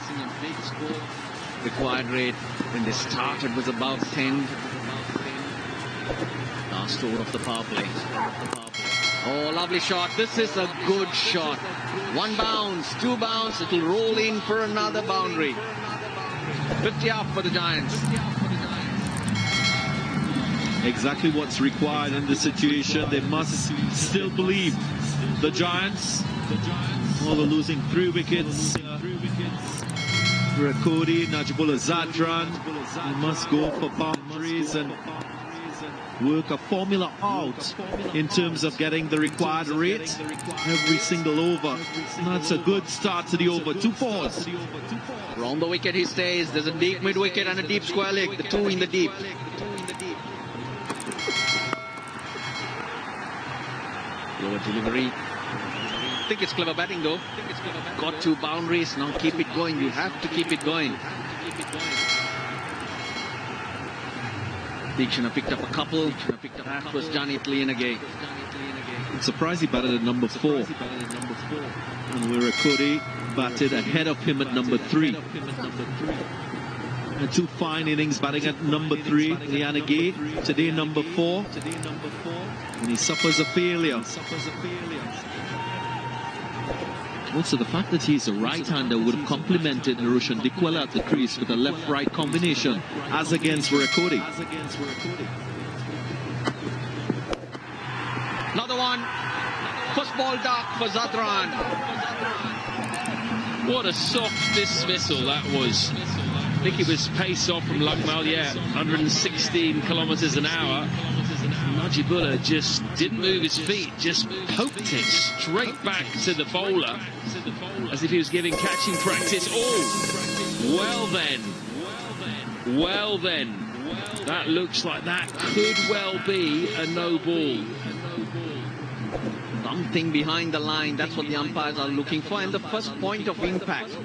Required rate when they started was above 10. Last over of the power play. Oh, lovely shot. This is a good shot. 1 bounce, 2 bounce. It will roll in for another boundary. 50 up for the Giants. Exactly what's required in this situation. They must still believe. The Giants, well, they're losing 3 wickets. Rakodi, Dambulla, Zadran. They must go for boundaries and work a formula out in terms of getting the required rate every single over. And that's a good start to the over. 2 fours. Round the wicket he stays. There's a deep mid wicket and a deep square leg. The 2 in the deep. Lower delivery. I think it's clever batting though. Got 2 boundaries. Now keep it going. You have to keep it going. Deekshana picked up a couple. That was Johnny Tlianage. I'm surprised he batted at number 4. And Virakodi batted ahead of him at number 3. And 2 fine innings batting at number 3. Tlianage today number 4. And he suffers a failure. Also, the fact that he's a right-hander would have complemented Roshan Dikwala at the crease with a left-right combination, as against Virakodi. Another one. First ball dark for Zadran. What a soft dismissal that was. I think it was pace off from Lucknow, yeah, 116 kilometres an hour. Dambulla just didn't move his feet, just poked it straight back to the bowler as if he was giving catching practice. Oh, well then, that looks like that could well be a no ball. Something behind the line, that's what the umpires are looking for. And the first point of impact,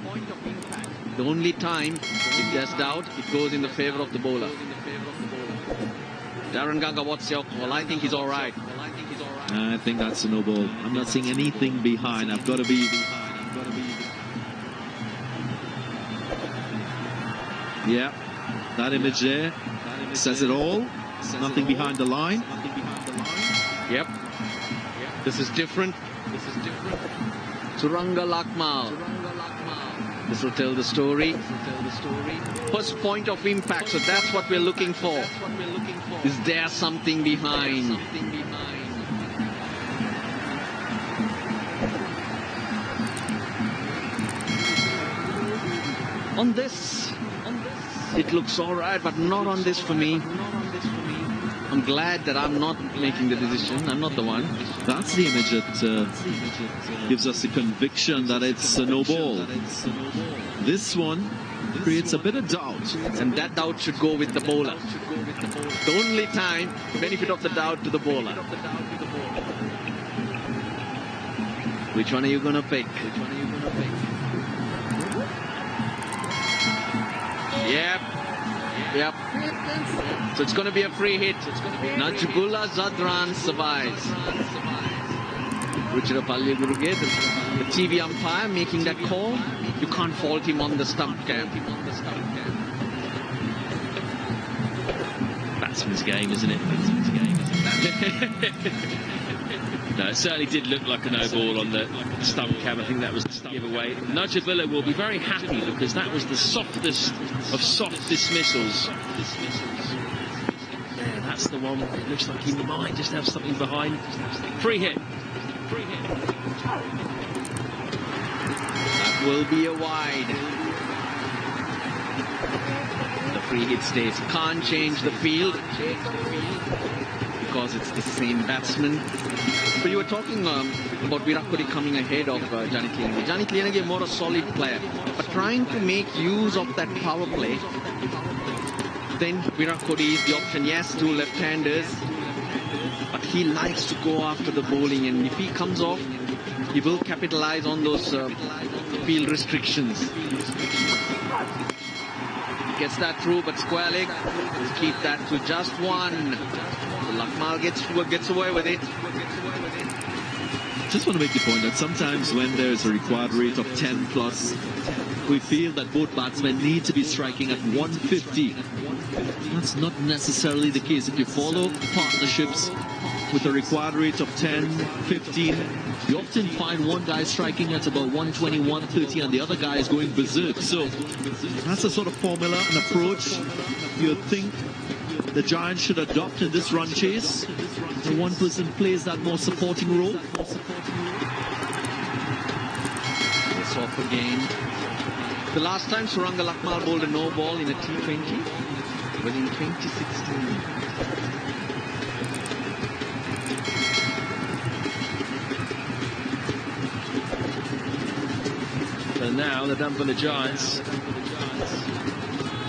the only time, if there's doubt, it goes in the favour of the bowler. Darren Ganga, what's your call? I think he's all right. I think that's a no ball. I'm not seeing anything behind. I've got to be... Yeah, that image there says it all. Nothing behind the line. Yep. This is different. Turanga Lakmal. This will tell the story. First point of impact, so that's what we're looking for. Is there something behind? On this, it looks all right, but not on this for me. I'm glad that I'm not making the decision. I'm not the one. That's the image that gives us the conviction that it's a no ball. This one creates a bit of doubt. And that doubt should go with the bowler. The only time, benefit of the doubt to the bowler. Which one are you going to pick? Yep. So it's going to be a free hit. Dambulla Zadran survives. Richard Palligurugate, the TV umpire making that call. You can't fault him on the stump cam. Batsman's game, isn't it? No, it certainly did look like a no ball on the stump cam. I think that was the giveaway. Dambulla will be very happy because that was the softest of soft dismissals. Yeah, that's the one. It looks like he might just have something behind. Free hit. That will be a wide. The free hit stays. Can't change the field because it's the same batsman. But you were talking about Virat Kohli coming ahead of Johnny Tlianage. Johnny Tlianage is more a solid player, but trying to make use of that power play. Then Virat Kohli is the option. Yes, 2 left-handers, but he likes to go after the bowling, and if he comes off, he will capitalize on those field restrictions. He gets that through, but square leg will keep that to just 1. The Lakmal gets away with it. Just want to make the point that sometimes when there's a required rate of 10 plus, we feel that both batsmen need to be striking at 150. That's not necessarily the case. If you follow partnerships with a required rate of 10, 15, you often find one guy striking at about 120, 130, and the other guy is going berserk. So that's a sort of formula, an approach you think the Giants should adopt in this run chase. The one person plays that more supporting role. It's off again. The last time Suranga Lakmal bowled a no ball in a T20 was in 2016. So now the Dambulla Giants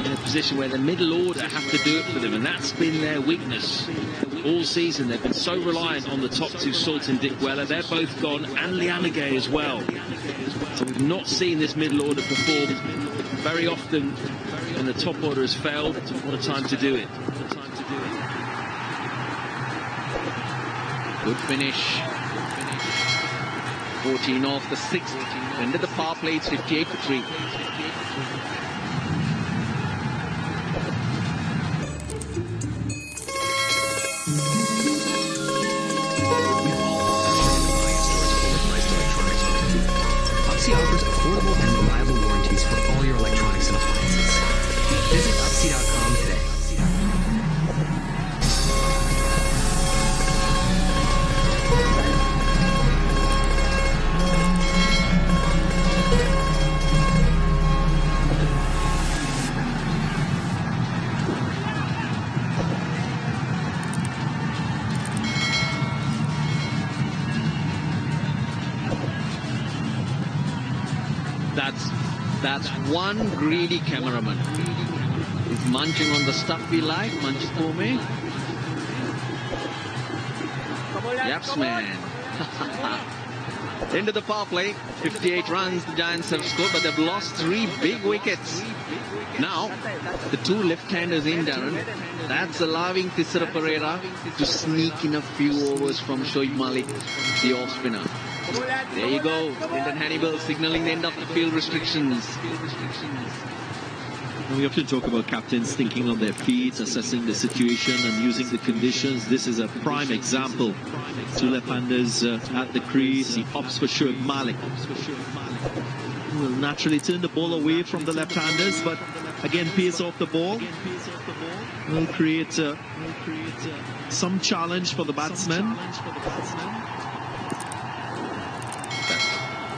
in a position where the middle order have to do it for them, and that's been their weakness all season. They've been so reliant on the top two, Salt and Dickwella. They're both gone, and Lianagay as well. So we've not seen this middle order perform very often when the top order has failed. What a time to do it. Good finish. 14 off the 6th. End of the power play, it's 58 for 3. Upsy offers affordable and reliable warranties for all your electronics and appliances. Visit upsy.com today. That's one greedy cameraman. He's munching on the stuff we like, munch for me. Yaps, man. Into the power play, 58 runs the Giants have scored, but they've lost 3 big wickets. Now, the 2 left-handers in, Darren, that's allowing Thisara Pereira to sneak in a few overs from Shoaib Malik, the off-spinner. There you go, Lyndon Hannibal signaling the end of the field restrictions. We often talk about captains thinking on their feet, assessing the situation and using the conditions. This is a prime example. 2 left-handers at the crease. He opts for Shoaib Malik. Will naturally turn the ball away from the left-handers, but again, pace off the ball. Will create some challenge for the batsmen.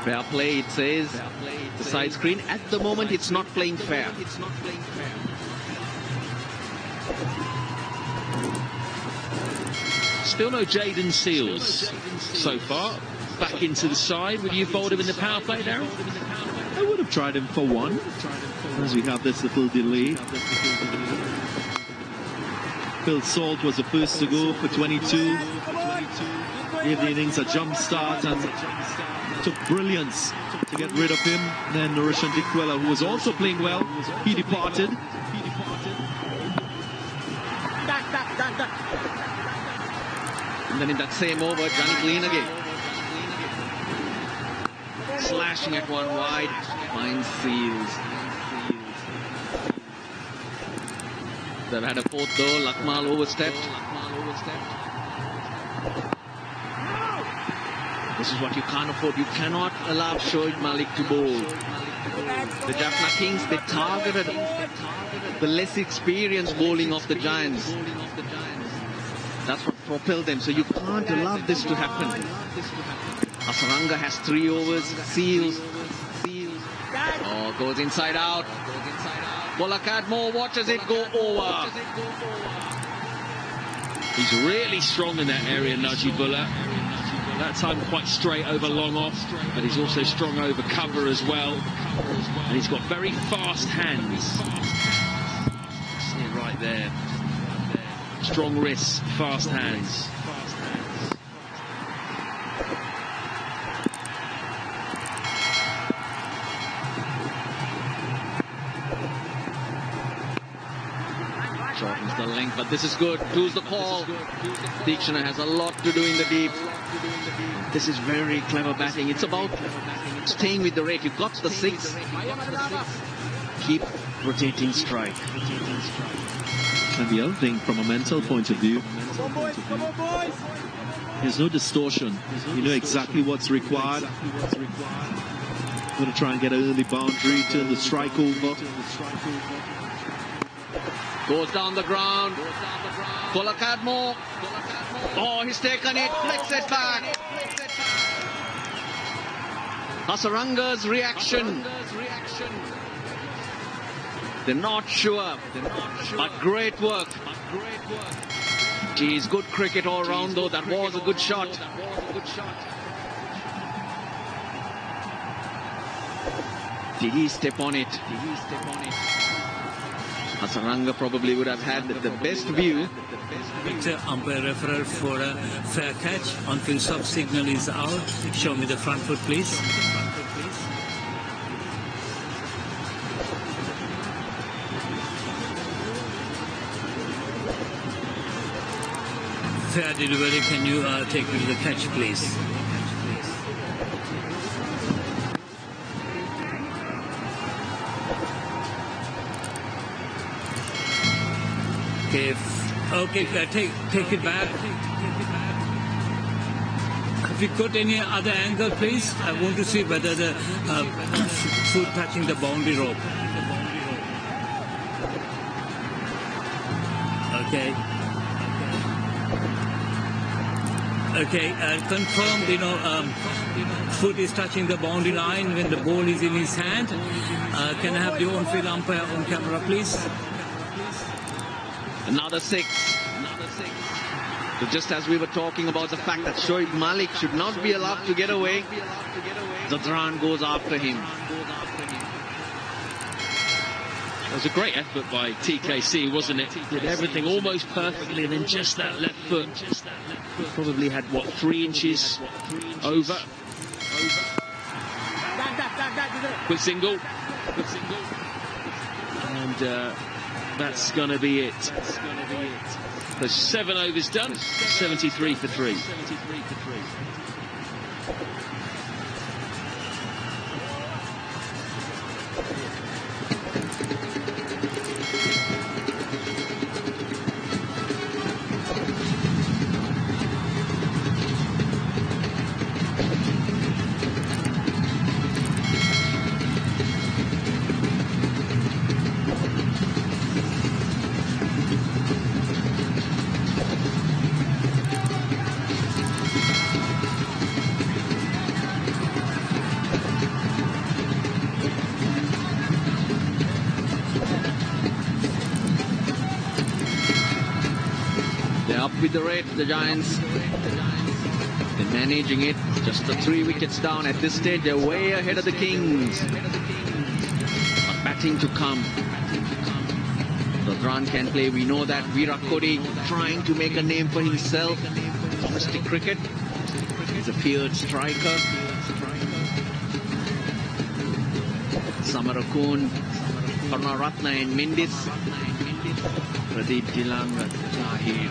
Fair play, it says. The side screen. At the moment, it's not playing fair. Still no Jaden Seals so far. Back into the side. Would you fold him in the power play, Darren? I would have tried him for 1, as we have this little delay. Phil Salt was the first to go for 22. Gave the innings a jump start and took brilliance to get rid of him. Then Roshan Dickwella, who was also playing well, he departed. And then in that same over, Johnny Clean again. Slashing at one wide, finds Seals. They've had a 4th though, Lakmal overstepped. This is what you can't afford. You cannot allow Shoaib Malik to bowl. The Jaffna Kings, they targeted the less experienced bowling of the Giants. That's what propelled them. So you can't allow this to happen. Asaranga has 3 overs. Seals. Oh, goes inside out. Bolakadmore watches it go over. He's really strong in that area, Najibullah. That time quite straight over long off, but he's also strong over cover as well. And he's got very fast hands. See it right there. Strong wrists, fast hands. Shortens the length, but this is good. Who's the call? Jaffna has a lot to do in the deep. This is very clever batting. It's about staying with the rate. You got the 6. Keep rotating strike. And the other thing, from a mental point of view, there's no distortion. You know exactly what's required. Going to try and get an early boundary, turn the strike over. Goes down the ground. Kolakadmo. Oh, he's taken it. Flicks it back. Hasaranga's reaction. They're not sure. But great work. Geez, good cricket all round though. That was a good shot. Did he step on it? Hasaranga probably would have had the best view. Umpire referral for a fair catch. On-field sub signal is out. Show me the front foot, please. Fair delivery. Can you take me to the catch, please? Okay, take it back. If you got any other angle, please. I want to see whether the foot touching the boundary rope. Okay. Confirmed, foot is touching the boundary line when the ball is in his hand. Can I have the on-field umpire on camera, please? Another 6. So just as we were talking about the fact that Shoaib Malik should not be allowed to get away, Zadran goes after him. It was a great effort by TKC, wasn't it? Did everything almost perfectly, and then just that left foot. Probably had, what, 3 inches over? Quick single. And that's going to be it. So 7 overs done, 73 for 3. With the rate, the Giants, they're managing it. Just the 3 wickets down at this stage. They're way ahead of the Kings. But batting to come. Zadran can play. We know that. Virat Kohli trying to make a name for himself. Domestic cricket. He's a feared striker. Samarakun, Karnaratna and Mindis. Pradeep Dilanga, Zahir.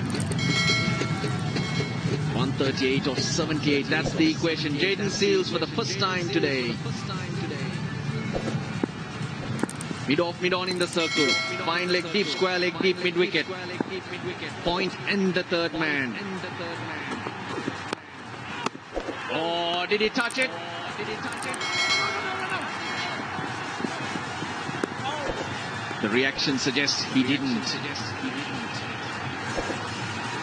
138 of 78, that's the equation. Jaden Seals for the first time today. Mid-off, mid-on in the circle. Fine leg deep, square leg deep, mid-wicket. Point and the third man. Oh, did he touch it? The reaction suggests he didn't.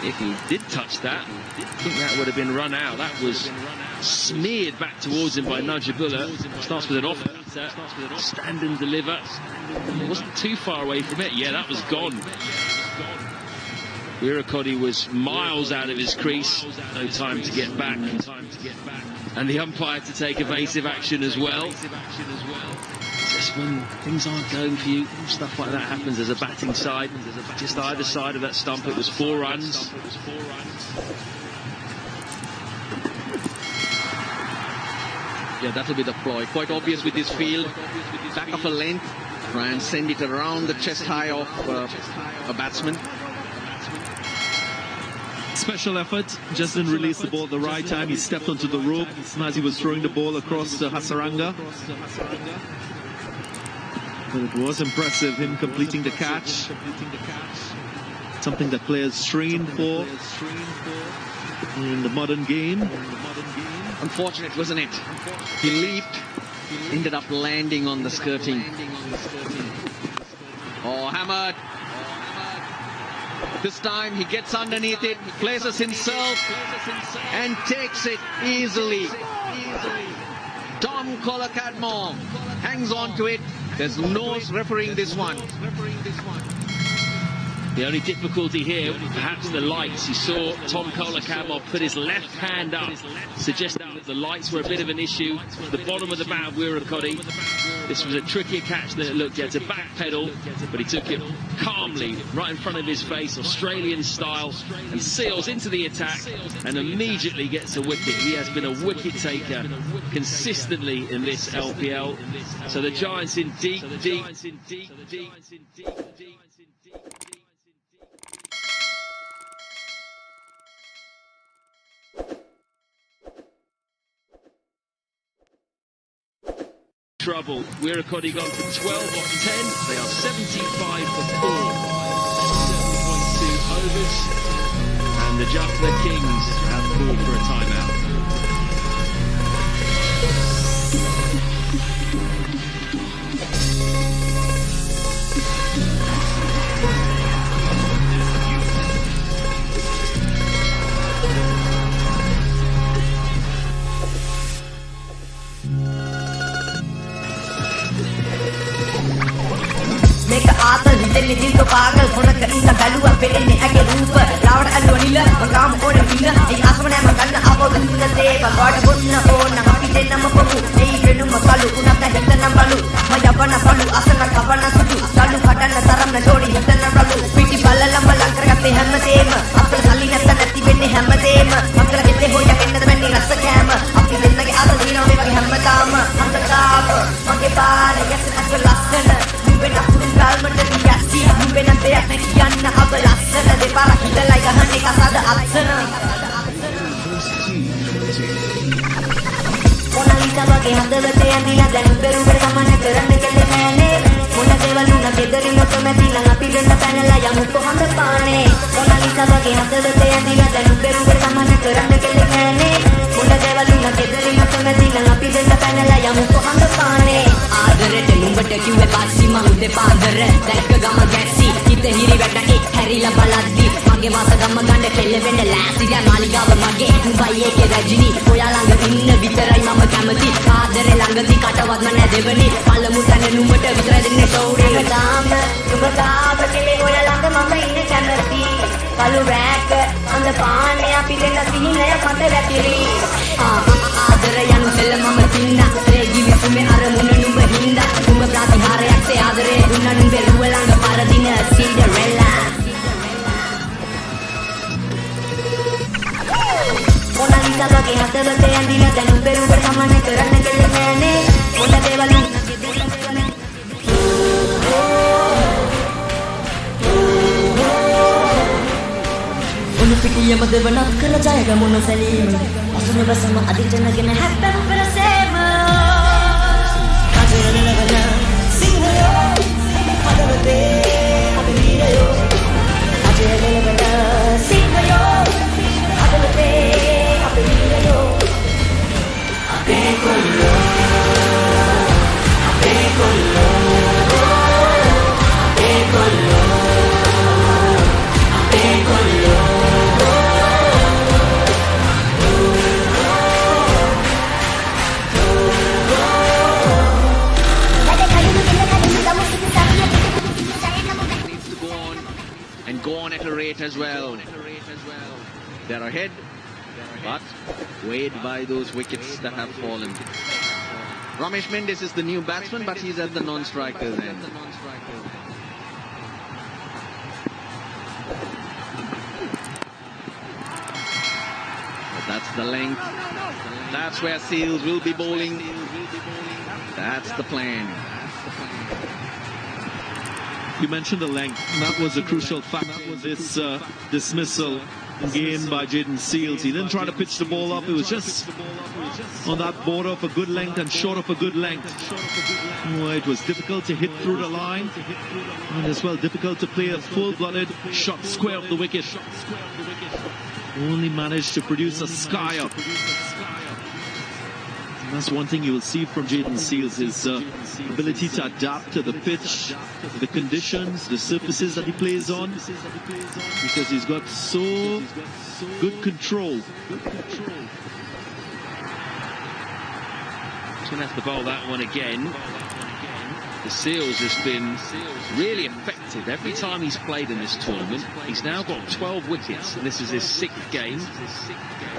If he did touch that, I think that would have been run out. That was smeared back towards him by Najibullah. Starts with an off. Stand and deliver. It wasn't too far away from it. Yeah, that was gone. Virat Kohli was miles out of his crease. No time to get back. And the umpire to take evasive action as well. Just when things aren't going for you, stuff like that happens as a batting side. Just either side of that stump, it was 4 runs. Yeah, that'll be the ploy. Quite obvious with this field. Back of a length. Try and send it around the chest high of a batsman. Special effort, just didn't release the ball at the right time. He stepped onto the rope as he was throwing the ball across the Hasaranga. But it was impressive, him completing the catch. Something that players train for in the modern game. Unfortunate, wasn't it? He leaped, ended up landing on the skirting. Oh, hammered. This time he gets underneath it, places himself and takes it easily. Tom Kolakadmo hangs on to it. There's no refereeing this one. The only difficulty here, perhaps the lights. You saw Tom Kolakadmo put his left hand up, suggesting that the lights were a bit of an issue. The bottom of the bat of Wirikodi. This was a trickier catch than it looked. He had to back pedal, but he took it calmly, right in front of his face, Australian style, and seals into the attack and immediately gets a wicket. He has been a wicket taker consistently in this LPL. So the Giants in deep. Trouble. Wirikodi gone for 12 off 10. They are 75 for 4. 7.2 overs. And the Jaffna Kings have called for a timeout. ආතල් හිතෙන්නේ දිල්ක පාගල් කොනක ඉන්න බැලුවා පෙරෙන්නේ ඇගේ රූප රාවඩ අල්ලුව නිල මගාම ඕනේ පින්න ඒ ආසම නෑ මගන්න ආපෝ දුන්න තේ බගාඩ බොන්න ඕන අපි දෙන්නම පොමු ඒ වෙනුම කලු උනත් හිතනම් බලු මම යවන බලු අසන කවන සුදු කලු කඩන්න තරම් නෝඩි හිතන බලු පිටි බල්ලලම ලං කරගත්තේ හැමදේම අපේ සල්ලි නැත්ත නැති වෙන්නේ හැමදේම මංගල ගෙතේ හොයා එන්නද වෙන්නේ රස කෑම අපි දෙන්නගේ ආතල් දිනව මේ වගේ හැමදාම අන්තකාප මගේ පාරේ යස් අස්ස ලස්සන when I put it down, but then I see you when I'm there, I can't have a lesson. They para hit like a honey casada action. Mona Lisa bagi handa bete andila dan beru bersama kerana kele mene. Mona dewa luna bedari no to meti lang api denda panela yang untuk handa pane. Mona Lisa bagi handa bete andila dan beru bersama kerana kele mene. Mona dewa luna bedari no to meti lang api denda panela yang untuk handa pane. ආදරට නුඹට කිව්වේ පස්සි මං දෙපා ආදර දැක්ක ගම ගැස්සි හිත හිරි වැට එක් හැරිලා බලද්දි මගේ මාස ගම ගන්න කෙල්ල වෙන්න ලෑස්ති දැන් මාලිගාව මගේ උඹයි ඒකේ රජිනි ඔයා ළඟ ඉන්න විතරයි මම කැමති ආදරේ ළඟදී කටවත්ම නැදෙවනි පළමු තැන නුඹට විතරයි දෙන්නේ ෂෝරේ දාම නුඹ තාප කෙලේ ඔයා ළඟ මම ඉන්න කැමති කළු රැක අඳ පානේ අපි දෙන්න සිහිනය මත වැතිරි ආදර යනු සෙල්ල මම තින්න රේගි විසුමේ අරමුණ නුඹ හින්දා නුඹ ප්‍රතිහාරයක් සේ ආදරේ දුන්නා නුඹේ රුව ළඟ පරදින Cinderella Mona Lisa bagi hati bete andila dan නුඹේ රුව සමන කරන්න කෙල්ල නෑනේ මොන දේවල් පිටියම දෙවනත් කළ ජයගමුණ සැලීම අසුන බසම අධිජනගෙන හැත්තම පෙරසේම කජරලවන සිංහයෝ හදවතේ අපි වීරයෝ කජරලවන සිංහයෝ හදවතේ අපි වීරයෝ අපේ කොල්ලෝ අපේ කොල්ලෝ අපේ කොල්ලෝ අපේ කොල්ලෝ Go on at a rate as well. They're ahead, but weighed by those wickets that have fallen. Ramesh Mendes is the new batsman, but he's at the non-striker's end. But that's the length. That's where Seals will be bowling. That's the plan. You mentioned the length. That was a crucial factor in this dismissal gain by Jaden Seals. He didn't try to pitch the ball up. It was just on that border of a good length and short of a good length. Oh, it was difficult to hit through the line, and as well difficult to play a full-blooded shot square of the wicket. Only managed to produce a sky up. And that's one thing you will see from Jaden Seals, his ability to adapt to the pitch, the conditions, the surfaces that he plays on, because he's got so good control. Going to have to bowl that one again. The Seals has been really effective every time he's played in this tournament. He's now got 12 wickets, and this is his 6th game.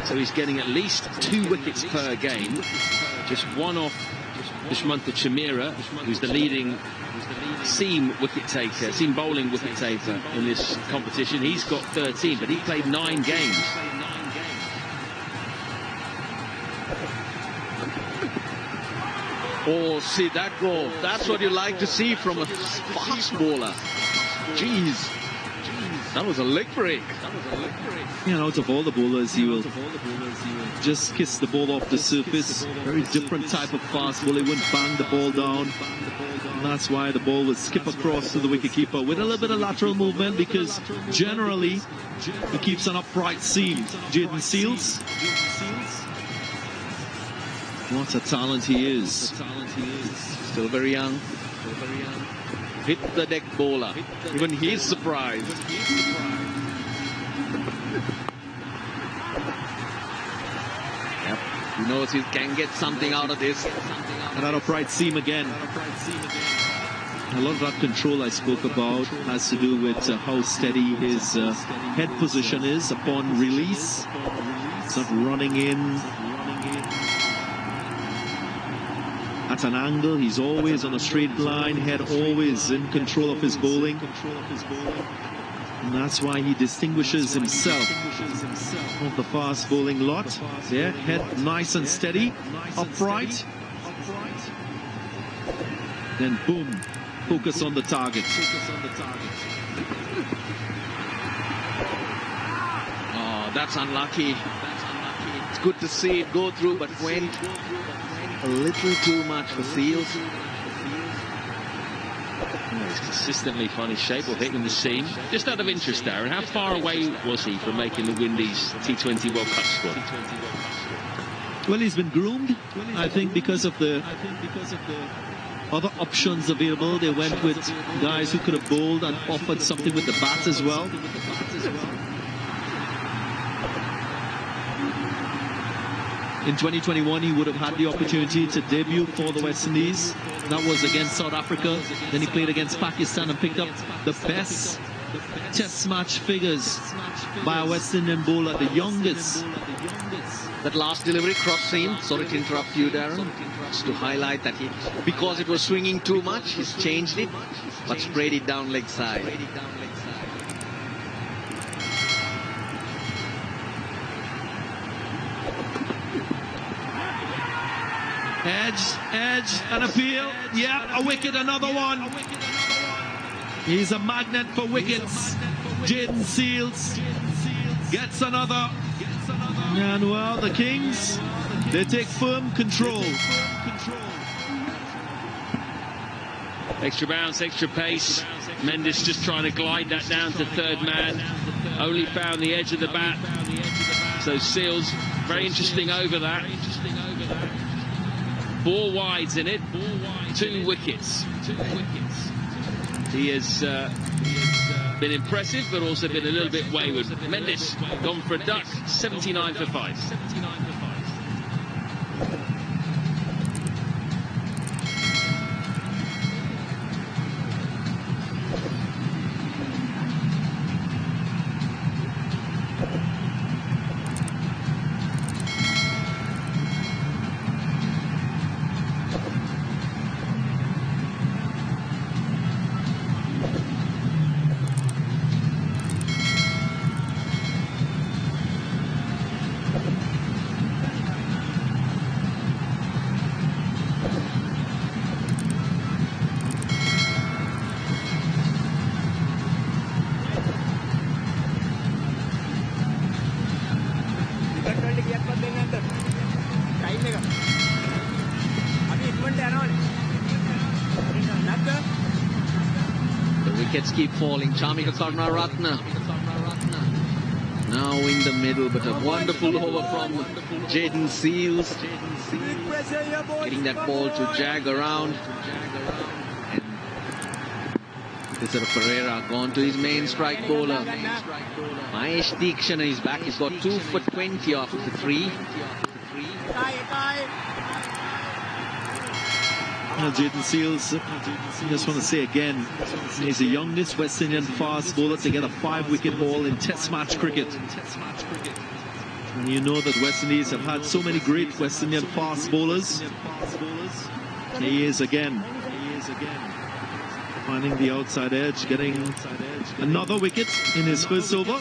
So he's getting at least 2 wickets per game. Just one off Dushmantha Chameera, who's the leading seam bowling wicket taker in this competition. He's got 13, but he played 9 games. Oh, see that go. That's what you like to see from a fast bowler. Jeez. That was a leg break. You know, out of all the bowlers, he will just kiss the ball off the surface. Very different type of fast bowler. He wouldn't bang the ball down. And that's why the ball would skip across to the wicketkeeper with a little bit of lateral movement, because generally he keeps an upright seam. Jaden Seals. What a talent he is. Still very young. Hit the deck bowler. Even he's surprised. Yep. He knows he can get something out of this. And that upright seam again. A lot of that control I spoke about has to do with how steady his head position is upon release. It's not running in at an angle. He's always on a straight line, head always in control of his bowling. And that's why he distinguishes himself of the fast bowling lot. There, head nice and steady, upright. Then boom, focus on the target. Oh, that's unlucky. It's good to see it go through, but went a little too much for Seals. He's consistently found his shape or hitting the seam. Just out of interest, Darren, how far away was he from making the Windies T20 World Cup squad? Well, he's been groomed, I think, because of the other options available. They went with guys who could have bowled and offered something with the bat as well. In 2021, he would have had the opportunity to debut for the West Indies. That was against South Africa. Then he played against Pakistan and picked up the best test match figures by a West Indian bowler, the youngest. That last delivery, cross seam, sorry to interrupt you, Darren, just to highlight that because it was swinging too much, he's changed it, but sprayed it down leg side. Edge, and appeal. Yeah, a wicket, another one. He's a magnet for wickets. Jaden Seals gets another. And well, the Kings, they take firm control. Extra bounce, extra pace. Mendes just trying to glide that down to third man. Only found the edge of the bat. So Seals, very interesting over that. 4 wides in it, 2 wickets. He has been impressive, but also been a little bit wayward. Mendes gone for a duck, 79 for 5. The wickets keep falling. Chamika Karunaratne now in the middle, but a wonderful over from Jaden Seals. Getting that ball to jag around. Tisara Pereira gone to his main strike bowler. Mahesh Deekshana is back. He's got 2 for 20 off the 3. Jaden Seals, I just want to say again, he's the youngest West Indian fast bowler to get a 5-wicket haul in Test match cricket. And you know that West Indies have had so many great West Indian fast bowlers. He is again finding the outside edge, getting another wicket in his first over.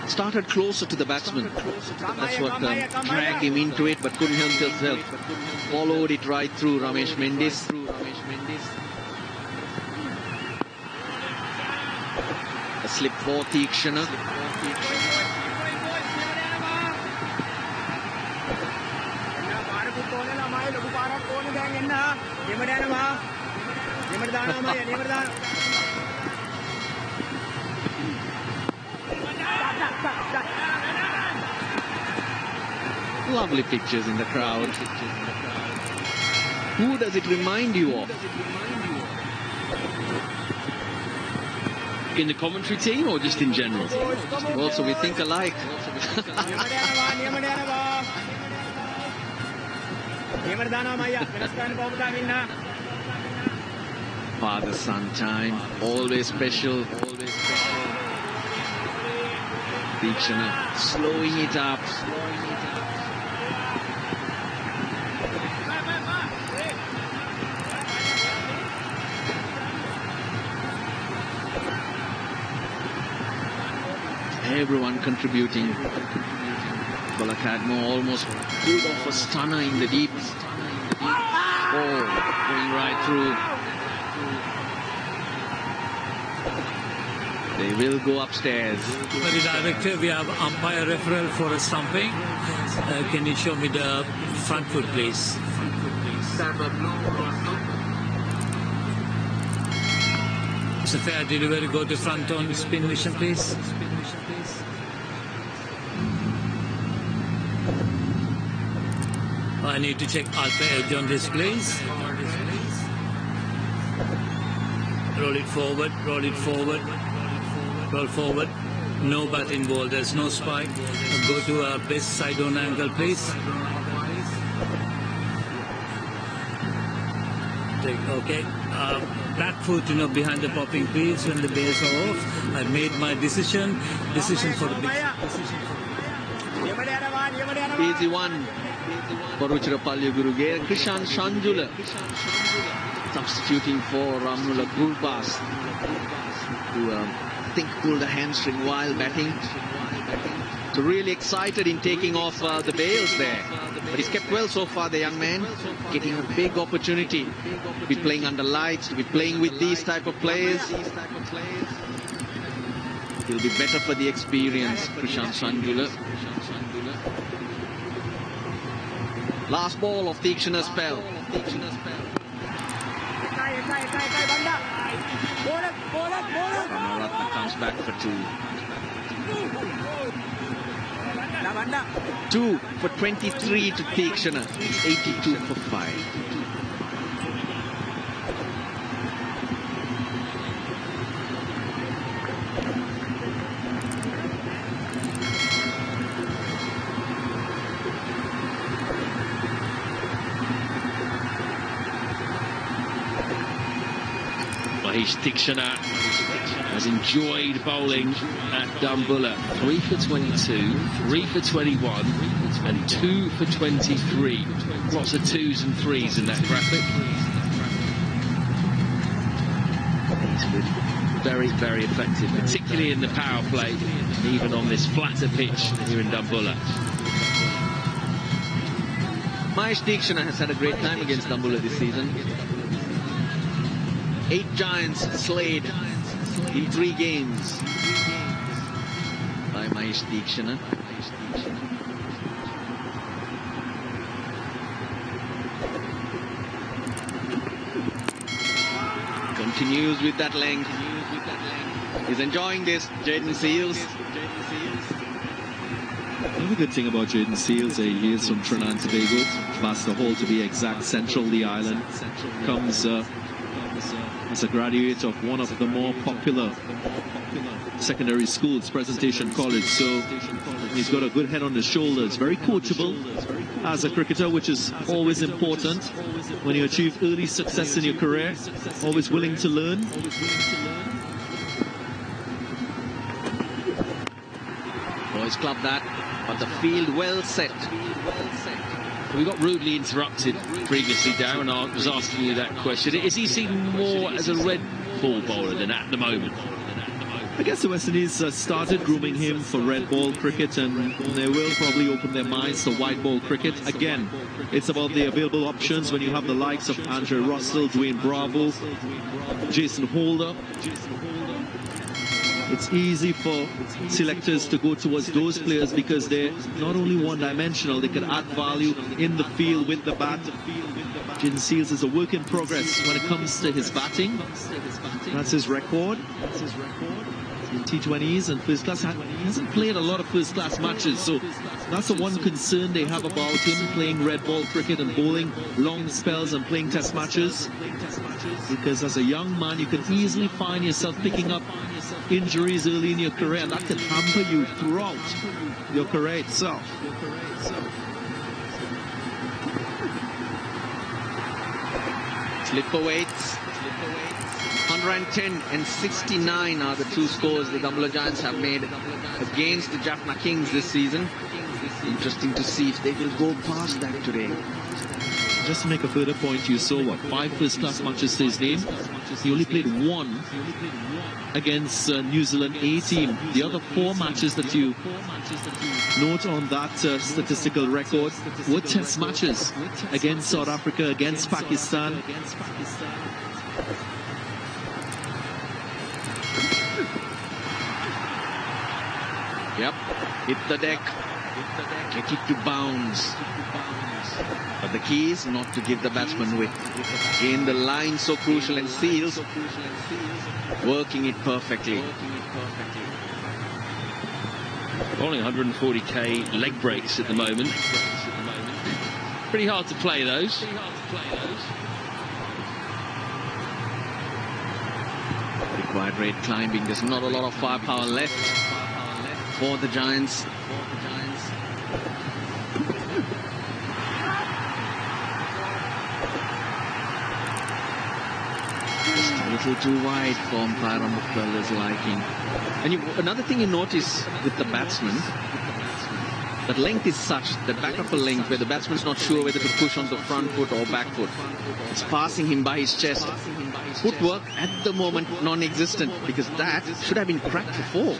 Started closer to the batsman. That's what dragged him into it, but couldn't help himself. Followed it right through Ramesh Mendis. A slip for Deekshana. Lovely pictures in the crowd. Who does it remind you of? In the commentary team or just in general? Also, we think alike. Father-son time, always special. Deekshana slowing it up. Everyone contributing. Balakadmo almost pulled off a stunner in the deep. Oh, going right through. They will go upstairs. Very director, we have umpire referral for a stumping. Can you show me the front foot, please? It's a fair delivery. Go to front on spin mission, please. I need to check alpha edge on this, please. Roll it forward, roll it forward, roll forward. No batting ball, there's no spike. Go to best side on angle, please. Okay. Back foot, behind the popping crease when the bails are off. I made my decision. Decision for the big. Easy one. Paruchirapalli Guruge. Krishan Shanjula substituting for Ramnula Gulbas, who I think pulled a hamstring while batting. So really excited in taking off the bails there. But he's kept well so far, the young man. Getting a big opportunity to be playing under lights, to be playing with these type of players. He'll be better for the experience, Krishan Shanjula. Last ball of Deekshana's spell. Karunaratne comes back for 2. 2 for 23 to Deekshana. 82 for 5. Mahesh Deekshana has enjoyed bowling at Dambulla. 3 for 22, 3 for 21 and 2 for 23. Lots of 2s and 3s in that graphic. He's been very, very effective, particularly in the power play, even on this flatter pitch here in Dambulla. Mahesh Deekshana has had a great time against Dambulla this season. 8 giants slayed in 3 games by Mahesh Nice Deekshana. Continues with that length. He's enjoying this, Jaden Seals. Another good thing about Jaden Seals, he is from Trinidad and Tobago, Basta Hall to be exact, central the island. Comes as a graduate of one of the more popular secondary schools, Presentation College. So he's got a good head on his shoulders, very coachable as a cricketer, which is always important when you achieve early success in your career. Always willing to learn. Boys club that, but the field well set. We got rudely interrupted previously, Darren. I was asking you that question. Is he seen more as a red ball bowler than at the moment? I guess the West Indies started grooming him for red ball cricket, and they will probably open their minds to white ball cricket. Again, it's about the available options when you have the likes of Andre Russell, Dwayne Bravo, Jason Holder. It's easy for selectors to go towards those players because they're not only one-dimensional, they can add value in the field with the bat. Jaden Seals is a work in progress when it comes to his batting. That's his record in T20s and first class. He hasn't played a lot of first class matches, so that's the one concern they have about him, playing red ball cricket and bowling long spells and playing test matches. Because as a young man, you can easily find yourself picking up injuries early in your career, and that can hamper you throughout your career itself. Slipperweights. 110 and 69 are the two scores the Dambulla Giants have made against the Jaffna Kings this season. Interesting to see if they will go past that today. Just to make a further point, you saw 5 first-class matches to his name. He only played 1 against New Zealand A team. The other 4 matches that you note on that statistical record were test matches against South Africa, against Pakistan. Yep, hit the deck. Take it to bounds. But the key is not to give the batsman width. In the line, so crucial, and Seals working it perfectly. Bowling 140k leg breaks at the moment. Pretty hard to play those. Required rate climbing. There's not a lot of firepower left for the Giants. Just a little too wide for umpire Mukta's liking. And another thing you notice with the batsman, that length is such, that back upper length, where the batsman's not sure whether to push on the front foot or back foot. It's passing him by his chest. Footwork at the moment non-existent, because that should have been cracked before.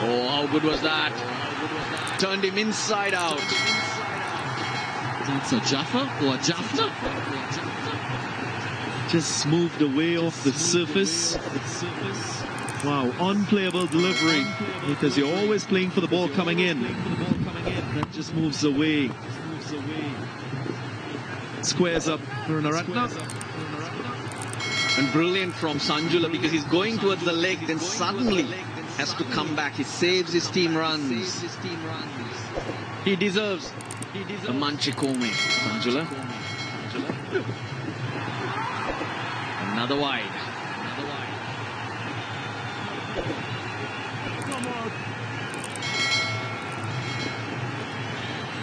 Oh, how good was that? Turned him inside out. That's a Jaffna or a Jaffna? Just moved away off the surface. Wow, unplayable delivery, because you're always playing for the ball coming in. That just moves away. Squares up for Naratna. And brilliant from Sanjula, because he's going towards the leg, then suddenly has to come back. He saves his team runs. He deserves a Manchikome, Sanjula. Another wide.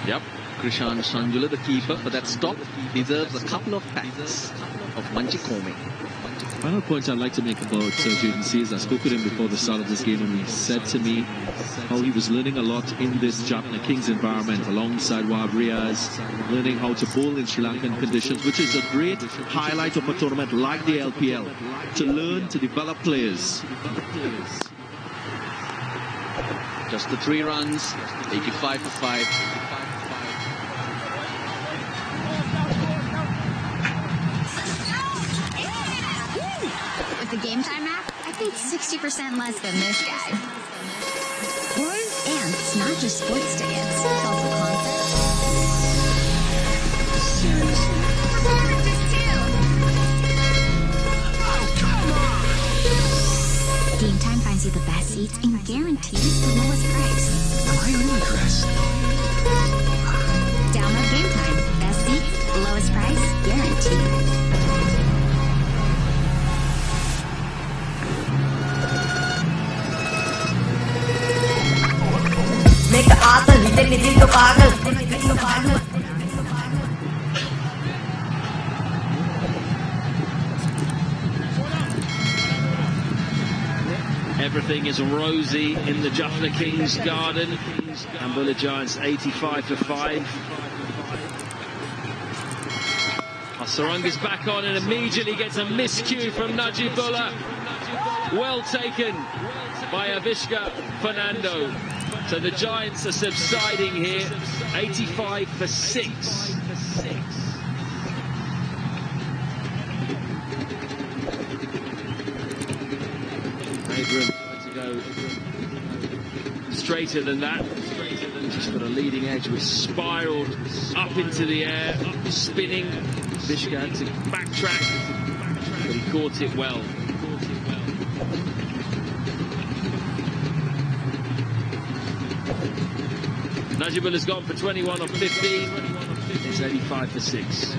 Yep, Krishan Sanjula, the keeper for that stop, deserves a couple of packs of Manchikome. Final point I'd like to make about Jaden Seals, I spoke with him before the start of this game, and he said to me how he was learning a lot in this Jaffna Kings environment alongside Wahab Riaz, learning how to bowl in Sri Lankan conditions, which is a great highlight of a tournament like the LPL, to learn to develop players. Just the 3 runs, 85 for 5. 60% less than this guy. And it's not just sports tickets, it's also concerts. Seriously? Performances too! Oh, come on! Game Time finds you the best seats and guarantees the lowest price. Am I impressed? Download Game Time. Best seats, lowest price, guaranteed. Make the awesome, we take the deal to pagal. Everything is rosy in the Jaffna Kings garden. Dambulla Giants 85 for 5. Sarung is back on and immediately gets a miscue from Najibullah. Well taken by Avishka Fernando. So the Giants are subsiding here, 85 for 6. Abram to go straighter than that. Just got a leading edge, was spiraled up into the air, spinning. Vishka had to backtrack, but he caught it well. Najibullah has gone for 21 on 15. It's 85 for 6.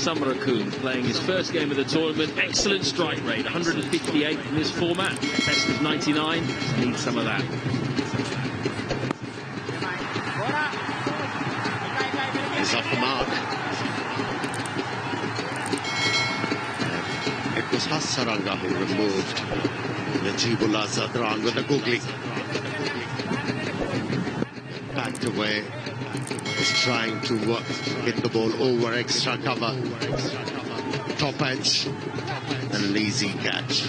Samarakun playing his first game of the tournament. Excellent strike rate, 158 in this format. Best of 99. Need some of that. He's off the mark. It was Hasaranga who removed Najibullah Zadrang with a googly. Backed away. Is trying to hit the ball over extra cover, top edge, and an easy catch.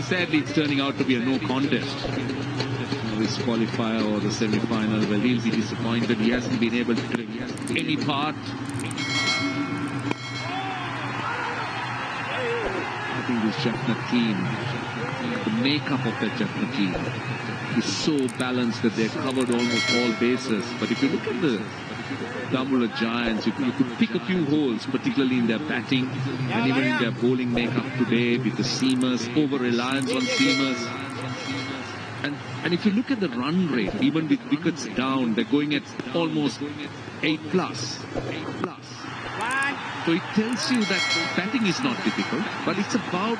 Sadly, it's turning out to be a no contest. This qualifier or the semi-final, well, he'll be disappointed. He hasn't been able to play any part. I think this Jaffna team, the makeup of that Jaffna team, is so balanced that they're covered almost all bases. But if you look at the Dambulla Giants, you could pick a few holes, particularly in their batting and even in their bowling makeup today with the seamers, over-reliance on seamers. And if you look at the run rate, even with wickets down, they're going at almost 8+. So it tells you that batting is not difficult, but it's about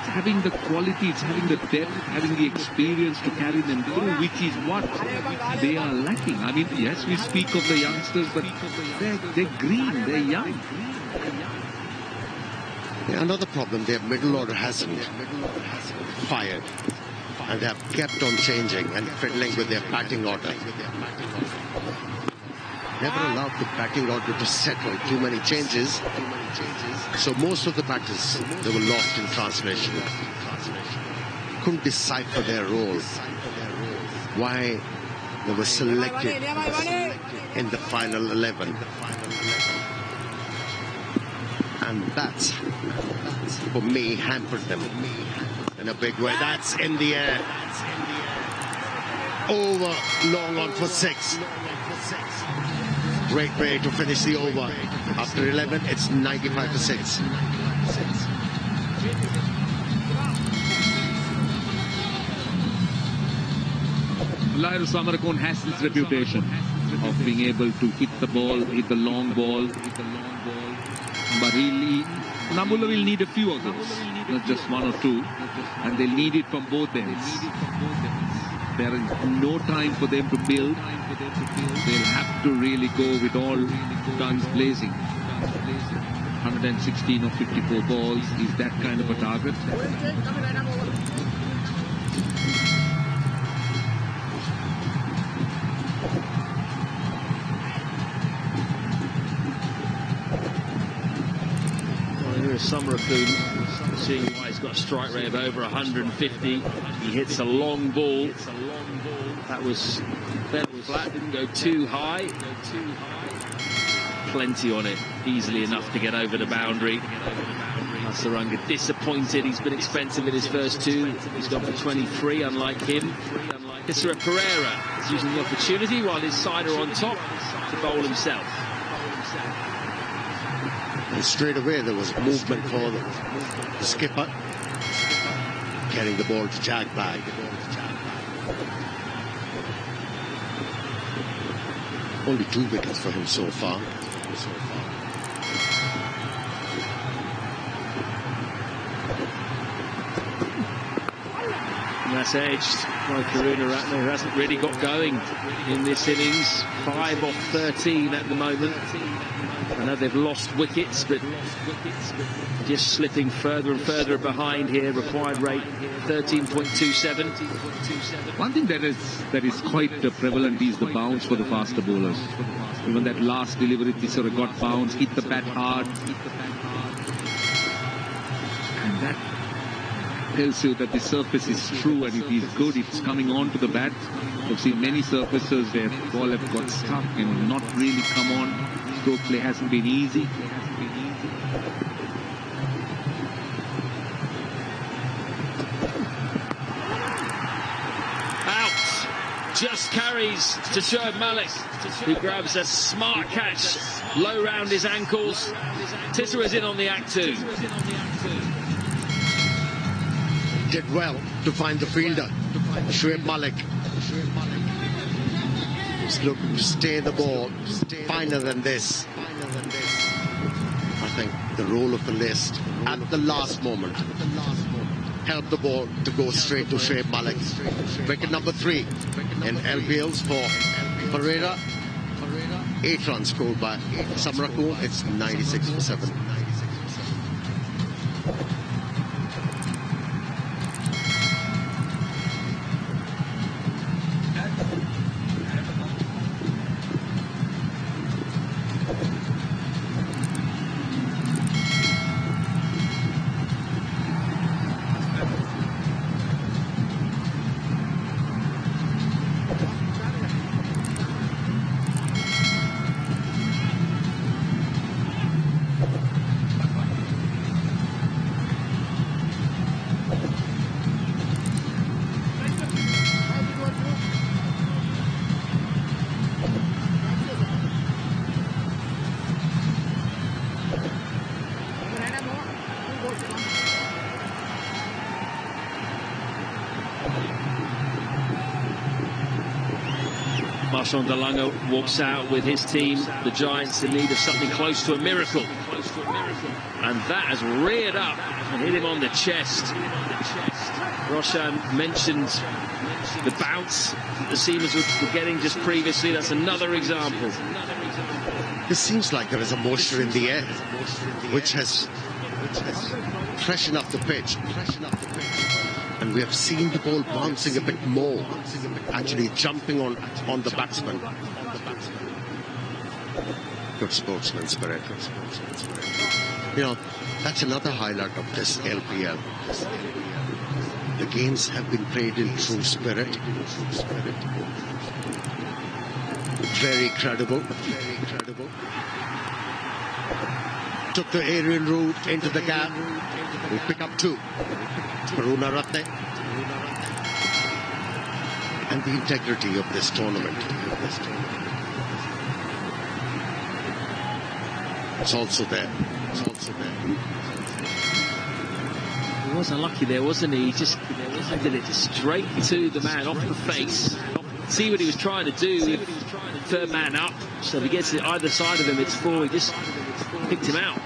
having the quality, it's having the depth, having the experience to carry them through, which is what they are lacking. I mean, yes, we speak of the youngsters, but they're green, they're young. Yeah, another problem, their middle order hasn't fired. And they have kept on changing and fiddling with their batting order. Never allowed the batting order to settle. Too many changes. So most of the batters, they were lost in translation. Couldn't decipher their role. Why they were selected in the final 11. And that's, for me, hampered them in a big way. That's in the air. Over, long on for 6. Great way to finish the over. After 11, it's 95 for 6. Lahiro Samarakon has this reputation of being able to hit the ball, hit the long ball. But Dambulla will need a few of those, not just one or two, and they'll need it from both ends. There is no time for them to build. They'll have to really go with all guns blazing. 116 of 54 balls is that kind of a target. Samarakon, seeing why he's got a strike rate of over 150. He hits a long ball. That was fairly flat, didn't go too high. Plenty on it, easily enough to get over the boundary. Hasaranga disappointed. He's been expensive in his first two. He's gone for 23, unlike him. Isra Pereira is using the opportunity while his side are on top to bowl himself. And straight away there was movement for the skipper, getting the ball to Jagbag. Only 2 wickets for him so far. And that's edged by Karuna Ratner, who hasn't really got going in this innings. 5 off 13 at the moment. I know they've lost wickets, but just slipping further and further behind here. Required rate 13.27. One thing that is quite prevalent is the bounce for the faster bowlers. Even that last delivery, this sort of got bounce, hit the bat hard. And that tells you that the surface is true and it is good. It's coming on to the bat. I've seen many surfaces where the ball have got stuck and not really come on. Stroke play hasn't been easy. Out. Just carries to Shoaib Malik, who grabs a smart catch low round his ankles. Tissa is in on the act too. Did well to find the fielder, Shoaib Malik. He's looking to stay the ball, finer than this. I think the roll of the list at the last moment helped the ball to go straight to Shoaib Malik. Wicket number 3 in LPLs for Pereira. 8 runs scored by Samarakon. It's 96 for 7. Marshawn Dalanga walks out with his team, the Giants, in need of something close to a miracle. And that has reared up and hit him on the chest. Roshan mentioned the bounce that the seamers were getting just previously. That's another example. It seems like there is a moisture in the air, which has freshened up the pitch. And we have seen the ball bouncing a bit more, actually jumping on the batsman. Good sportsman spirit. You know, that's another highlight of this LPL. The games have been played in true spirit. Very credible. Took the aerial route into the gap. We pick up 2. Karuna Ratne. And the integrity of this tournament. It's also there. He was unlucky there, wasn't he? He just handed it straight to the man off the face. See what he was trying to do with third man up. So if he gets it either side of him, it's four. He just picked him out.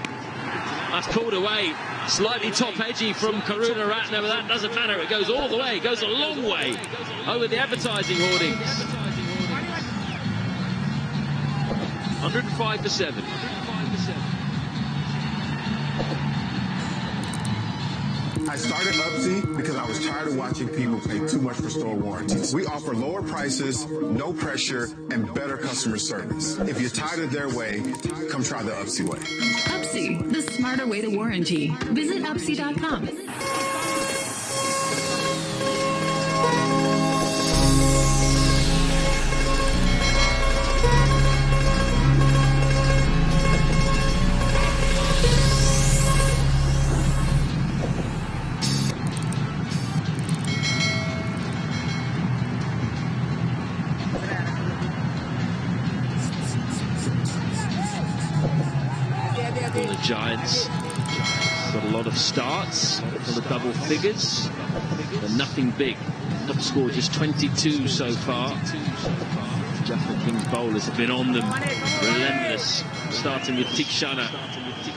That's pulled away. Slightly top edgy from Karuna Ratner, but that doesn't matter. It goes all the way. It goes a long way over the advertising hoardings. 105 for 7. I started Upsy because I was tired of watching people pay too much for store warranties. We offer lower prices, no pressure, and better customer service. If you're tired of their way, come try the Upsy way. Upsy, the smarter way to warranty. Visit upsy.com. The Giants got a lot of starts for the double figures, but nothing big. Top score just 22 so far. Jaffna Kings bowlers have been on them, relentless, starting with Tikshana,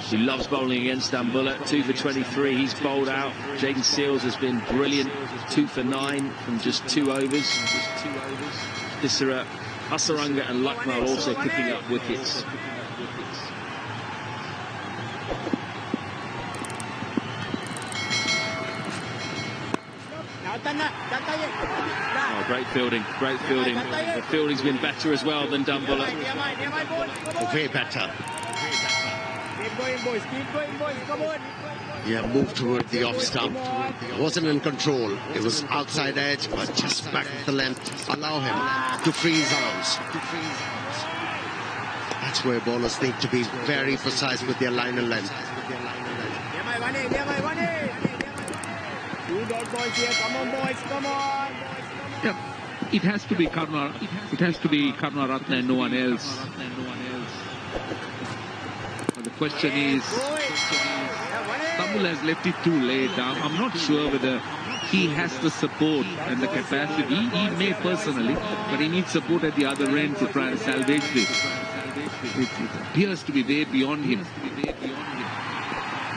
who loves bowling against Dambulla. 2 for 23, he's bowled out. Jaden Seals has been brilliant, 2 for 9 from just 2 overs. Thisara, Hasaranga and Lucknow also picking up wickets. Oh, great fielding, great fielding. The fielding's been better as well than Dambulla. Way better. Keep going, boys. Keep going, boys. Come on. Yeah, moved toward the off stump. Wasn't in control. It was outside edge, but just back the length. Allow him to free his arms. That's where bowlers need to be very precise with their line and length. Two dot boys here. Come on, boys. Come on. Yeah, it has to be Karuna. It has to be Karuna Ratna and no one else. But the question is, Dambulla has left it too late. I'm not sure whether he has the support and the capacity. He may personally, but he needs support at the other end to try and salvage this. It appears to be way beyond him.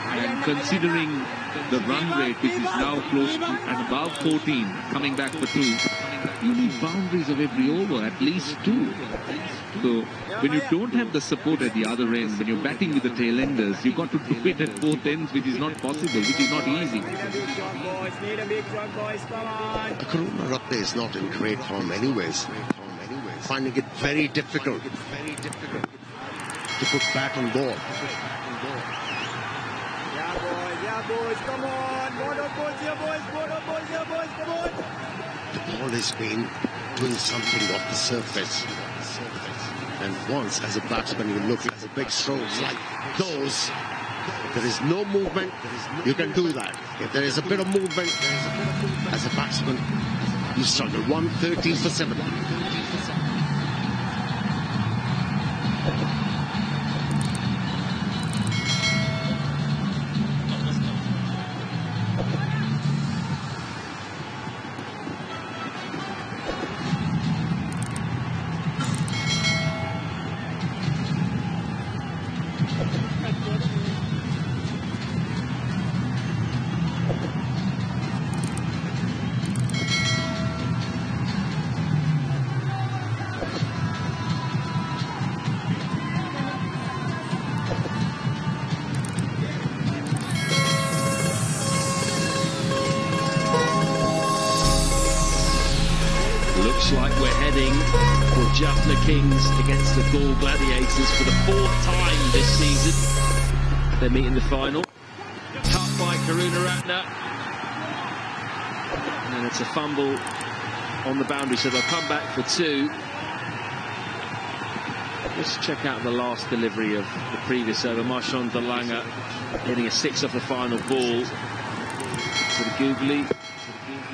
And considering the run rate, which is now close to and above 14, coming back for 2, you need boundaries of every over, at least 2. So when you don't have the support at the other end, when you're batting with the tail enders, you've got to do it at both ends, which is not possible, which is not easy. Karuna Ratna is not in great form anyways. Finding it very difficult to put bat on ball. Boys, come on. Board of boys here, boys. Board of boys here, boys. Come on. The ball has been doing something off the surface. And once, as a batsman, you look at the big strokes like those. If there is no movement, you can do that. If there is a bit of movement, as a batsman, you struggle. 113 for 7. Looks like we're heading for Jaffna Kings against the Gaul Gladiators for the 4th time this season. They're meeting the final. Cut by Karuna Ratna. And it's a fumble on the boundary, so they'll come back for 2. Let's check out the last delivery of the previous over. Marshawn Dalanga hitting a 6 off the final ball to the googly.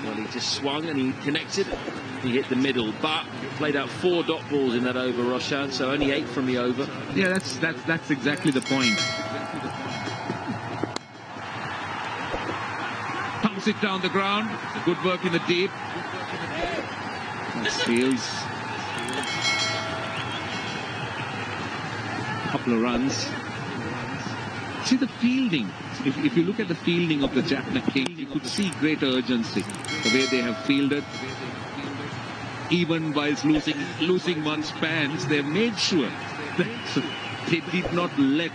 Well, he just swung and he connected. He hit the middle, but played out 4 dot balls in that over, Roshan, so only 8 from the over. Yeah, that's exactly the point. Pumps it down the ground. Good work in the deep. Steals. Couple of runs. See the fielding. If you look at the fielding of the Jaffna Kings, you could see great urgency. The way they have fielded. Even whilst losing one's pants, they made sure that they did not let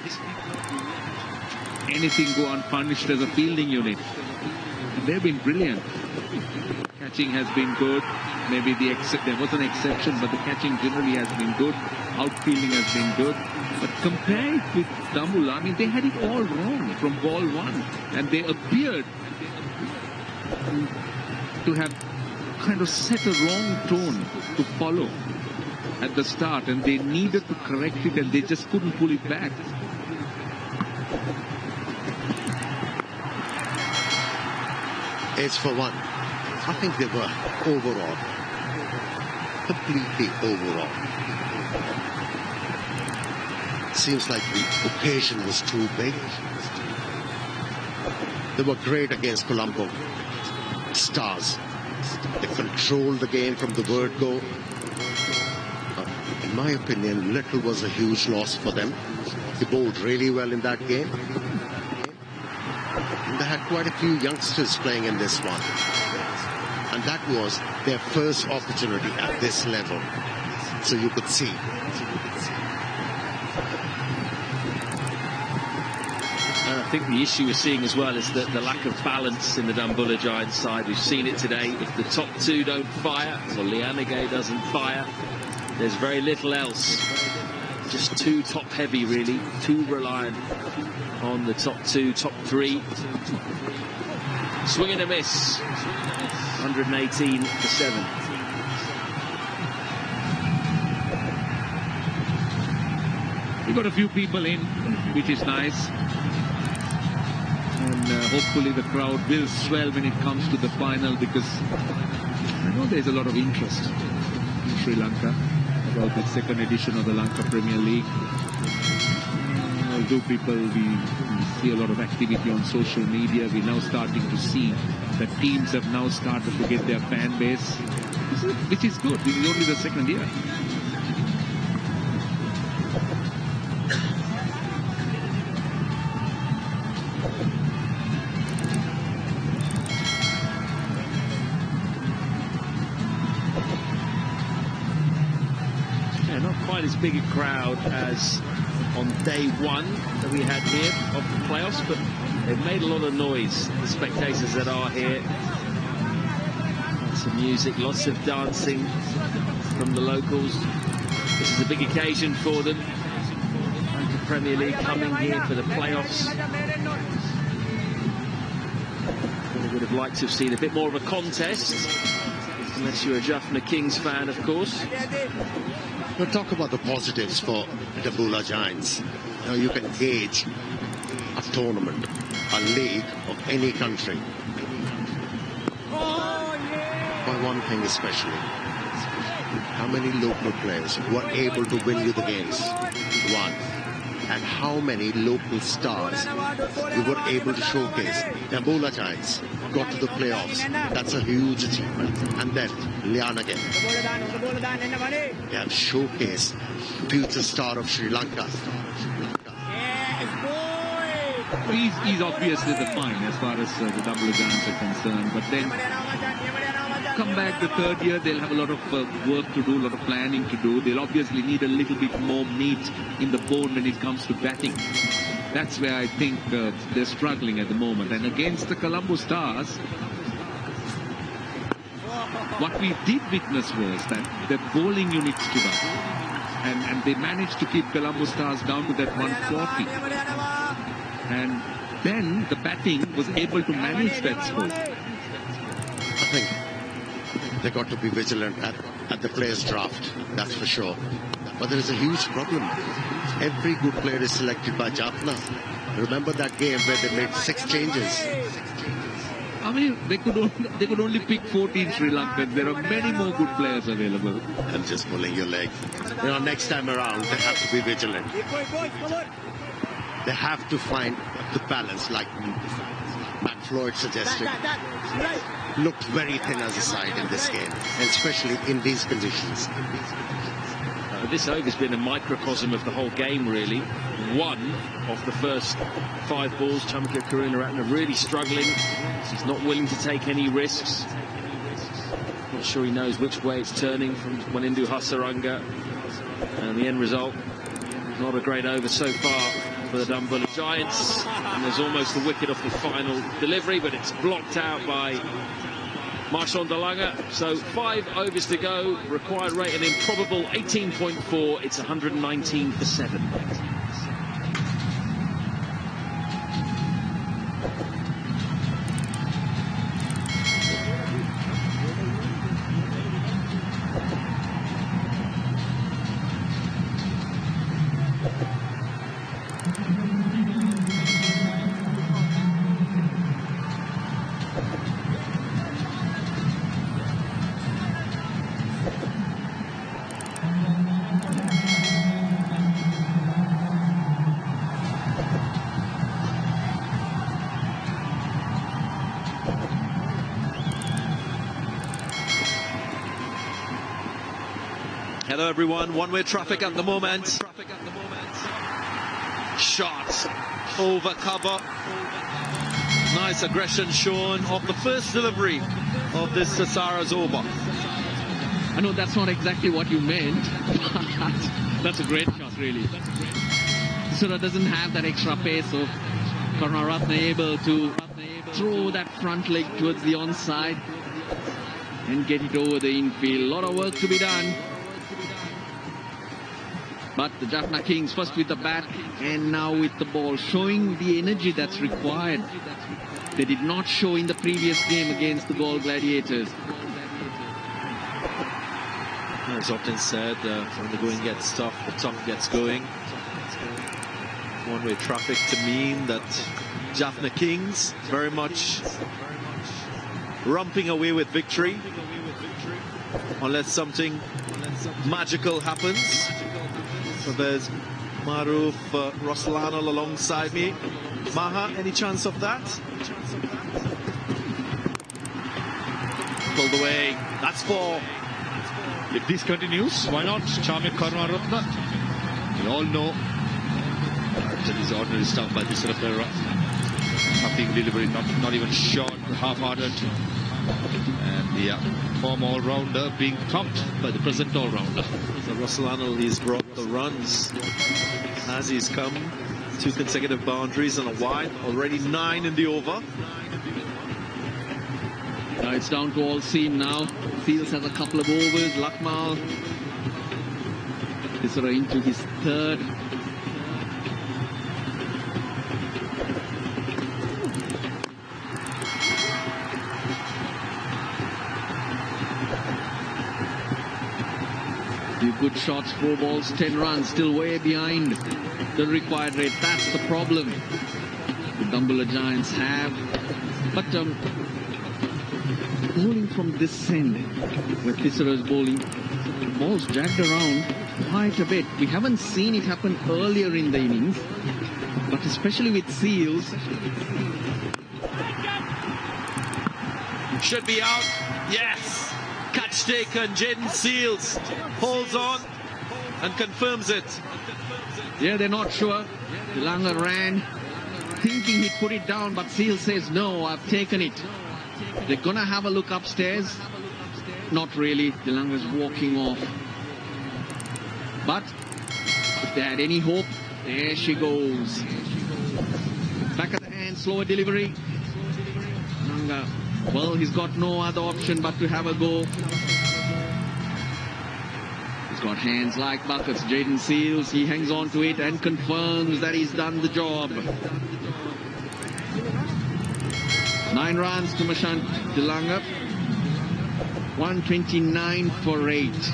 anything go unpunished as a fielding unit. They've been brilliant. Catching has been good. Maybe there was an exception, but the catching generally has been good. Outfielding has been good. But compared with Dambulla, I mean, they had it all wrong from ball one. And they appeared to have kind of set a wrong tone to follow at the start. And they needed to correct it, and they just couldn't pull it back. As for one, I think they were overall, completely overall. Seems like the occasion was too big. They were great against Colombo. Stars. They controlled the game from the word go. In my opinion, Little was a huge loss for them. They bowled really well in that game. And they had quite a few youngsters playing in this one. And that was their first opportunity at this level. So you could see. I think the issue we're seeing as well is the lack of balance in the Dambulla Giants side. We've seen it today. If the top two don't fire, or Lanka doesn't fire, there's very little else. Just too top heavy, really. Too reliant on the top two, top three. Swing and a miss. 118 for 7. We've got a few people in, which is nice. And hopefully the crowd will swell when it comes to the final, because I know there's a lot of interest in Sri Lanka about the second edition of the Lanka Premier League. Although we see a lot of activity on social media, we're now starting to see that teams have now started to get their fan base, which is good. This is only the second year. As big a crowd as on day one that we had here of the playoffs, but they've made a lot of noise, the spectators that are here. Lots of music, lots of dancing from the locals. This is a big occasion for them. The Premier League coming here for the playoffs. We would have liked to have seen a bit more of a contest, unless you're a Jaffna Kings fan, of course. We'll talk about the positives for the Dambulla Giants. Now you can gauge a tournament, a league of any country, by one thing especially. How many local players were able to win you the games? One. And how many local stars you were able to showcase. Dambulla Giants got to the playoffs. That's a huge achievement. And then Lanka. They have showcased future star of Sri Lanka. He's obviously the fine as far as the Dambulla Giants are concerned. But then come back the third year, they'll have a lot of work to do, a lot of planning to do. They'll obviously need a little bit more meat in the bone when it comes to batting. That's where I think they're struggling at the moment. And against the Colombo Stars, what we did witness was that the bowling unit stood up. And they managed to keep Colombo Stars down to that 140. And then the batting was able to manage that score. I think they got to be vigilant at the players' draft, that's for sure. But there is a huge problem. Every good player is selected by Jaffna. Remember that game where they made 6 changes? I mean, they could only pick 14 Sri Lankans. There are many more good players available. I'm just pulling your leg. You know, next time around, they have to be vigilant. They have to find the balance, like Matt Floyd suggested, looked very thin as a side in this game, and especially in these conditions. This over's been a microcosm of the whole game, really. One of the first 5 balls, Chamka Karunaratne really struggling. He's not willing to take any risks. Not sure he knows which way it's turning from Wanindu Hasaranga. And the end result, not a great over so far for the Dambulla Giants. And there's almost a wicket off the final delivery, but it's blocked out by Marshawn Delanga. So 5 overs to go. Required rate an improbable 18.4. It's 119 for 7. Hello everyone, one-way traffic at the moment. Shot over cover. Nice aggression shown of the first delivery of this Sasara's over. I know that's not exactly what you meant, but that's a great shot, really. Sura doesn't have that extra pace of Karunaratne able to throw that front leg towards the onside and get it over the infield. A lot of work to be done. But the Jaffna Kings first with the bat and now with the ball, showing the energy that's required. They did not show in the previous game against the Galle Gladiators. As often said, when the going gets tough, the tough gets going. One-way traffic to mean that Jaffna Kings very much romping away with victory. Unless something magical happens. So there's Maruf Roslanal alongside me. Maha, any chance of that? Pulled away. That's 4. If this continues, why not Chamka Karunaratne? We all know that is ordinary stuff by this referee. Nothing delivery, not even short, half-hearted. And the former all-rounder being thumped by the present all-rounder. So Roslanal, he's brought the runs as he's come. 2 consecutive boundaries and a wide. Already 9 in the over. Now it's down to all seam now. Seals has a couple of overs. Lakmal is into his 3rd. Good shots, 4 balls, 10 runs, still way behind the required rate. That's the problem the Dambulla Giants have. But bowling from this end, where Thisara is bowling, the ball's dragged around quite a bit. We haven't seen it happen earlier in the innings, but especially with Seals. Should be out. Yes. Catch taken. Jaden Seals holds on and confirms it. Yeah, they're not sure. Lanka ran thinking he'd put it down, but Seals says, no, I've taken it. They're gonna have a look upstairs. Not really. Lanka's walking off. But if they had any hope, there she goes. Back at the hand, slower delivery. Lanka, well, he's got no other option but to have a go. He's got hands like buckets. Jaden Seals, he hangs on to it and confirms that he's done the job. 9 runs to Mashant Delanga. 129 for 8.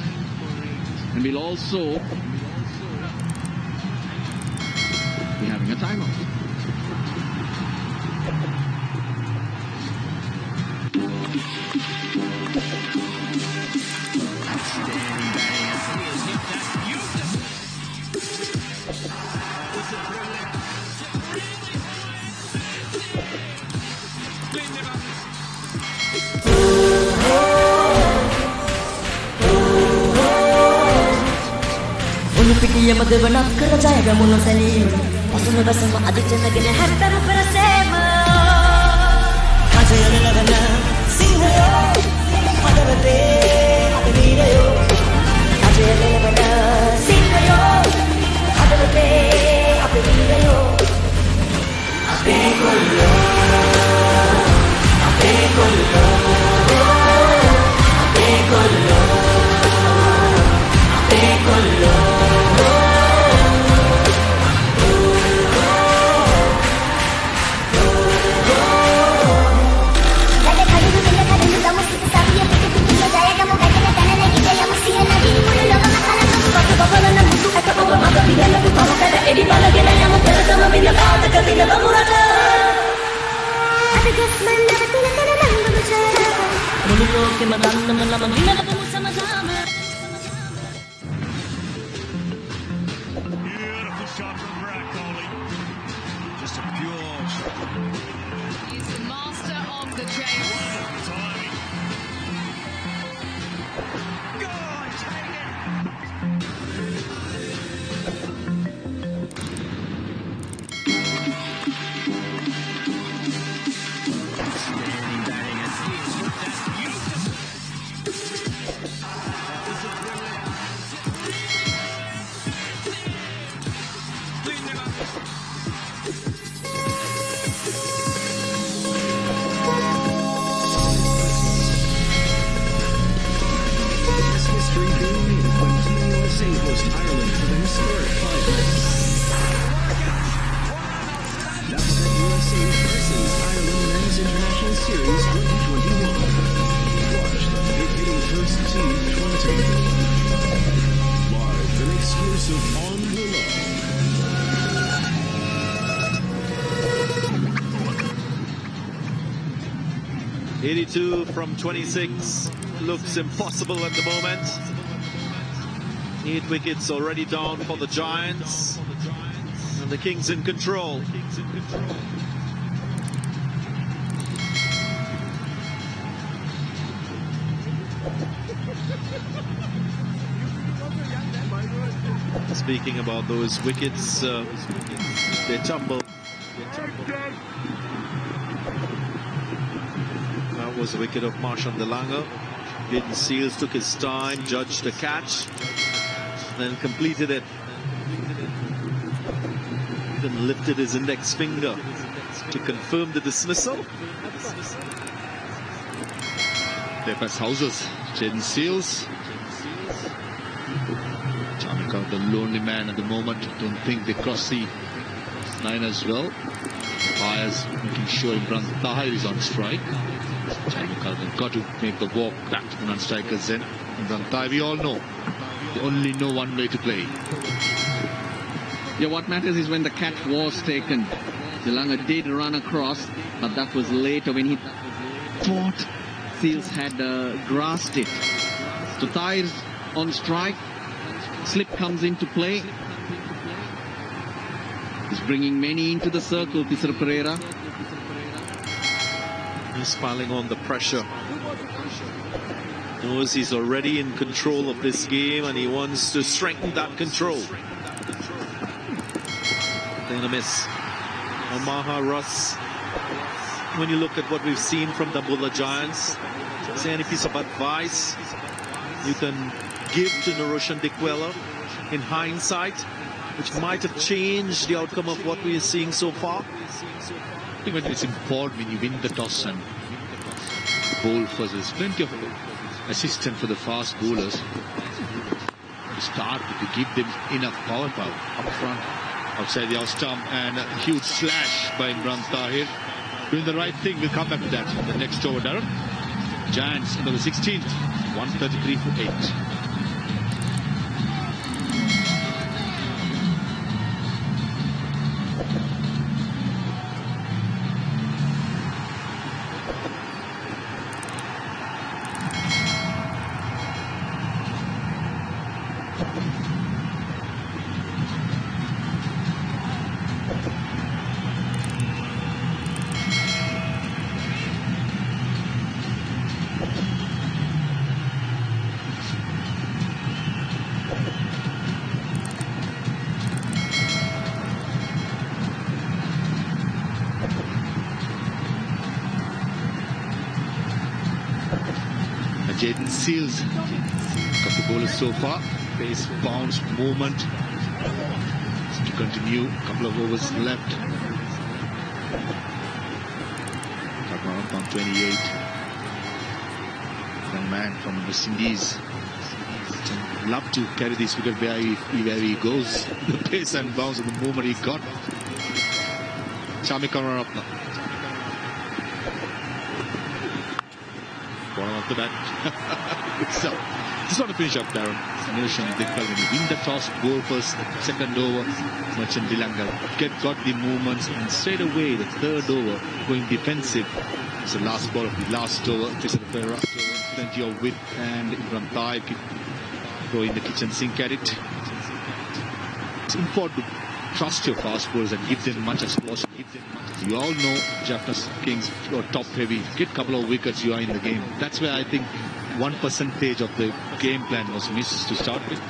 And we'll also be having a timeout. පිටියම දෙවනක් කර ජය ගමුණු සැලීම පසුන බසම අධිචනගෙන හැත්තරු පෙරසේම කජයන ලබන සිංහයෝ හදවතේ අප වීරයෝ කජයන ලබන සිංහයෝ හදවතේ අප වීරයෝ අපේ කොල්ලෝ අපේ කොල්ලෝ අපේ කොල්ලෝ අපේ කොල්ලෝ Beautiful shot from Brad Coley. Just a pure shot. He's the master of the chase. Timing. Go on, take it. From 26 looks impossible at the moment. 8 wickets already down for the Giants, and the Kings in control. Speaking about those wickets, they tumble. Was a wicket of Marshan Lanka. Jaden Seals took his time, judged the catch, then completed it. Then lifted his index finger to confirm the dismissal. They pass houses. Jaden Seals. Jamaica, the lonely man at the moment. Don't think they cross the line as well. Fires making sure Imran Tahir is on strike. Jamaica got to make the walk back to the non-strikers then. Imran Tahir, we all know, they only know one way to play. Yeah, what matters is when the catch was taken. Lanka did run across, but that was later when he thought Seals had grasped it. So Tahir's on strike. Slip comes into play. He's bringing many into the circle, Tisar Pereira. He's piling on the pressure. Knows he's already in control of this game and he wants to strengthen that control. Then a miss. Omaha Russ. When you look at what we've seen from the Dambulla Giants, is there any piece of advice you can give to Naroshan Dikwela in hindsight, which might have changed the outcome of what we are seeing so far? I think it's important when you win the toss and bowl first. There's plenty of assistance for the fast bowlers to start to give them enough power up front, outside the off stump, and a huge slash by Imran Tahir. Doing the right thing. We'll come back to that in the next over, Darren. Giants under the 16th, 133 for 8. Jaden Seals got the bowlers so far. Pace, bounce, movement to continue. A couple of overs left. Up on 28. Young man from West Indies. Love to carry this wicket where he goes. The pace and bounce and the movement he got. Chami Karunaratne. Bottom of the bat. So, just want to finish up, Darren. Nilshan Dickball, when you win the toss, goal first, second over, Merchant Lanka got the movements, and straight away the third over going defensive. It's the last ball of the last over. This is the last over. Plenty of width, and Imran Taib throw in the kitchen sink at it. It's important to trust your fast bowlers and give them much as possible. You all know Jaffna's Kings are top heavy. Get a couple of wickets, you are in the game. That's where I think 1% of the game plan was missed to start with.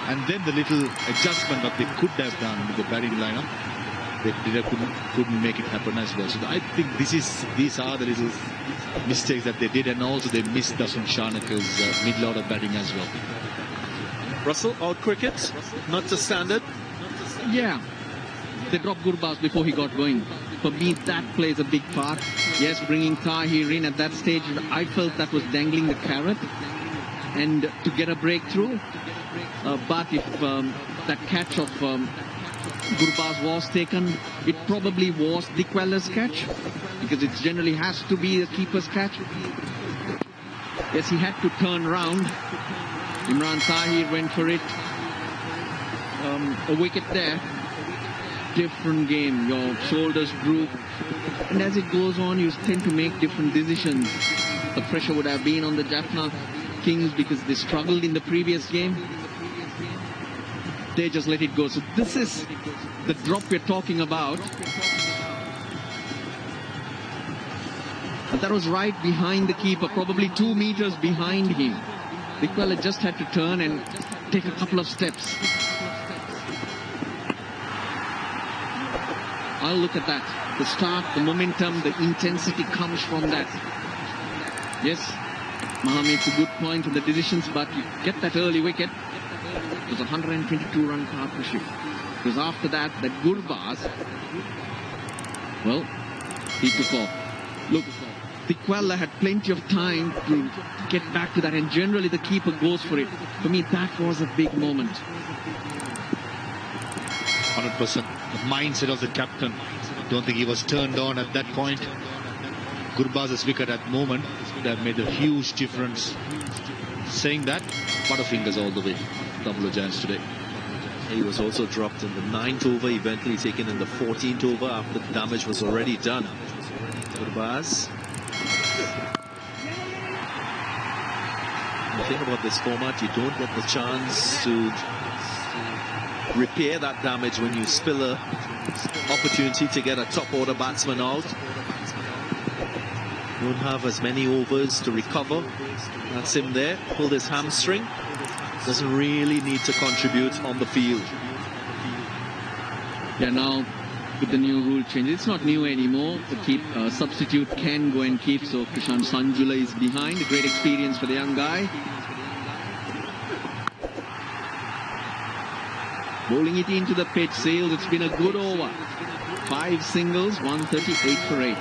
And then the little adjustment that they could have done with the batting lineup, they couldn't make it happen as well. So I think these are the little mistakes that they did, and also they missed Dasun Shanaka's mid-order batting as well. Russell, out cricket, not the standard. Yeah, they dropped Gurbaz before he got going. For me, that plays a big part. Yes, bringing Tahir in at that stage, I felt that was dangling the carrot and to get a breakthrough. But if that catch of Gurbaz was taken, it probably was Dick Weller's catch, because it generally has to be the keeper's catch. Yes, he had to turn round. Imran Tahir went for it. A wicket there. Different game. Your shoulders droop. And as it goes on, you tend to make different decisions. The pressure would have been on the Jaffna Kings because they struggled in the previous game. They just let it go. So this is the drop we're talking about. And that was right behind the keeper, probably 2 meters behind him. Dick Weller just had to turn and take a couple of steps. I'll look at that. The start, the momentum, the intensity comes from that. Yes, Maha makes a good point on the decisions, but you get that early wicket. It was a 122-run partnership. Because after that, that Gurbaz, well, he took off. Look, Dick Weller had plenty of time to get back to that, and generally the keeper goes for it. For me, that was a big moment. 100%. The mindset of the captain. Don't think he was turned on at that point. Gurbaz's wicket at the moment would have made a huge difference. Saying that, butterfingers all the way. Dambulla Giants today. He was also dropped in the 9th over, eventually taken in the 14th over after the damage was already done. Gurbaz. The thing about this format, you don't get the chance to repair that damage when you spill a opportunity to get a top order batsman out. Don't have as many overs to recover. That's him there, pulled his hamstring. Doesn't really need to contribute on the field. Yeah, now with the new rule change, it's not new anymore. The substitute can go and keep, so Krishan Sanjula is behind. A great experience for the young guy. Bowling it into the pitch, Sales. It's been a good over. 5 singles, 138 for 8.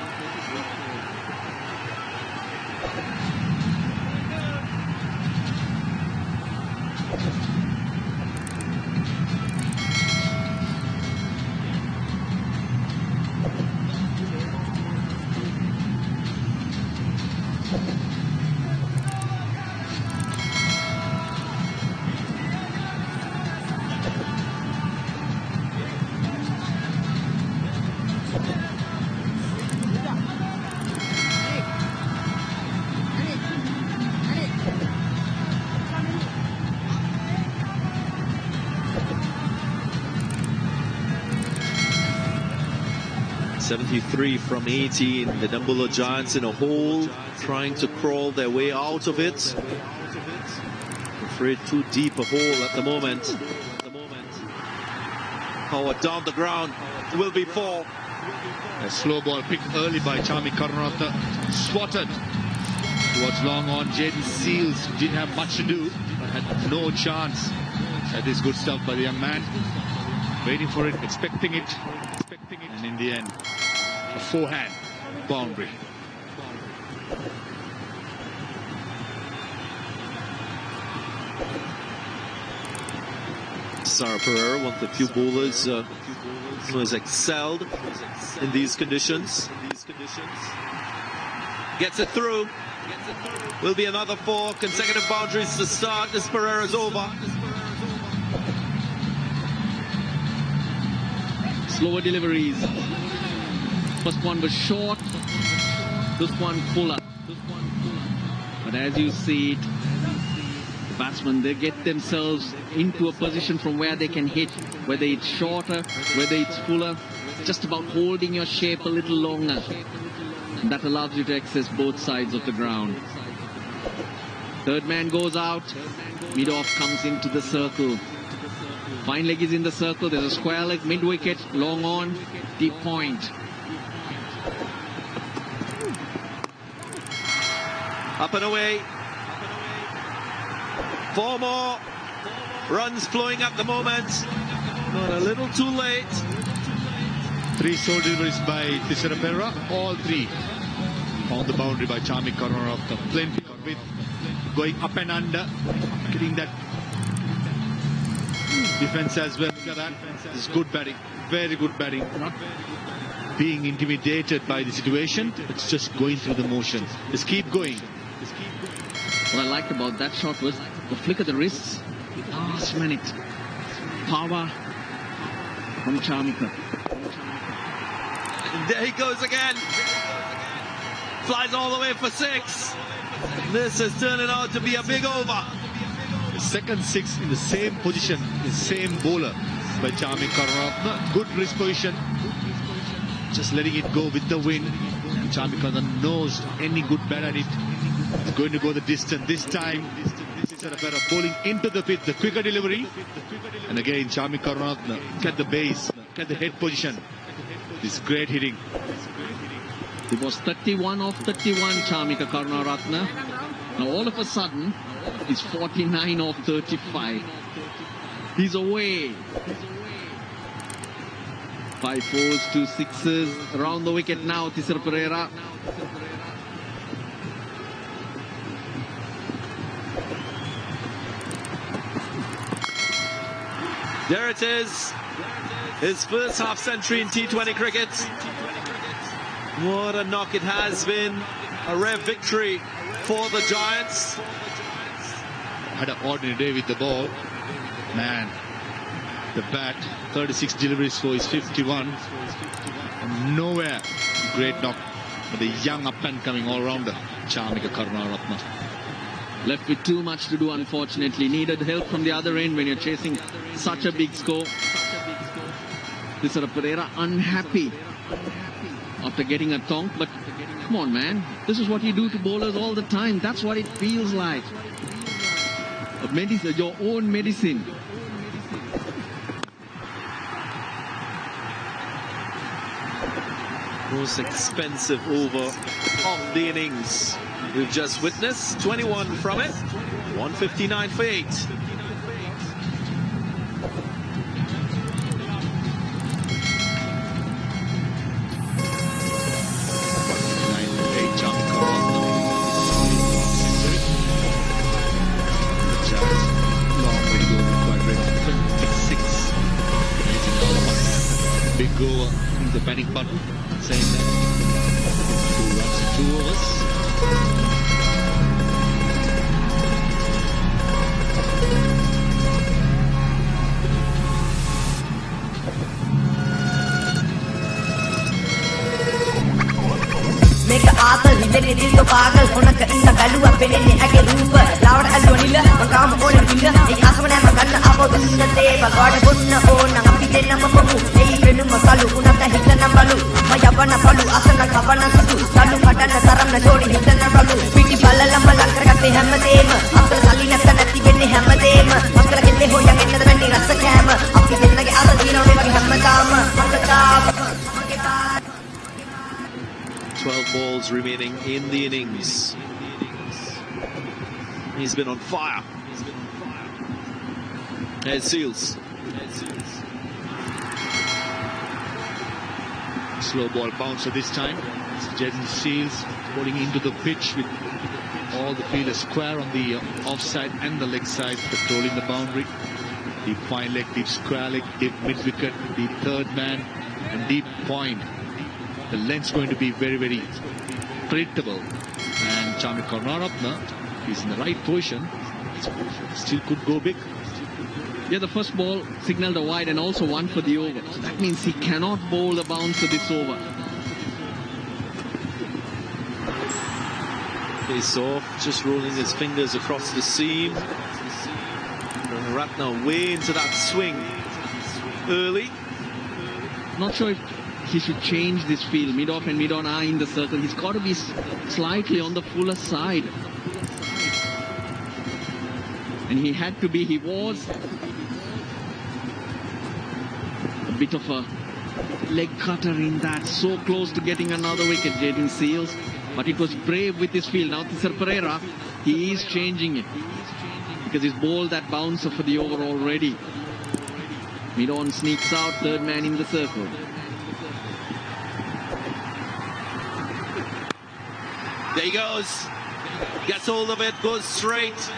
.73 from 18. The Dambulla Giants in a hole, trying to crawl their way out of it. Afraid too deep a hole at the moment. Howard down the ground, will be 4. A slow ball picked early by Chami Karunaratne. Swatted. Towards long on, Jaden Seals didn't have much to do, but had no chance. That is good stuff by the young man. Waiting for it, expecting it, and in the end, a forehand boundary. Sarah Pereira, one of the few bowlers who has excelled in these conditions. Gets it through. Will be another 4 consecutive boundaries to start this Pereira's over. Slower deliveries. First one was short. This one fuller. But as you see it, the batsmen, they get themselves into a position from where they can hit, whether it's shorter, whether it's fuller, just about holding your shape a little longer. And that allows you to access both sides of the ground. Third man goes out, mid-off comes into the circle. Fine leg is in the circle, there's a square leg, mid-wicket, long on, deep point. Up and away. 4 more runs flowing at the moment. But a little too late. 3 short deliveries by Tisera Pereira, all 3 on the boundary by Charmik Karunaratne. Plenty with going up and under, getting that defense as well. Look at that. It's good batting, very good batting. Not being intimidated by the situation, it's just going through the motion. Just keep going. What I liked about that shot was the flick of the wrists, last minute. Power from Charmik. There he goes again. Flies all the way for 6. This is turning out to be a big over. The second 6 in the same position, the same bowler by Charmik Karunaratne. Good wrist position. Just letting it go with the wind. And Charmik Karunaratne knows any good bat at it. It's going to go the distance this time. Tisera Pereira bowling into the pitch, the quicker delivery. And again, Charmik Karunaratne, get the base, get the head position. This great hitting. It was 31 off 31, Charmik Karunaratne. Now all of a sudden, it's 49 off 35. He's away. 5 fours, 2 sixes. Around the wicket now, Tisera Pereira. There it is. His first half century in T20 cricket. What a knock it has been. A rare victory for the Giants. Had an ordinary day with the ball. Man, the bat, 36 deliveries for his 51. And nowhere. Great knock for the young up and coming all-rounder, Charmik Karunaratne. Left with too much to do, unfortunately. Needed help from the other end when you're chasing such a big score. Tisera Pereira unhappy after getting a tonk, but come on, man. This is what you do to bowlers all the time. That's what it feels like. Medicine, your own medicine. Most expensive over of the innings. We've just witnessed 21 from it. 159 for 8. Big goal in the panic button, saying that 2 runs in 2 overs. Make a atal hidene dil to pagal honaka inna galuwa penenne age roopa lawada alwanila mangam onen dinna ei asmana maganna apo dunna te bagada bonna ona api denna mamu ei penu masalu unata hitana balu mayabana balu asana kabana sudu salu kadana taramna jodi hitana balu piti balala lankaratte hamadema asal salina kanati benne hamadema makala kelle hoya ennada benni rasa kama api dennage ala dinone wage hamadama makata 12 balls remaining in the innings. He's been on fire. Here's Seals. Slow ball bouncer this time. Jaden Seals bowling into the pitch with all the fielders square on the offside and the leg side, patrolling the boundary. Deep fine leg, deep square leg, deep mid wicket, deep third man, and deep point. The length's going to be very, very predictable. And Chami Karunaratne is in the right position. Still could go big. Yeah, the first ball signaled a wide and also one for the over. So that means he cannot bowl a bouncer this over. Face off, just rolling his fingers across the seam. Ratna way into that swing early. Not sure if he should change this field. Mid-off and mid-on are in the circle. He's got to be slightly on the fuller side. And he had to be, he was. A bit of a leg cutter in that. So close to getting another wicket, Jaden Seals. But it was brave with his field. Now Tisar Pereira, he is changing it. Because he's bowled that bouncer for the over already. Mid-on sneaks out, third man in the circle. There he goes. Gets hold of it, goes straight.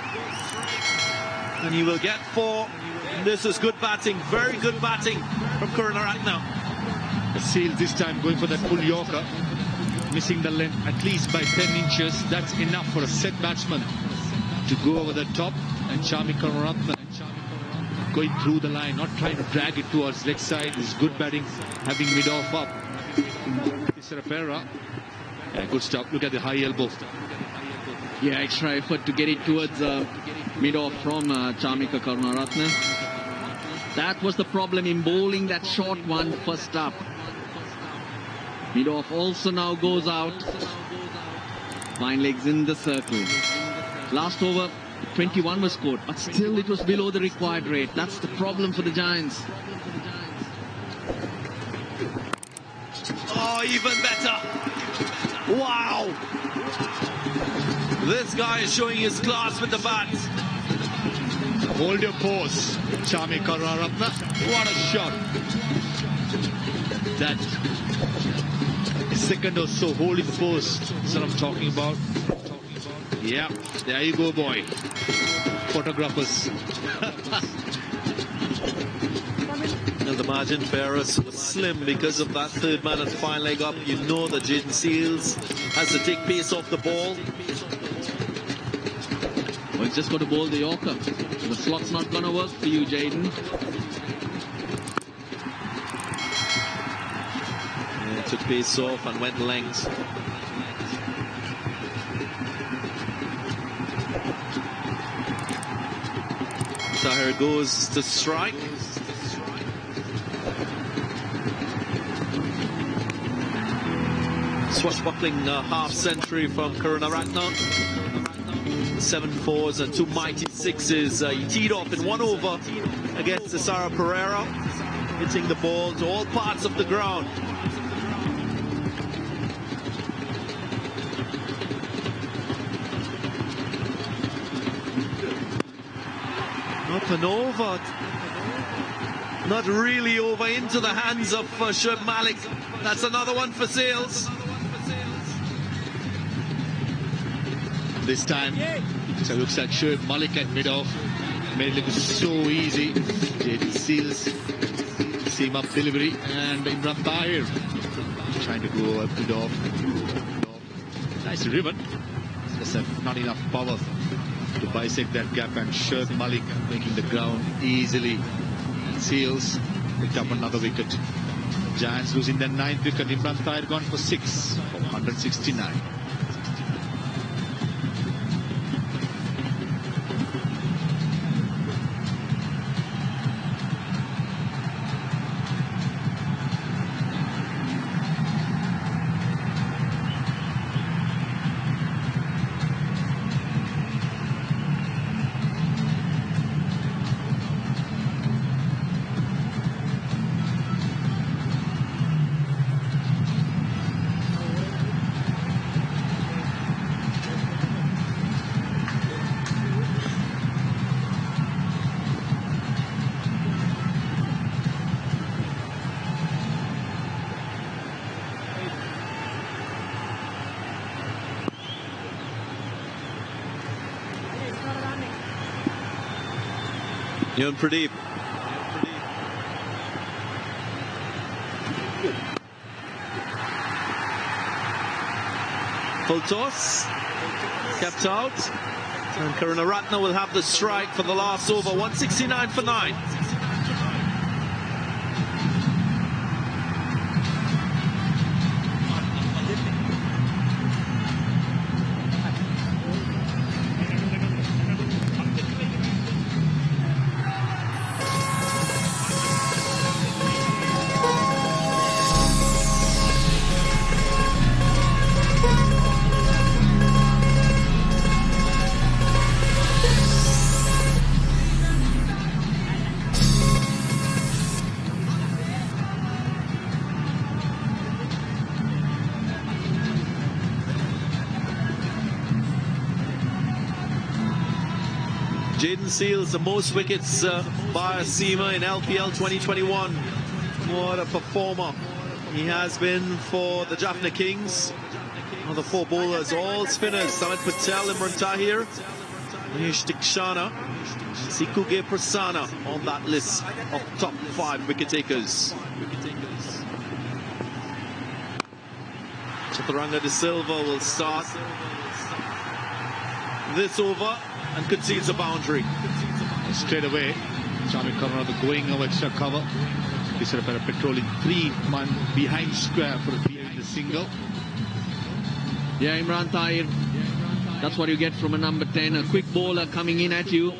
And he will get 4. This is good batting, very good batting from Karunaratne. Seals this time going for that full Yorker. Missing the length at least by 10 inches. That's enough for a set batsman to go over the top. And Chami Karunaratne going through the line, not trying to drag it towards leg side. This is good batting, having mid-off up. Tisar Pereira. Yeah, good stuff. Look at the high elbow. Yeah, extra effort to get it towards mid-off from Chamika Karunaratne. That was the problem in bowling that short one first up. Mid-off also now goes out. Fine legs in the circle. Last over, 21 was scored, but still it was below the required rate. That's the problem for the Giants. Oh, even better. Wow. This guy is showing his class with the bat. Hold your pose, Chami Karunaratne. What a shot. That second or so holding the post. That's what I'm talking about. Yeah, there you go, boy. Photographers. And the margin for error was slim because of that third man and fine leg up. You know that Jaden Seals has to take pace off the ball. Well, he's just got to bowl the Yorker. The slot's not going to work for you, Jaden. Yeah, took pace off and went length. Tahir goes to strike. Swashbuckling half century from Karunaratne. 7 4s and 2 mighty 6s. He teed off in 1 over against Tisar Pereira, hitting the ball to all parts of the ground. Up and over. Not really over into the hands of Shoaib Malik. That's another one for Seals. This time, so it looks like Shoaib Malik at mid-off. Made it look so easy. Jaden Seals, seam up delivery, and Imran Tahir trying to go up mid-off. Nice ribbon. Just not enough power to bisect that gap, and Shoaib Malik making the ground easily. Seals picked up another wicket. Giants losing their 9th wicket. Imran Tahir gone for 6 for 169. Young Pradeep. Full toss. Kept out. And Karunaratne will have the strike for the last over. 169 for 9. Jaden Seals, the most wickets by a seamer in LPL 2021. What a performer he has been for the Jaffna Kings. Well, the 4 bowlers, all spinners. Samit Patel, Imran Tahir, Manish Dikshana, Sikuge Prasanna on that list of top 5 wicket takers. Chaturanga De Silva will start this over and concedes a boundary. Straight away, Charmik Karunaratne going over extra cover. Tisarapera patrolling 3 man behind square for the single. Yeah, Imran Tahir, that's what you get from a number 10. A quick bowler coming in at you,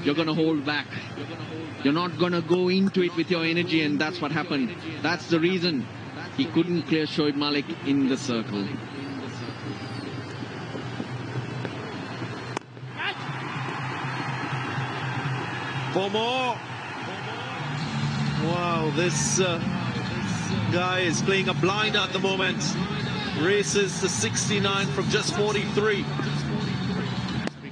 you're going to hold back. You're not going to go into it with your energy, and that's what happened. That's the reason he couldn't clear Shoaib Malik in the circle. For more. Wow, this guy is playing a blinder at the moment. Races to 69 from just 43.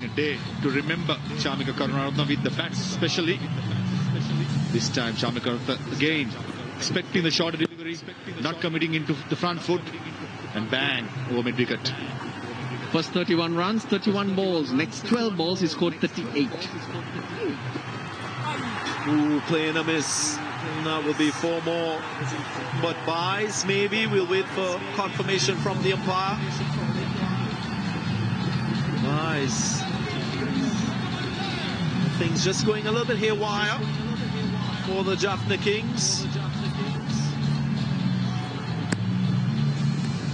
A day to remember Charmik Karunaratne with the bats especially. This time Charmik Karunaratne again expecting the shorter delivery, not committing into the front foot, and bang, over mid wicket. First 31 runs, 31 balls. Next 12 balls he scored 38. Ooh, playing a miss. And that will be 4 more. But buys, maybe. We'll wait for confirmation from the umpire. Buys. Things just going a little bit haywire for the Jaffna Kings.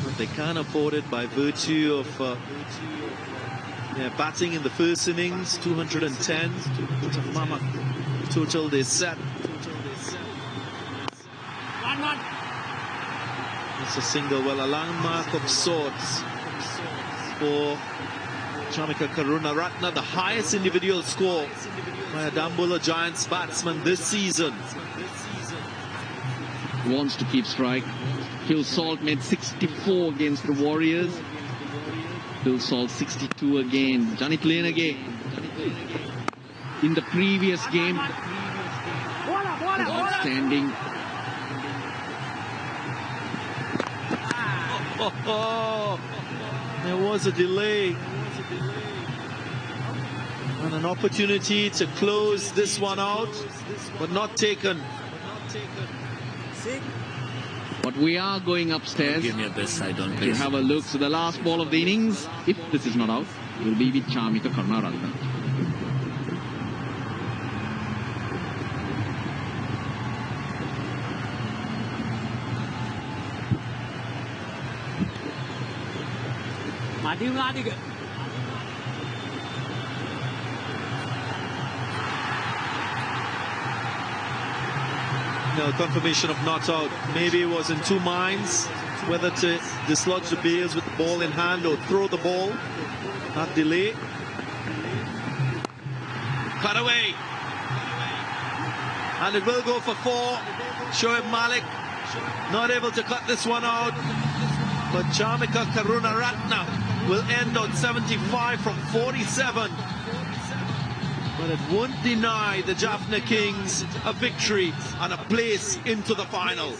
But they can't afford it by virtue of batting in the first innings, 210. Total they set. It's a single, well, a landmark of sorts for Charmik Karunaratne, the highest individual score by a Dambulla Giants batsman this season. Wants to keep strike. Phil Salt made 64 against the Warriors. Phil Salt 62 again. Janit Lenage in the previous game. Outstanding. There was a delay and an opportunity to close this one out, but not taken. But we are going upstairs. Give me your best side on to have a look. So the last ball of the innings, if this is not out, will be with Charmik Karunaratne. No, confirmation of not out. Maybe it was in 2 minds whether to dislodge the bails with the ball in hand or throw the ball. That delay. Cut away. And it will go for 4. Shoaib Malik not able to cut this one out. But Charmik Karunaratne will end on 75 from 47. But it won't deny the Jaffna Kings a victory and a place into the final.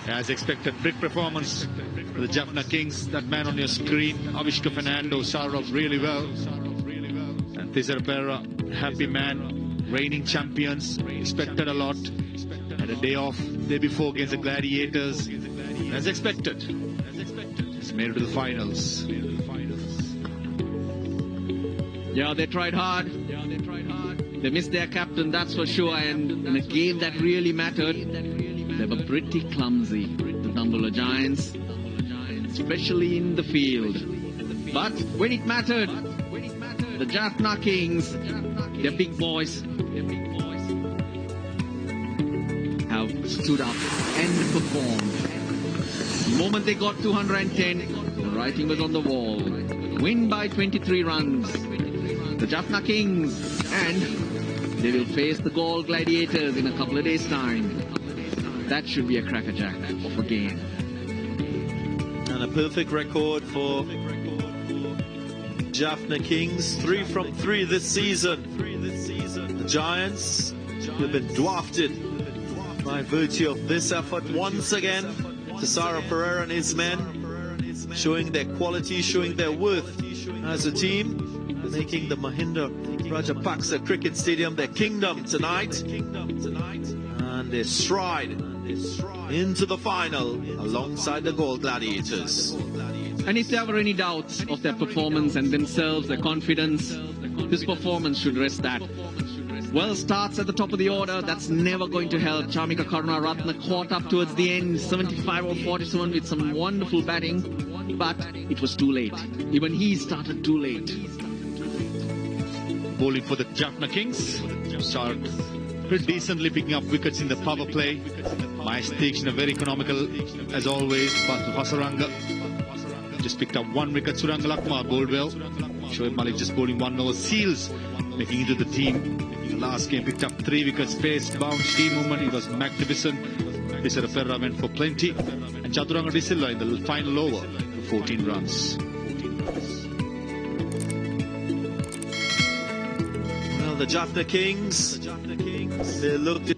As expected, big performance for the Jaffna Kings. That man on your screen, Avishka Fernando, started off really well. And Tisarapera, happy man. reigning champions, expected a lot. Had a day off day before against the Gladiators. As expected, it's made it to the finals. Yeah, they tried hard. They missed their captain, that's for sure. And in a game that really mattered, they were pretty clumsy, the Dambulla Giants, especially in the field. But when it mattered, the Jaffna Kings, they're big boys, have stood up and performed. The moment they got 210, the writing was on the wall. Win by 23 runs. The Jaffna Kings, and they will face the Gold Gladiators in a couple of days' time. That should be a crackerjack of a game. And a perfect record for Jaffna Kings. 3 from 3 this season. The Giants have been dwarfed by virtue of this effort once again. Cesaro Pereira and his men showing their quality, showing their worth as a team, making the Mahinda Rajapaksa Cricket Stadium their kingdom tonight. And they stride into the final alongside the Gold Gladiators. And if there were any doubts of their performance and themselves, their confidence, this performance should rest that. Well, starts at the top of the order, that's never going to help. Chamika Karunaratne caught up towards the end, 75 or 47 with some wonderful batting, but it was too late. Even he started too late. Bowling for the Jaffna Kings. Started pretty decently picking up wickets in the power play. Mahesh Teekshna very economical as always. Hasaranga just picked up 1 wicket. Suranga Lakma bowled well. Shoaib Malik just bowling 1 over. Seals making into the team. The last game picked up 3 wickets. Pace, bounce, team movement. It was magnificent. Tisara Ferra went for plenty. And Chaturanga De Silva in the final over for 14 runs. Well, the Jaffna Kings, they looked